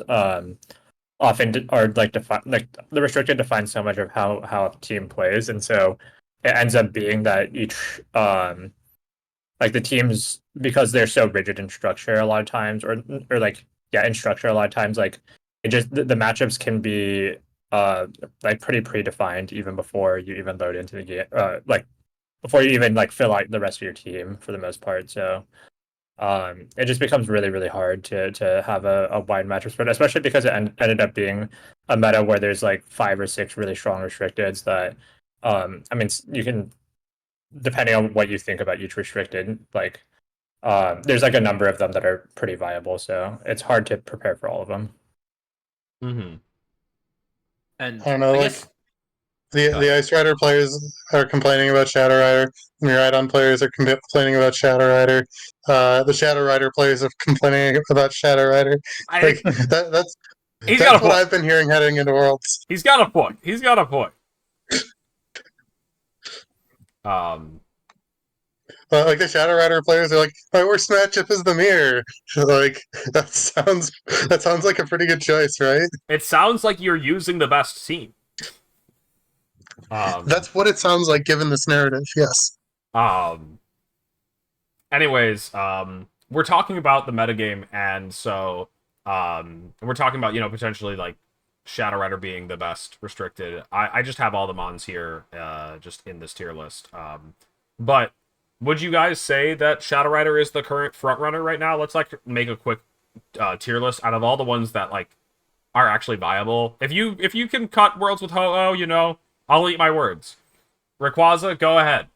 Often are like the restricted define so much of how a team plays, and so it ends up being that each like the teams, because they're so rigid in structure a lot of times, or like in structure a lot of times, like it just the matchups can be like pretty predefined even before you even load into the game, like before you even like fill out the rest of your team for the most part. So it just becomes really, really hard to have a wide matchup spread, especially because it ended up being a meta where there's like 5 or 6 really strong restricteds that I mean, you can, depending on what you think about each restricted, like there's like a number of them that are pretty viable, so it's hard to prepare for all of them. And I don't know, I like guess the Ice Rider players are complaining about Shadow Rider. Miraidon players are complaining about Shadow Rider. The Shadow Rider players are complaining about Shadow Rider. Like that's what I've been hearing heading into Worlds. He's got a point. Like the Shadow Rider players are like, my worst matchup is the Mirror. Like that sounds like a pretty good choice, right? It sounds like you're using the best team. That's what it sounds like given this narrative, yes. Anyways, we're talking about the metagame, and so we're talking about, you know, potentially like Shadow Rider being the best restricted. I just have all the mons here just in this tier list. But would you guys say that Shadow Rider is the current front runner right now? Let's like make a quick tier list out of all the ones that like are actually viable. If you can cut worlds with Ho-Oh, you know, I'll eat my words. Rayquaza, go ahead.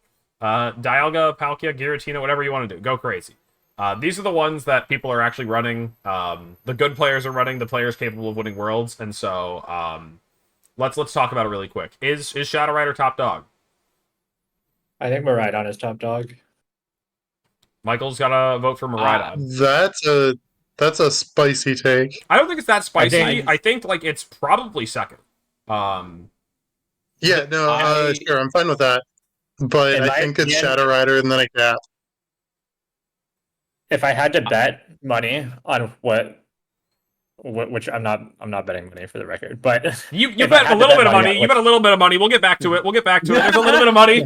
Dialga, Palkia, Giratina, whatever you want to do. Go crazy. These are the ones that people are actually running. The good players are running, the players capable of winning worlds, and so let's talk about it really quick. Is Shadow Rider top dog? I think Maridon is top dog. Michael's got to vote for Maridon. That's a spicy take. I don't think it's that spicy. I think like it's probably second. Yeah, no, sure, I'm fine with that. But I think it's Shadow Rider and then a Gap. If I had to bet money on which I'm not betting money for the record, but you bet a little bit of money. You bet a little bit of money. We'll get back to it. There's a little bit of money.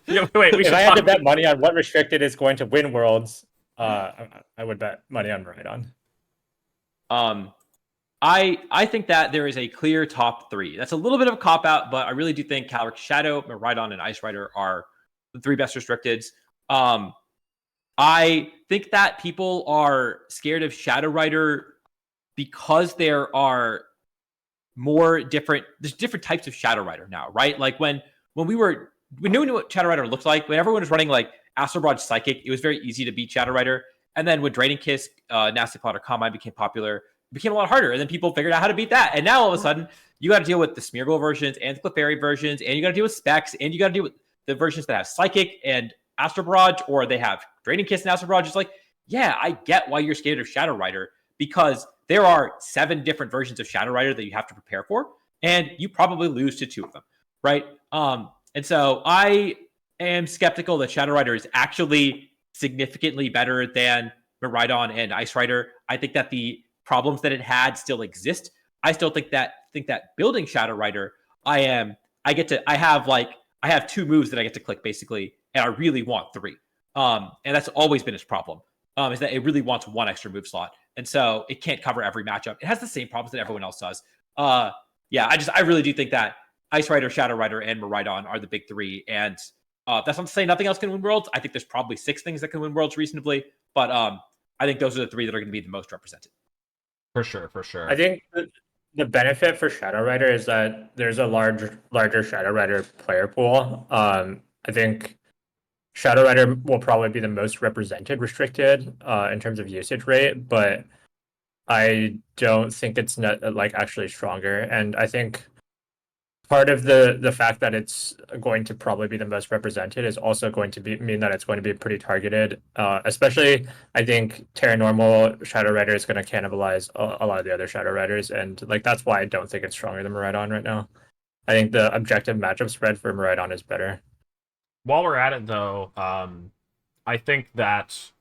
If I had to bet money on what restricted is going to win worlds, I would bet money on Maridon. I think that there is a clear top 3. That's a little bit of a cop out, but I really do think Calyrex Shadow, Maridon, and Ice Rider are the 3 best restricteds. I think that people are scared of Shadow Rider because there are there's different types of Shadow Rider now, right? Like when we knew what Shadow Rider looked like, when everyone was running like Astral Barrage Psychic, it was very easy to beat Shadow Rider. And then when Draining Kiss, Nasty Plotter Combine became popular, it became a lot harder. And then people figured out how to beat that. And now all of a sudden, you got to deal with the Smeargle versions and the Clefairy versions, and you got to deal with Specs, and you got to deal with the versions that have Psychic and Astral Barrage, or they have Draining Kiss and Astral Barrage. It's like, yeah, I get why you're scared of Shadow Rider, because there are 7 different versions of Shadow Rider that you have to prepare for, and you probably lose to 2 of them, right? And so I am skeptical that Shadow Rider is actually significantly better than Miraidon and Ice Rider. I think that the problems that it had still exist. I still think that building Shadow Rider, I have 2 moves that I get to click basically, and I really want 3. And that's always been its problem. Is that it really wants 1 extra move slot, and so it can't cover every matchup. It has the same problems that everyone else does. I really do think that Ice Rider, Shadow Rider, and Miraidon are the big 3, and that's not to say nothing else can win Worlds. I think there's probably 6 things that can win Worlds reasonably, but I think those are the 3 that are going to be the most represented. For sure. I think the benefit for Shadow Rider is that there's a larger Shadow Rider player pool. I think Shadow Rider will probably be the most represented restricted in terms of usage rate, but I don't think it's not like actually stronger. And I think part of the fact that it's going to probably be the most represented is also going to mean that it's going to be pretty targeted. Especially, I think Terra Normal Shadow Rider is going to cannibalize a lot of the other Shadow Riders, and like that's why I don't think it's stronger than Miraidon right now. I think the objective matchup spread for Miraidon is better. While we're at it, though, I think that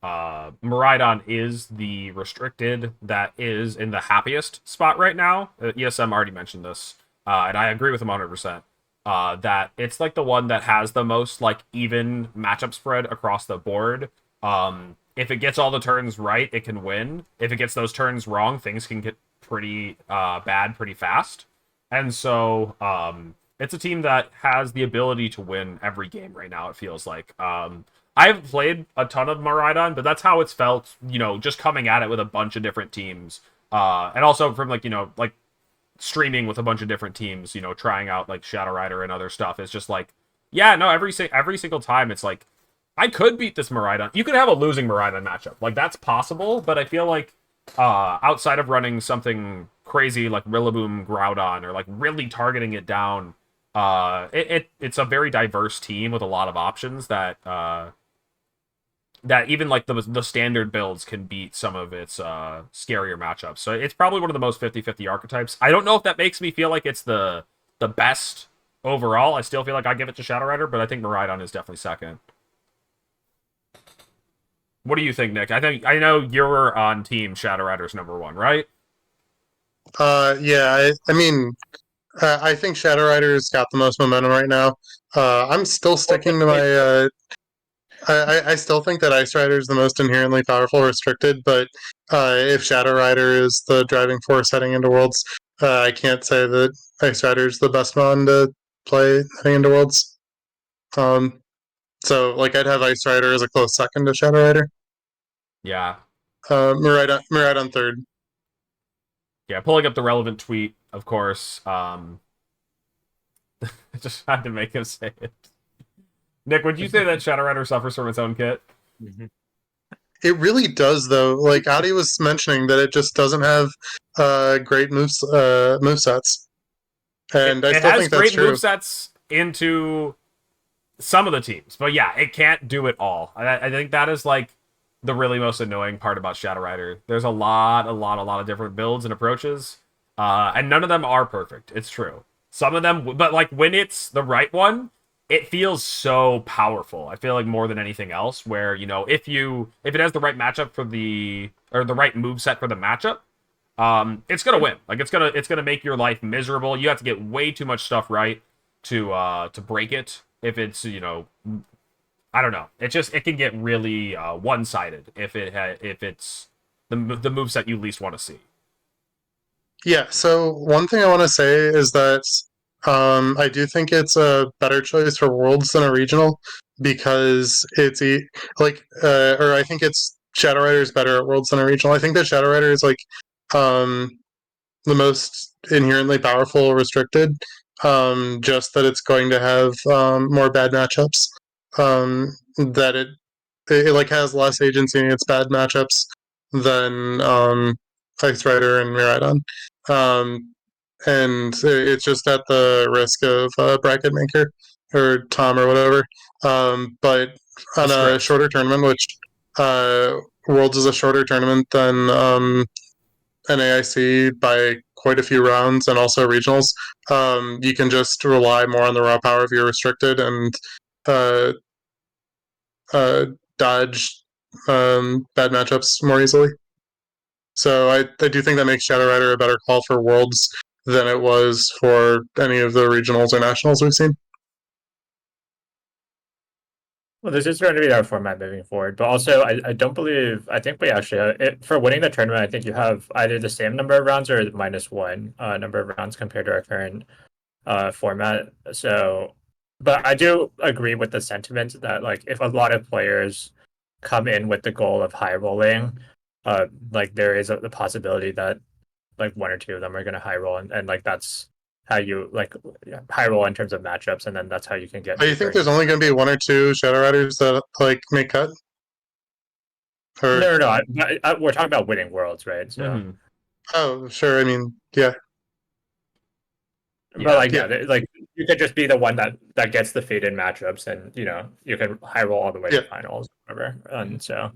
Miraidon is the restricted that is in the happiest spot right now. ESM already mentioned this, and I agree with him 100%. That it's like the one that has the most like even matchup spread across the board. If it gets all the turns right, it can win. If it gets those turns wrong, things can get pretty bad pretty fast. And so it's a team that has the ability to win every game right now, it feels like. I haven't played a ton of Miraidon, but that's how it's felt, just coming at it with a bunch of different teams. And also from like streaming with a bunch of different teams, trying out like Shadow Rider and other stuff. It's just like, yeah, no, every single time it's like, I could beat this Miraidon. You could have a losing Miraidon matchup. Like, that's possible, but I feel like outside of running something crazy like Rillaboom Groudon or like really targeting it down, it's a very diverse team with a lot of options that even like the standard builds can beat some of its scarier matchups. So it's probably one of the most 50-50 archetypes. I don't know if that makes me feel like it's the best overall. I still feel like I give it to Shadow Rider, but I think Miraidon is definitely second. What do you think, Nick? I know you're on team Shadow Rider's number 1, right? Yeah, I mean, I think Shadow Rider's got the most momentum right now. I'm still sticking to my. I still think that Ice Rider is the most inherently powerful restricted, but if Shadow Rider is the driving force heading into Worlds, I can't say that Ice Rider is the best mon to play heading into Worlds. So like I'd have Ice Rider as a close second to Shadow Rider. Yeah. Miraidon third. Yeah, pulling up the relevant tweet, of course. Just had to make him say it. Nick, would you say that Shadow Rider suffers from its own kit? Mm-hmm. It really does, though. Like Adi was mentioning, that it just doesn't have great movesets. And I still think that's true. It has great movesets into some of the teams, but yeah, it can't do it all. I think that is like the really most annoying part about Shadow Rider. There's a lot of different builds and approaches, and none of them are perfect. It's true. Some of them, but like when it's the right one, it feels so powerful. I feel like more than anything else, where if it has the right matchup for the right moveset for the matchup, it's gonna win. Like it's gonna make your life miserable. You have to get way too much stuff right to break it. If it's I don't know. It can get really one-sided if it's the moveset you least want to see. Yeah. So one thing I want to say is that I do think it's a better choice for Worlds than a regional, because it's or I think it's Shadow Rider is better at Worlds than a regional. I think that Shadow Rider is like the most inherently powerful restricted. Just that it's going to have more bad matchups. That it like has less agency in its bad matchups than Ice Rider and Miraidon. And it's just at the risk of Bracket Maker or Tom or whatever. But on That's a correct. shorter tournament, which Worlds is a shorter tournament than NAIC by quite a few rounds, and also regionals, you can just rely more on the raw power of your restricted and uh, dodge bad matchups more easily. So I do think that makes Shadow Rider a better call for Worlds than it was for any of the regionals or nationals we've seen. Well, this is going to be our format moving forward, but also I don't believe I think we actually for winning the tournament I think you have either the same number of rounds or -1 number of rounds compared to our current format. So, but I do agree with the sentiment that like if a lot of players come in with the goal of high rolling, like there is the possibility that like one or two of them are going to high roll, and like that's how you like high roll in terms of matchups, and then that's how you can get. But you think there's only going to be one or two Shadow Riders that like make cut? Or No. We're talking about winning worlds, right? So, Mhm. oh, sure. I mean, yeah. but like Yeah. like you could just be the one that gets the fade in matchups, and you know you can high roll all the way Yeah. to finals, whatever. And so,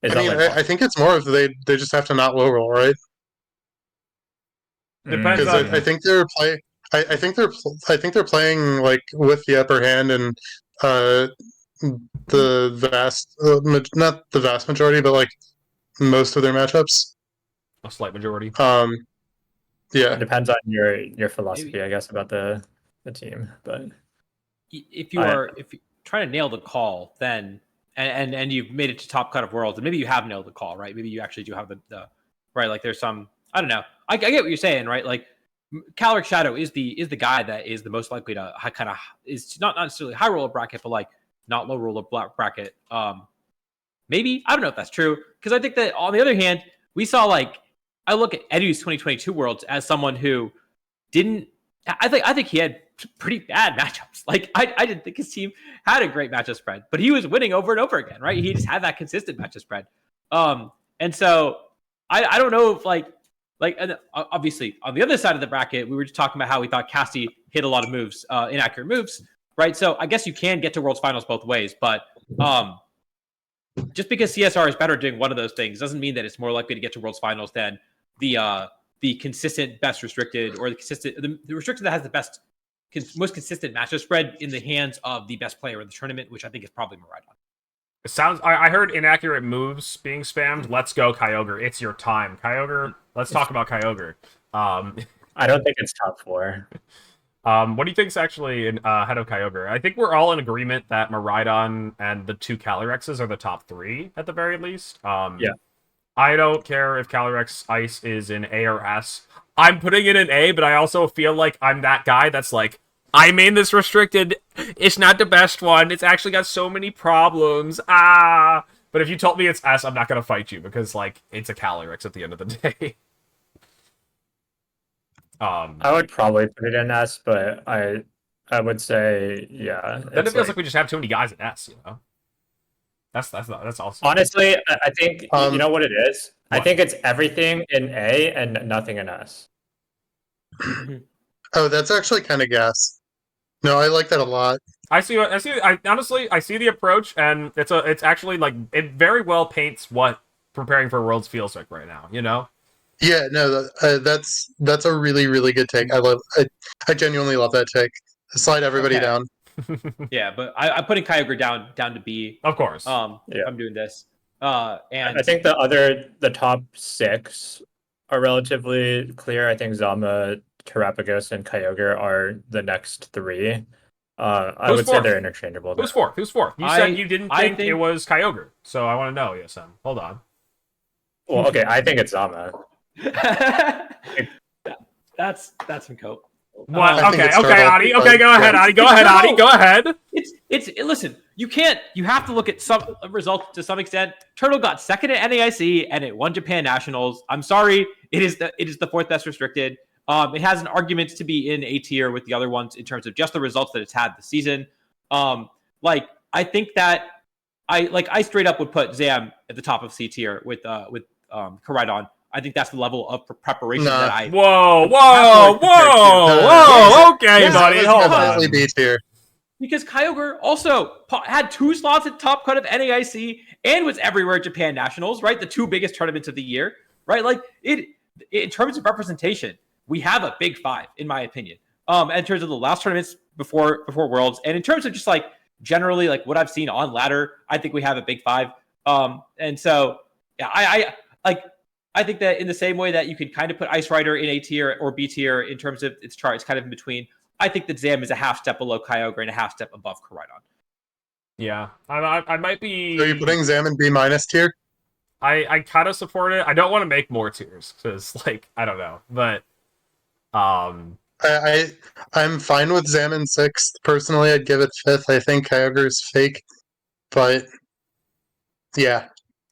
I mean, I think it's more of they just have to not low roll, right? Depends Because on I think they're play. I think they're playing like with the upper hand, and the vast, not the vast majority, but like most of their matchups. a slight majority. Yeah. It depends on your philosophy, I guess, about the team. But If you're trying to nail the call, then and you've made it to top cut of worlds, and maybe you have nailed the call, right? Maybe you actually do have the right. Like there's some, I don't know. I get what you're saying, right? Like Calric Shadow is the guy that is the most likely to kind of is not necessarily high roller bracket, but like not low roller bracket. Maybe I don't know if that's true, because I think that on the other hand, we saw like I look at Edu's 2022 Worlds as someone who didn't. I think he had pretty bad matchups. Like I didn't think his team had a great matchup spread, but he was winning over and over again, right? He just had that consistent matchup spread. And so I don't know if like and obviously on the other side of the bracket, we were just talking about how we thought Cassie hit a lot of moves, inaccurate moves, right? So I guess you can get to Worlds Finals both ways, but just because CSR is better doing one of those things doesn't mean that it's more likely to get to Worlds Finals than the consistent best restricted, or the restricted that has the best most consistent matchup spread in the hands of the best player in the tournament, which I think is probably Miraidon. It sounds. I heard inaccurate moves being spammed. Let's go, Kyogre. It's your time, Kyogre. Let's talk about Kyogre. I don't think it's top 4. What do you think's actually ahead of Kyogre? I think we're all in agreement that Miraidon and the two Calyrexes are the top 3 at the very least. Yeah. I don't care if Calyrex Ice is in A or S. I'm putting it in A, but I also feel like I'm that guy that's like, I main this restricted. It's not the best one. It's actually got so many problems. But if you told me it's S, I'm not going to fight you because, like, it's a Calyrex at the end of the day. I would probably put it in S, but I would say, yeah. Then it feels like we just have too many guys in S, you know? That's also... Honestly, I think, you know what it is? What? I think it's everything in A and nothing in S. Oh, that's actually kind of gas. No, I like that a lot. I honestly see the approach, and it's actually like it very well paints what preparing for Worlds feels like right now, you know? Yeah, no, that's a really, really good take. I genuinely love that take. Slide everybody Okay. down. Yeah, but I'm putting Kyogre down to B. Of course. Yeah. If I'm doing this. And I think the top 6 are relatively clear. I think Zama, Terapagos, and Kyogre are the next 3. I Who's would say fourth? they're interchangeable. Who's fourth? You said you didn't think it think- was Kyogre, so I want to know, Yosem. Hold on. Well, okay, I think it's Zama. that's some cope. What? I think Okay, it's okay, Turtle, Adi. but- Okay, go ahead, yeah. Adi. Go ahead, Adi. Go ahead. It's listen, you have to look at some results to some extent. Turtle got second at NAIC and it won Japan Nationals. I'm sorry, it is the fourth best restricted. It has an argument to be in A tier with the other ones in terms of just the results that it's had this season. I think that I straight up would put Zam at the top of C tier with Koraidon. I think that's the level of preparation that I. Whoa! Okay, buddy, hold on. B tier. Because Kyogre also had 2 slots at top cut of NAIC and was everywhere at Japan Nationals, right? The 2 biggest tournaments of the year, right? Like in terms of representation, we have a big 5, in my opinion. In terms of the last tournaments before Worlds, and in terms of just like generally like what I've seen on ladder, I think we have a big 5. And so yeah, I think that in the same way that you can kind of put Ice Rider in A tier or B tier in terms of its chart, it's kind of in between. I think that Zam is a half step below Kyogre and a half step above Koraidon. Yeah, I might be. Are you putting Zam in B- tier? I kind of support it. I don't want to make more tiers because, like, I don't know, but I'm fine with Zam in 6th. Personally, I'd give it 5th. I think Kyogre's fake, but yeah,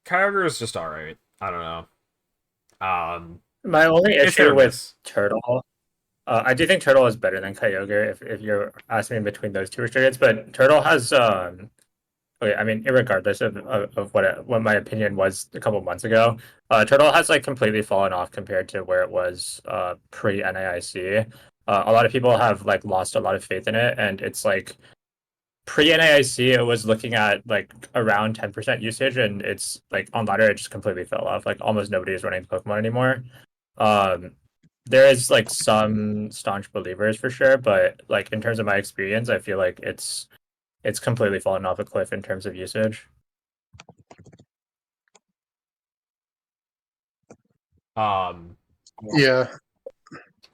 Kyogre is just all right. I don't know. My only It's hit or issue with miss. Turtle, I do think Turtle is better than Kyogre if you're asking me between those 2 restricteds, but Turtle has okay, I mean, regardless of what my opinion was a couple months ago, Turtle has like completely fallen off compared to where it was pre NAIC. A lot of people have like lost a lot of faith in it, and it's like pre NAIC it was looking at like around 10% usage, and it's like on ladder it just completely fell off. Like almost nobody is running Pokemon anymore. There is like some staunch believers for sure, but like in terms of my experience, I feel like it's completely fallen off a cliff in terms of usage. yeah.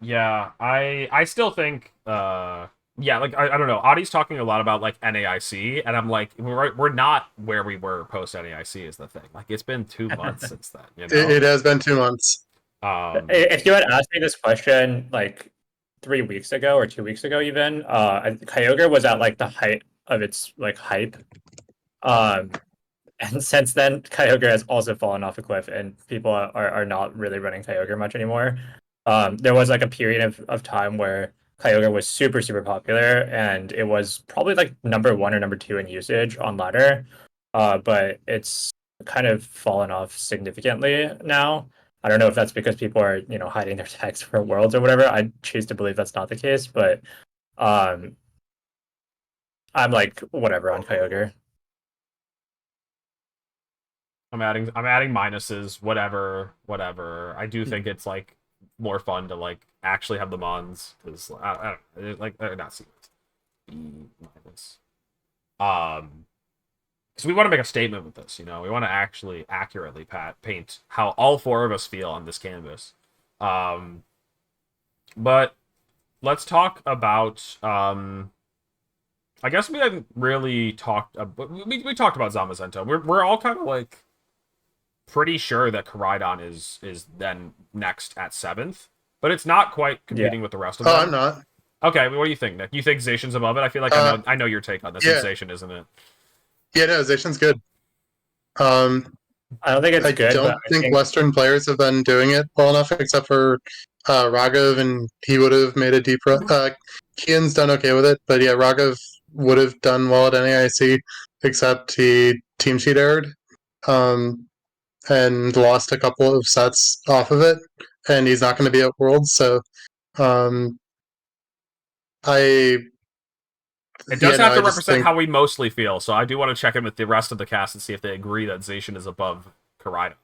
Yeah, I still think yeah, like I don't know. Adi's talking a lot about like NAIC, and I'm like, we're not where we were post NAIC is the thing. Like it's been 2 months since then. You know? It has been 2 months. If you had asked me this question like 3 weeks ago or 2 weeks ago, even Kyogre was at like the height of its like hype, and since then Kyogre has also fallen off a cliff, and people are not really running Kyogre much anymore. There was like a period of time where Kyogre was super popular, and it was probably like number 1 or number 2 in usage on ladder, but it's kind of fallen off significantly now. I don't know if that's because people are, hiding their tags for Worlds or whatever. I choose to believe that's not the case, but I'm like whatever on Kyogre. I'm adding minuses, whatever. I do think it's like more fun to like actually have the mons because I don't like not C B minus. Because we want to make a statement with this, we want to actually accurately paint how all 4 of us feel on this canvas. But let's talk about. I guess we haven't really talked. We talked about Zamazenta. We're all kind of like pretty sure that Koraidon is then next at 7th, but it's not quite competing with the rest of them. Oh, I'm not. Okay, what do you think, Nick? You think Zacian's above it? I feel like I know your take on this. Yeah. It's Zacian, isn't it? Yeah, no, Zacian's good. I don't think it's I good. don't think Western players have been doing it well enough, except for Raghav, and he would have made a deep run. Kian's done okay with it, but yeah, Raghav would have done well at NAIC, except he team sheet errored, and lost a couple of sets off of it, and he's not going to be at Worlds, so It does have to represent think how we mostly feel, so I do want to check in with the rest of the cast and see if they agree that Zacian is above Koraidon.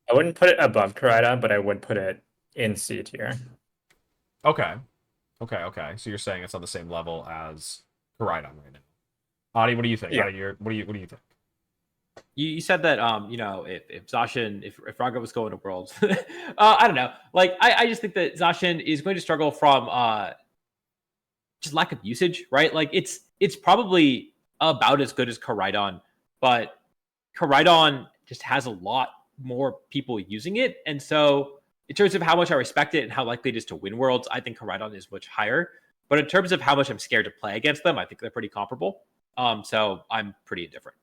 I wouldn't put it above Koraidon, but I would put it in C tier. Okay. So you're saying it's on the same level as Koraidon right now. Adi, what do you think? Yeah. What do you think? You said that if Zacian if Raga was going to Worlds, I don't know. Like I just think that Zacian is going to struggle from just lack of usage, right? Like it's probably about as good as Koraidon, but Koraidon just has a lot more people using it, and so in terms of how much I respect it and how likely it is to win Worlds, I think Koraidon is much higher. But in terms of how much I'm scared to play against them, I think they're pretty comparable. So I'm pretty indifferent.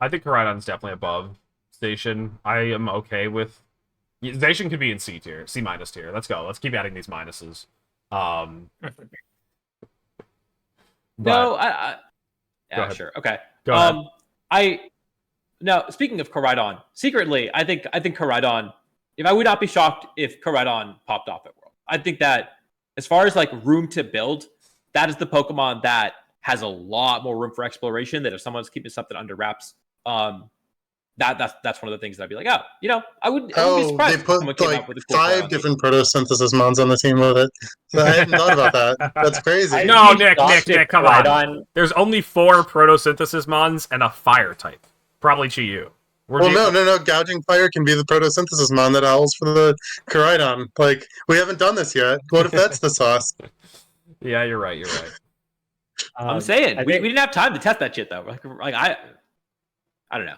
I think Koraidon's definitely above Station. I am okay with Station could be in C tier, C minus tier. Let's go. Let's keep adding these minuses. No, Go ahead. sure. Okay. Go ahead. Now, speaking of Koraidon, secretly, I think Koraidon, if I would not be shocked if Koraidon popped off at World. I think that as far as like room to build, that is the Pokemon that has a lot more room for exploration. That if someone's keeping something under wraps, that's one of the things that I'd be like, I wouldn't be surprised they if put someone came like up with a cool 5 Koraidon. different photosynthesis mons on the team with it. So I hadn't thought about that. That's crazy. No, Nick, come on. Koraidon, There's only 4 photosynthesis mons and a fire type. Probably Chi-Yu. No. Gouging Fire can be the photosynthesis mon that owls for the Koraidon. Like, we haven't done this yet. What if that's the sauce? Yeah, you're right. I'm saying I we think- didn't have time to test that shit though. Like I don't know.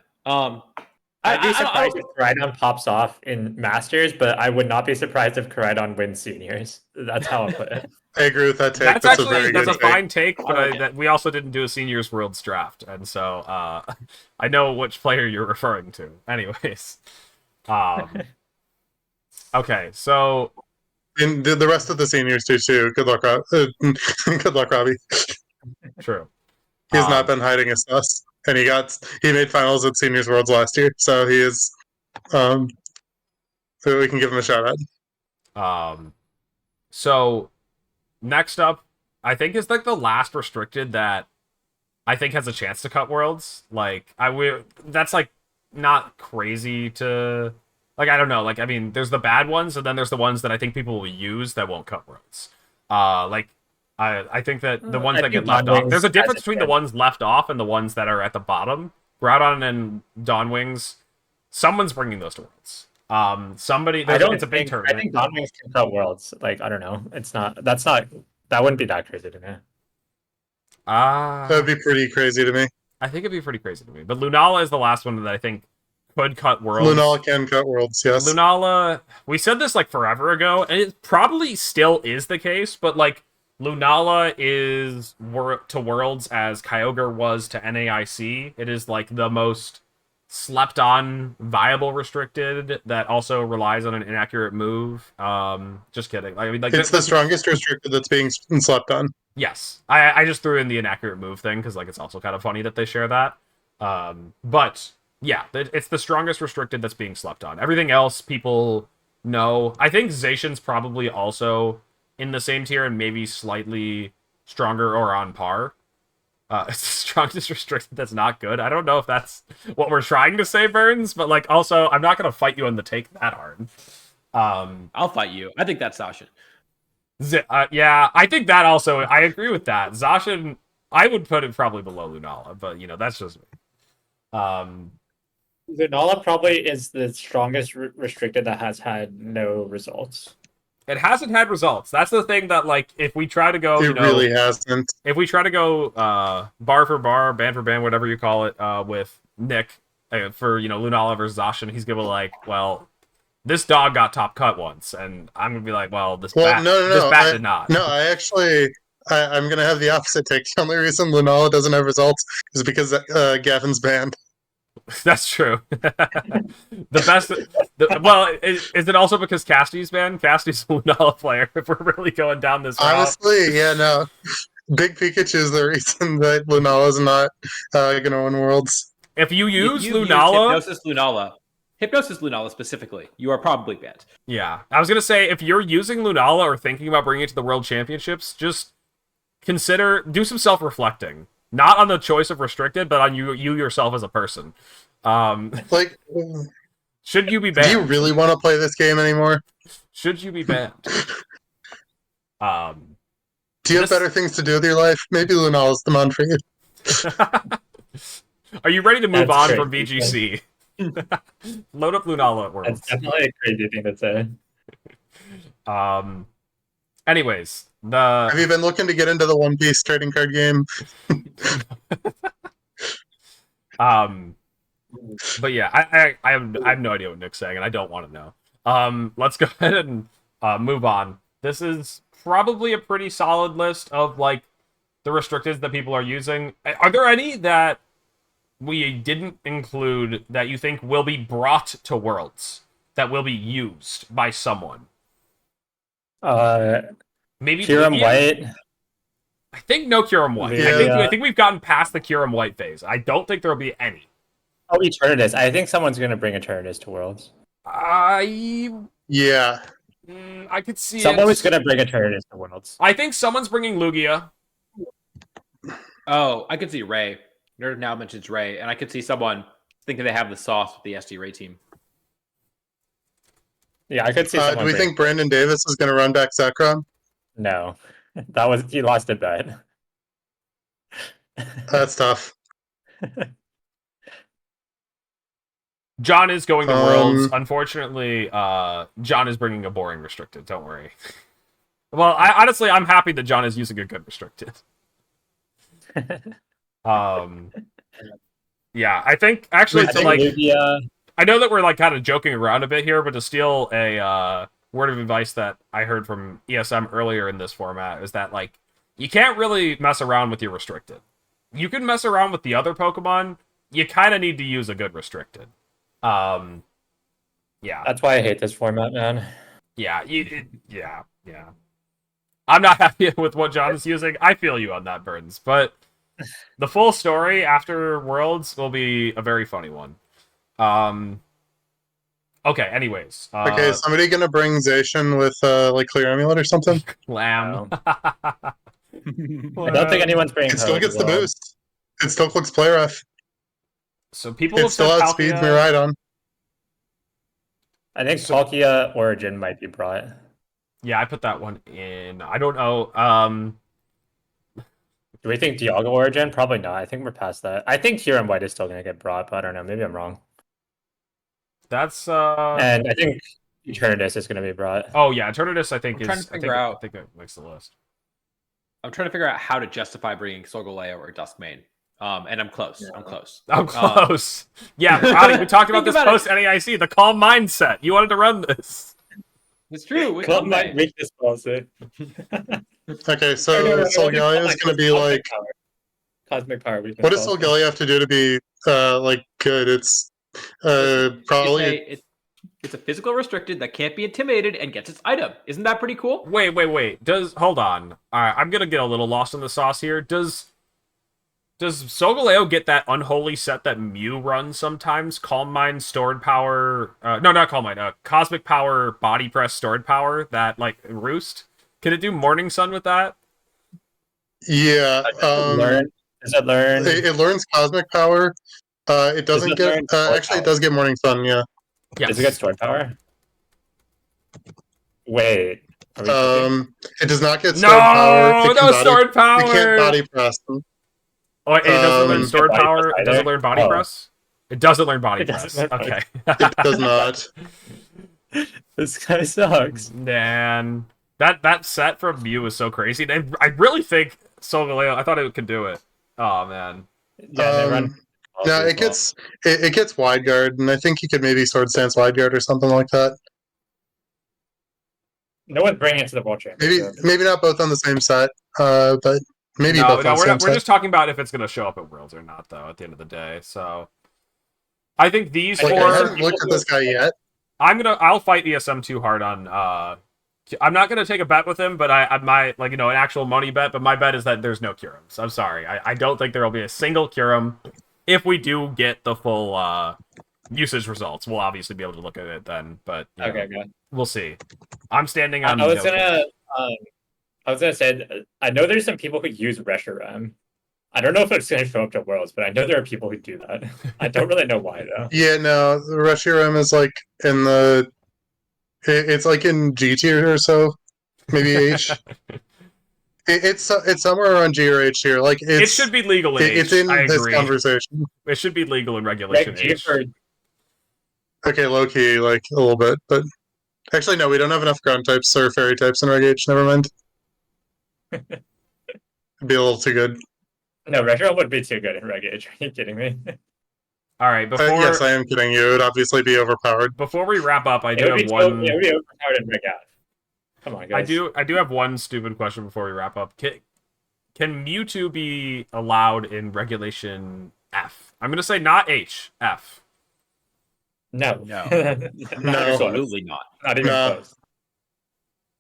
I'd be I surprised if Koraidon pops off in Masters, but I would not be surprised if Koraidon wins Seniors. That's how I put it. I agree with that take. That's That's a actually very that's good a take. fine take, but I like that we also didn't do a Seniors Worlds draft, and so I know which player you're referring to. Anyways, okay, so And the rest of the seniors do too. Good luck, good luck, Robbie. true. He has not been hiding his sus, and he made finals at Seniors Worlds last year, so he is. So we can give him a shout out. So next up, I think is like the last restricted that I think has a chance to cut Worlds. Like that's like not crazy to like. I don't know. Like I mean, there's the bad ones, and then there's the ones that I think people will use that won't cut Worlds. I think that the ones I that get think left Dawn off. There's a Wings difference has a between the chance. ones left off and the ones that are at the bottom. Groudon and Dawn Wings. Someone's bringing those to Worlds. It's a big tournament. I think Dawn Wings can cut Worlds. Like I don't know. That wouldn't be that crazy to me. That would be pretty crazy to me. I think it'd be pretty crazy to me. But Lunala is the last one that I think could cut Worlds. Lunala can cut Worlds, yes. Lunala, we said this like forever ago, and it probably still is the case, but like Lunala is to Worlds as Kyogre was to NAIC. It is like the most slept on viable restricted that also relies on an inaccurate move. Just kidding. I mean, like It's the strongest restricted that's being slept on. Yes, I just threw in the inaccurate move thing because like it's also kind of funny that they share that. But yeah, it's the strongest restricted that's being slept on. Everything else people know. I think Zacian's probably also in the same tier and maybe slightly stronger or on par. It's the strongest restricted that's not good. I don't know if that's what we're trying to say, Burns, but like also I'm not gonna fight you on the take that hard. I'll fight you. I think that's Zacian. Yeah, I think that also. I agree with that. Zacian, I would put it probably below Lunala, but that's just me. Lunala probably is the strongest restricted that has had no results. It hasn't had results. That's the thing that like if we try to go, It really hasn't. if we try to go bar for bar, band for band, whatever you call it, with Nick for Lunala versus Zacian, he's gonna be like, well, this dog got top cut once, and I'm gonna be like, well, this bat did not. No, I'm gonna have the opposite take. The only reason Lunala doesn't have results is because Gavin's banned. That's true. Is it also because Casty's banned? Casty's a Lunala player. If we're really going down this route. Honestly, yeah, no. Big Pikachu is the reason that Lunala's not gonna win Worlds. If you use If you Lunala, Hypnosis Lunala specifically, you are probably banned. yeah, I was gonna say if you're using Lunala or thinking about bringing it to the World Championships, just do some self-reflecting. Not on the choice of restricted, but on you yourself as a person. Like, Should you be do you banned? really want to play this game anymore? Should you be banned? Do you have better things to do with your life? Maybe Lunala's the mon for you. Are you ready to move That's on from crazy. VGC? Load up Lunala at Worlds. That's definitely a crazy thing to say. Anyways, Have you been looking to get into the One Piece trading card game? but yeah, I have no idea what Nick's saying, and I don't want to know. Let's go ahead and move on. This is probably a pretty solid list of like the restricteds that people are using. Are there any that we didn't include that you think will be brought to Worlds, that will be used by someone? Maybe Kiram Lugia? White. I think no Kyurem White. Yeah. I think we've gotten past the Kyurem White phase. I don't think there'll be any. Oh, Eternatus. I think someone's gonna bring Eternatus to Worlds. Yeah. I could see Someone it. was gonna bring Eternatus to Worlds. I think someone's bringing Lugia. Oh, I could see Ray. Nerd now mentions Ray, and I could see someone thinking they have the sauce with the SD Ray team. Yeah, I could see. Do we think Brandon Davis is going to run back Zekrom? No, he lost a bet. That's tough. John is going to Worlds. Unfortunately, John is bringing a boring restricted. Don't worry. Well, honestly, I'm happy that John is using a good restricted. Yeah, I think actually to like, Lugia... I know that we're like kind of joking around a bit here, but to steal a word of advice that I heard from ESM earlier in this format is that like you can't really mess around with your restricted. You can mess around with the other Pokemon. You kind of need to use a good restricted. Yeah. That's why I hate this format, man. Yeah, yeah. I'm not happy with what John is using. I feel you on that, Burns. But the full story after Worlds will be a very funny one. Okay, anyways. Okay, is somebody gonna bring Zacian with like Clear Amulet or something? Lamb. I don't think anyone's bringing It still Hogue gets as the well. boost. It still clicks play ref. So people It have still said outspeeds Palkia. Miraidon. I think Palkia Origin might be brought. Yeah, I put that one in. I don't know. Do we think Dialga Origin? Probably not. I think we're past that. I think Kiram White is still going to get brought, but I don't know. Maybe I'm wrong. That's And I think Eternatus is going to be brought. Oh yeah, Eternatus I think I'm trying is. to figure out- I think it makes the list. I'm trying to figure out how to justify bringing Solgaleo or Duskmane. And I'm close. Yeah. I'm close. I'm close. Yeah, Roddy, we talked about Think this about post NAIC, the calm mindset. You wanted to run this. It's true. with Club Duskmane. might make this policy. Okay, so Solgaleo is gonna be like, Cosmic Power. what does Solgaleo have to do to be like good? It's probably It's a physical restricted that can't be intimidated and gets its item. Isn't that pretty cool? Wait. Hold on. All right, I'm gonna get a little lost in the sauce here. Does Solgaleo get that unholy set that Mew runs sometimes? Calm Mind, Stored Power. No, not Calm Mind. Cosmic Power, Body Press, Stored Power. That like Roost. Can it do Morning Sun with that? yeah. Does it learn? It learns Cosmic Power. It doesn't it get. learn Stored Actually, it Power? does get Morning Sun. Yeah. Yes. Does it get Stored Power? Wait. Are we cooking? It does not get Stored Power. It can Stored Power. It can't Body Press. Oh, it doesn't learn Um, Stored Body Power. Press It doesn't either? learn Body Oh. Press. It doesn't learn Body It Press. doesn't learn Okay. It does not. This guy sucks. Man, that set from Mew is so crazy. And I really think Solgaleo. I thought it could do it. Oh man. Yeah, they run. No, as it gets it gets Wide Guard, and I think you could maybe Sword Stance Wide Guard or something like that. No one's bringing it to the World Championship. Maybe not both on the same set, but maybe No, both no, on the we're same not, we're set. just talking about if it's gonna show up at Worlds or not, though. At the end of the day, so I think these Like, I four. haven't looked at this guy yet. I'll fight ESM too hard on. I'm not gonna take a bet with him, but I might an actual money bet. But my bet is that there's no Curums. I'm sorry, I don't think there will be a single Curum. If we do get the full usage results, we'll obviously be able to look at it then. But you know, Okay, good. we'll see. I'm standing on. I was gonna say, I know there's some people who use Reshiram. I don't know if it's gonna show up to Worlds, but I know there are people who do that. I don't really know why though. Yeah, no, the Reshiram is like in the. It's like in G tier or so, maybe H. It's somewhere around G or H tier. Like It should be legal in it's H. in I this agree. conversation. It should be legal in regulation Like, H. Okay, low key, like a little bit, but actually no, we don't have enough ground types or fairy types in Reg H. Never mind. It'd be a little too good. No, Reshiram would be too good in Reg Age. Are you kidding me? All right, before Yes, I am kidding you. It would obviously be overpowered. before we wrap up, I It do would be have one. it would be overpowered in Reg F. Come on, guys. I do have one stupid question before we wrap up. Can Mewtwo be allowed in regulation F? I'm gonna say not H, F. No. No. Not even close. Absolutely not. Not even No. close.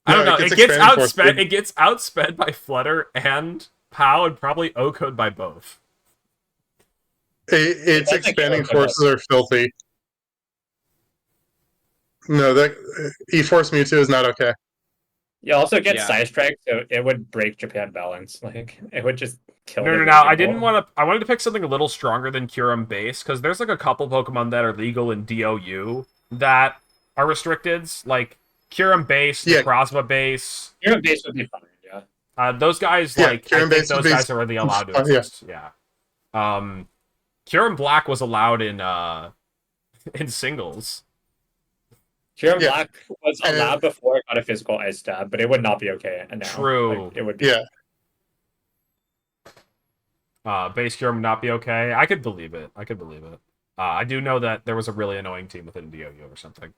I don't No, know. it It gets gets expanded force. outsped. It gets outsped by Flutter and POW, and probably O-code by both. Its I think expanding it'll go forces are filthy. No, that E-Force Mewtwo is not okay. You also get Yeah. Side Strike, so it would break Japan balance. Like it would just kill. No. the I Dragon didn't Ball. want to. I wanted to pick something a little stronger than Kyurem base because there's like a couple Pokemon that are legal in DOU that are restricteds, like Kyurem base, Yeah. Necrozma base. Your base would be fine. Yeah. Those guys, Yeah, like I Kyurem think base those would be guys are really allowed to fun, yeah. exist. Yeah. Kyurem Black was allowed in in singles. Kyurem Yeah. Black was And- allowed before it got a physical ice stab, but it would not be okay now. True. Like, it would be. Yeah. Base Kyurem would not be okay. I could believe it. I do know that there was a really annoying team within DOU or something.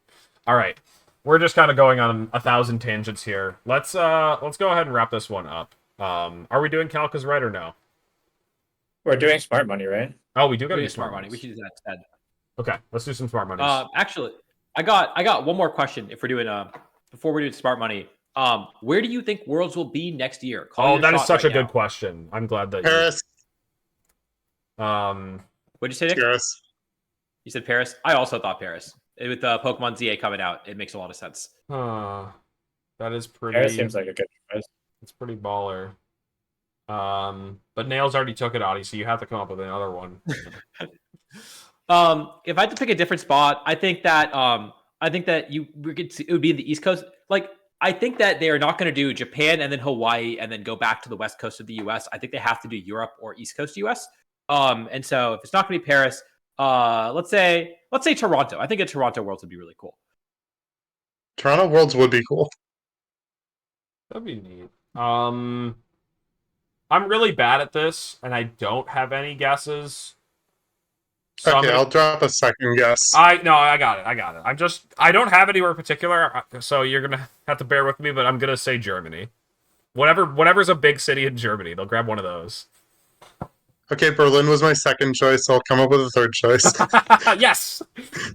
All right, we're just kind of going on 1,000 tangents here. Let's go ahead and wrap this one up. Are we doing Calca's right or no? We're doing smart money, right? Oh, we do got to We do need smart money. ones. We should do that instead. Okay, let's do some smart money. Actually, I got one more question. If we're doing before we're doing smart money, where do you think Worlds will be next year? Call Oh, your that is shot such right a good now. question. I'm glad that Paris. you. What'd you say, Nick? Paris. You said Paris. I also thought Paris. With Pokemon ZA coming out, it makes a lot of sense. That is pretty. Paris seems like a good choice. It's pretty baller. But Nails already took it, Audie, so you have to come up with another one. If I had to pick a different spot, I think that it would be in the East Coast. Like, I think that they are not going to do Japan and then Hawaii and then go back to the West Coast of the US. I think they have to do Europe or East Coast US. And so if it's not going to be Paris, let's say Toronto. I think a Toronto Worlds would be really cool. Toronto Worlds would be cool. That'd be neat. I'm really bad at this, and I don't have any guesses. So I'm Okay, gonna- I'll drop a second guess. I got it. I don't have anywhere particular, so you're gonna have to bear with me, but I'm gonna say Germany. Whatever's a big city in Germany, they'll grab one of those. Okay, Berlin was my second choice, so I'll come up with a third choice. Yes,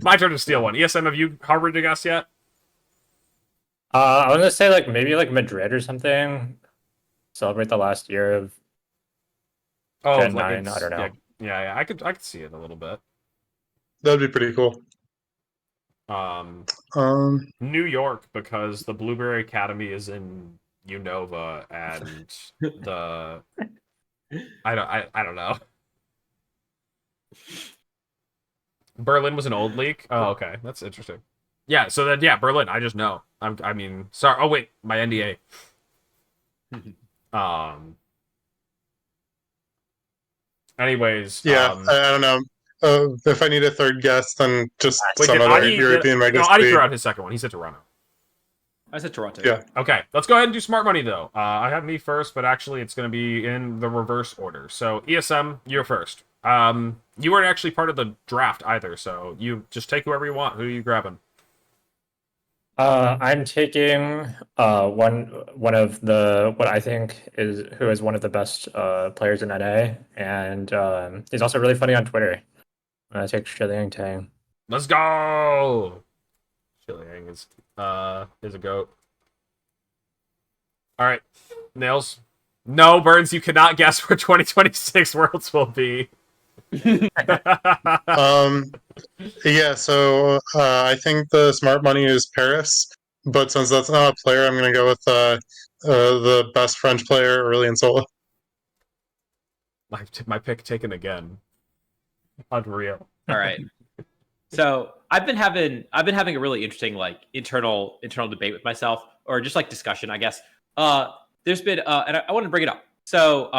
my turn to steal one. ESM, have you harbored a guess yet? I was gonna say maybe Madrid or something. Celebrate the last year of Gen 9. I don't know. Yeah, I could see it a little bit. That'd be pretty cool. New York, because the Blueberry Academy is in Unova, and the I don't know. Berlin was an old leak. Oh, okay, that's interesting. Yeah, so then Berlin. I just know. I mean, sorry. Oh wait, my NDA. Anyways, Yeah, I don't know. If I need a third guess, then just wait, some did other Adi, European no, mega Adi city. threw out his second one. He said Toronto. I said Toronto. Yeah. Okay, let's go ahead and do smart money though. I have me first, but actually it's going to be in the reverse order. So ESM, you're first. You weren't actually part of the draft either, so you just take whoever you want. Who are you grabbing? I'm taking one of the what I think is one of the best players in NA, and he's also really funny on Twitter. I take Shiliang Tang. Let's go. Shiliang is a goat. All right, Nails. No, Burns, you cannot guess where 2026 Worlds will be. Yeah, so I think the smart money is Paris, but since that's not a player, I'm going to go with the best French player, Aurelien Sola. My pick taken again. Unreal. All right. So I've been having a really interesting internal debate with myself, or just discussion, I guess. There's been and I want to bring it up. So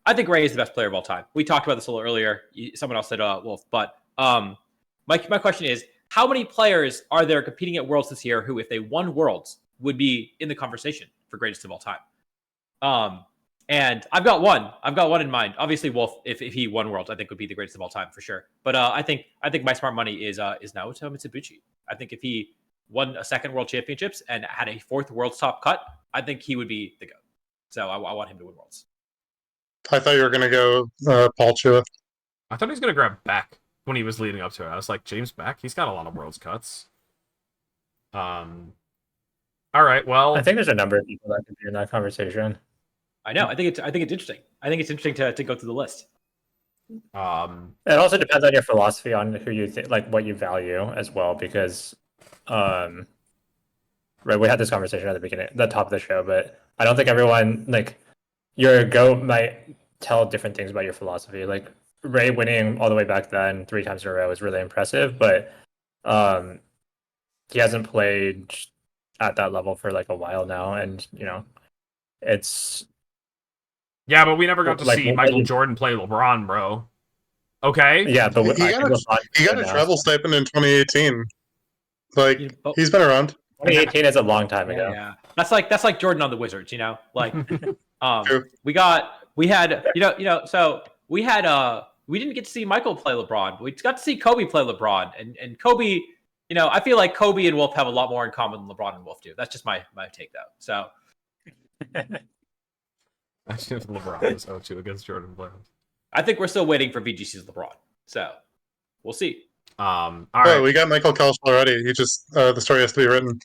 I think Ray is the best player of all time. We talked about this a little earlier. Someone else said Wolf, but my question is, how many players are there competing at Worlds this year who, if they won Worlds, would be in the conversation for greatest of all time? And I've got one in mind. Obviously, Wolf, if he won Worlds, I think would be the greatest of all time for sure. But I think my smart money is Naoto Mitsubishi. I think if he won a second World Championships and had a fourth World's Top cut, I think he would be the GOAT. So I want him to win Worlds. I thought you were gonna go Paul Chua. I thought he was gonna grab Beck when he was leading up to it. I was like, James Beck, he's got a lot of Worlds cuts. All right, well, I think there's a number of people that could be in that conversation. I know. I think it's interesting. I think it's interesting to go through the list. It also depends on your philosophy on who you think, like what you value as well, because, right, we had this conversation at the beginning, the top of the show, but I don't think everyone, like, your GOAT might tell different things about your philosophy. Like Ray winning all the way back then 3 times in a row was really impressive, but he hasn't played at that level for like a while now, and it's yeah, but we never got to like, see Michael Jordan play LeBron, bro. Okay. yeah, but He got a travel stipend in 2018. Like he's been around. 2018 is a long time ago. Yeah, that's like Jordan on the Wizards. Like True. we didn't get to see Michael play LeBron. We got to see Kobe play LeBron, and Kobe. I feel like Kobe and Wolf have a lot more in common than LeBron and Wolf do. That's just my take, though. So, I think LeBron was 0-2 against Jordan playoffs. I think we're still waiting for VGC's LeBron. So, we'll see. All Oh, right. we got Michael Kelch already. He just the story has to be written.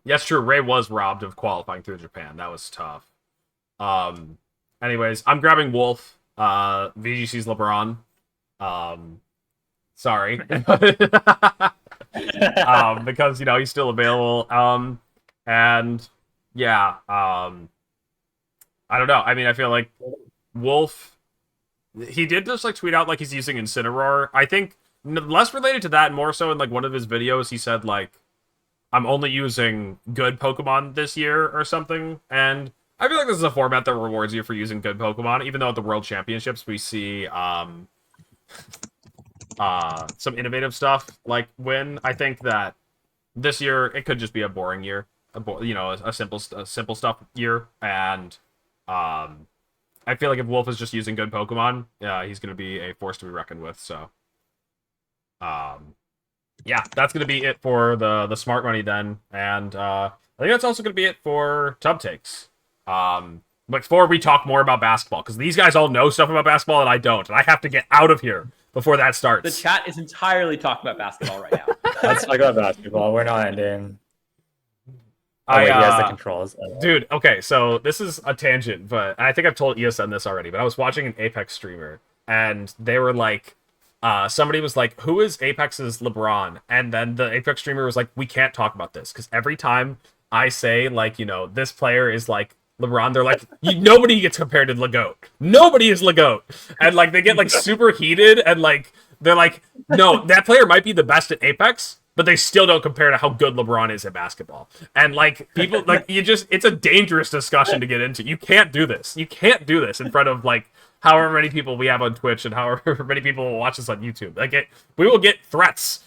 Yes, true. Ray was robbed of qualifying through Japan. That was tough. Anyways, I'm grabbing Wolf. VGC's LeBron. Sorry. Because he's still available. And yeah, I don't know. I mean, I feel like Wolf, he did just like tweet out like he's using Incineroar. I think less related to that, more so in like one of his videos, he said like, I'm only using good Pokemon this year or something. And I feel like this is a format that rewards you for using good Pokemon, even though at the World Championships we see some innovative stuff like win. I think that this year it could just be a boring year, a simple stuff year, and I feel like if Wolf is just using good Pokemon, he's going to be a force to be reckoned with. So, yeah, that's going to be it for the smart money then, and I think that's also going to be it for Tub Takes. Before we talk more about basketball, because these guys all know stuff about basketball and I don't, and I have to get out of here before that starts. The chat is entirely talking about basketball right now. Let's talk about basketball. We're not ending. He has the controls. Dude, okay, so this is a tangent, but I think I've told ESN this already, but I was watching an Apex streamer, and they were like, somebody was like, who is Apex's LeBron? And then the Apex streamer was like, we can't talk about this, because every time I say, like, this player is like LeBron, they're like, nobody gets compared to LeGoat. Nobody is LeGoat. And like they get like super heated and like they're like, no, that player might be the best at Apex, but they still don't compare to how good LeBron is at basketball. And like people like it's a dangerous discussion to get into. You can't do this. You can't do this in front of like however many people we have on Twitch and however many people will watch this on YouTube. Like we will get threats.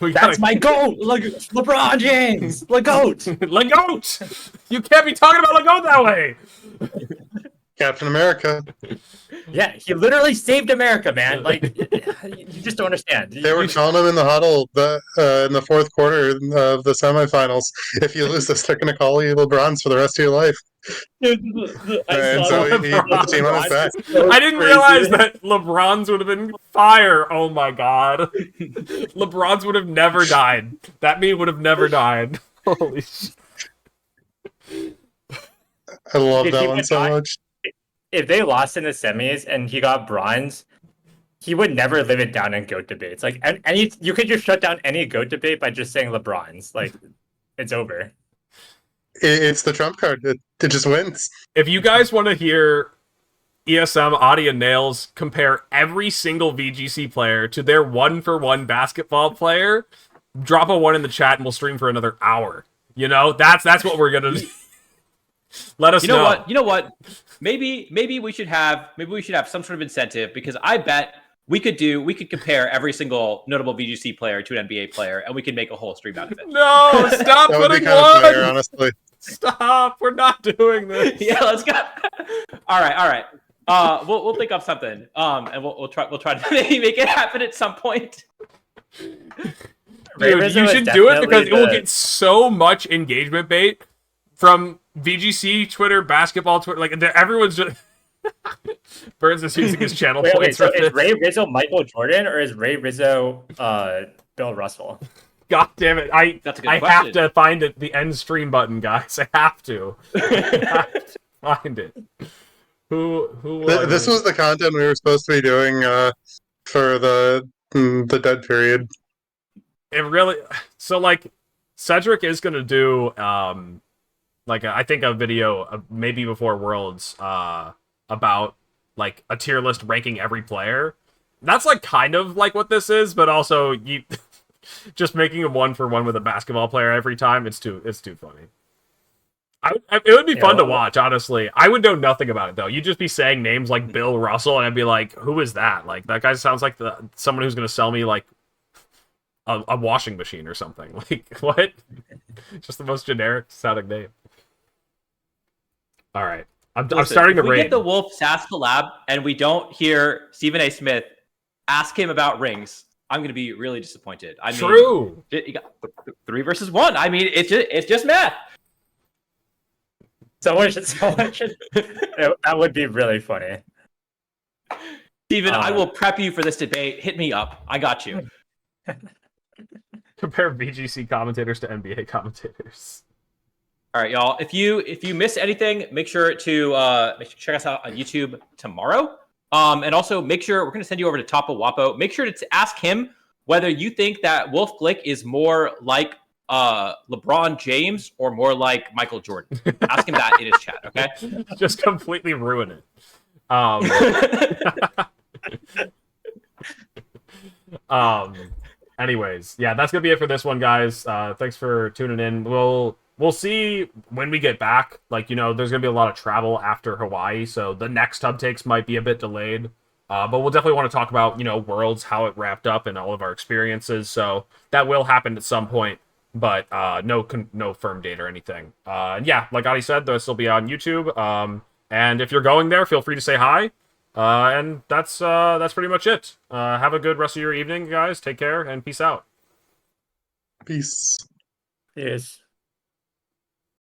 That's my GOAT! LeBron James! LeGoat! LeGoat! You can't be talking about LeGoat that way! Captain America. Yeah, he literally saved America, man. Like, you just don't understand. They were telling him in the huddle in the fourth quarter of the semifinals, if you lose this, they're going to call you LeBrons for the rest of your life. And so he put the team on his back. I didn't realize that LeBron's would have been fire. Oh my god. LeBron's would have never died. That meme would have never died. Holy shit. I love that one so much. If they lost in the semis and he got bronze, he would never live it down in GOAT debates. Like, you could just shut down any GOAT debate by just saying LeBron's. Like, it's over. It's the trump card. It just wins. If you guys want to hear ESM, Adi, and Nails compare every single VGC player to their one-for-one basketball player, drop a 1 in the chat and we'll stream for another hour. That's what we're gonna do. Let us know. You know what? Maybe we should have some sort of incentive, because I bet we could compare every single notable VGC player to an NBA player, and we could make a whole stream out of it. No, stop That would be putting kind of fair, one. honestly. Stop. We're not doing this. Yeah, let's go. All right. We'll think up something. And we'll try to maybe make it happen at some point. Ray Dude, Rizzo you is should do it because definitely it will the- get so much engagement bait from VGC Twitter, basketball Twitter. Like everyone's just Burns is using his channel Wait, points so for is this. Ray Rizzo Michael Jordan or is Ray Rizzo Bill Russell? God damn it! That's a good I question. have to find it. The end stream button, guys. I have to. I have to find it. Who? This was the content we were supposed to be doing for the dead period. It really. So like, Cedric is gonna do like I think a video maybe before Worlds about like a tier list ranking every player. That's like kind of like what this is, but also you just making a 1-for-1 with a basketball player every time. It's too funny. It would be fun to watch, honestly. I would know nothing about it though. You'd just be saying names like Bill Russell, and I'd be like, "Who is that?" Like that guy sounds like someone who's gonna sell me like a washing machine or something. Like what? Just the most generic sounding name. All right, I'm starting to if we rate. get the Wolf SAS collab and we don't hear Stephen A. Smith ask him about rings, I'm going to be really disappointed. I mean, True. you got 3 versus 1. I mean, it's just math. Someone should. That would be really funny. Stephen, I will prep you for this debate. Hit me up. I got you. Compare VGC commentators to NBA commentators. All right, y'all. If you miss anything, make sure to check us out on YouTube tomorrow. And also make sure we're going to send you over to Topo Wapo. Make sure to ask him whether you think that Wolf Glick is more like LeBron James or more like Michael Jordan. Ask him that in his chat, okay? Just completely ruin it. Anyways, yeah, that's gonna be it for this one, guys. Thanks for tuning in. We'll see when we get back. Like, you know, there's gonna be a lot of travel after Hawaii, so the next hub takes might be a bit delayed. But we'll definitely want to talk about, you know, Worlds, how it wrapped up, and all of our experiences. So that will happen at some point, but no firm date or anything. Yeah, like Adi said, this will be on YouTube. And if you're going there, feel free to say hi. And that's pretty much it. Have a good rest of your evening, guys. Take care and peace out. Peace. Yes.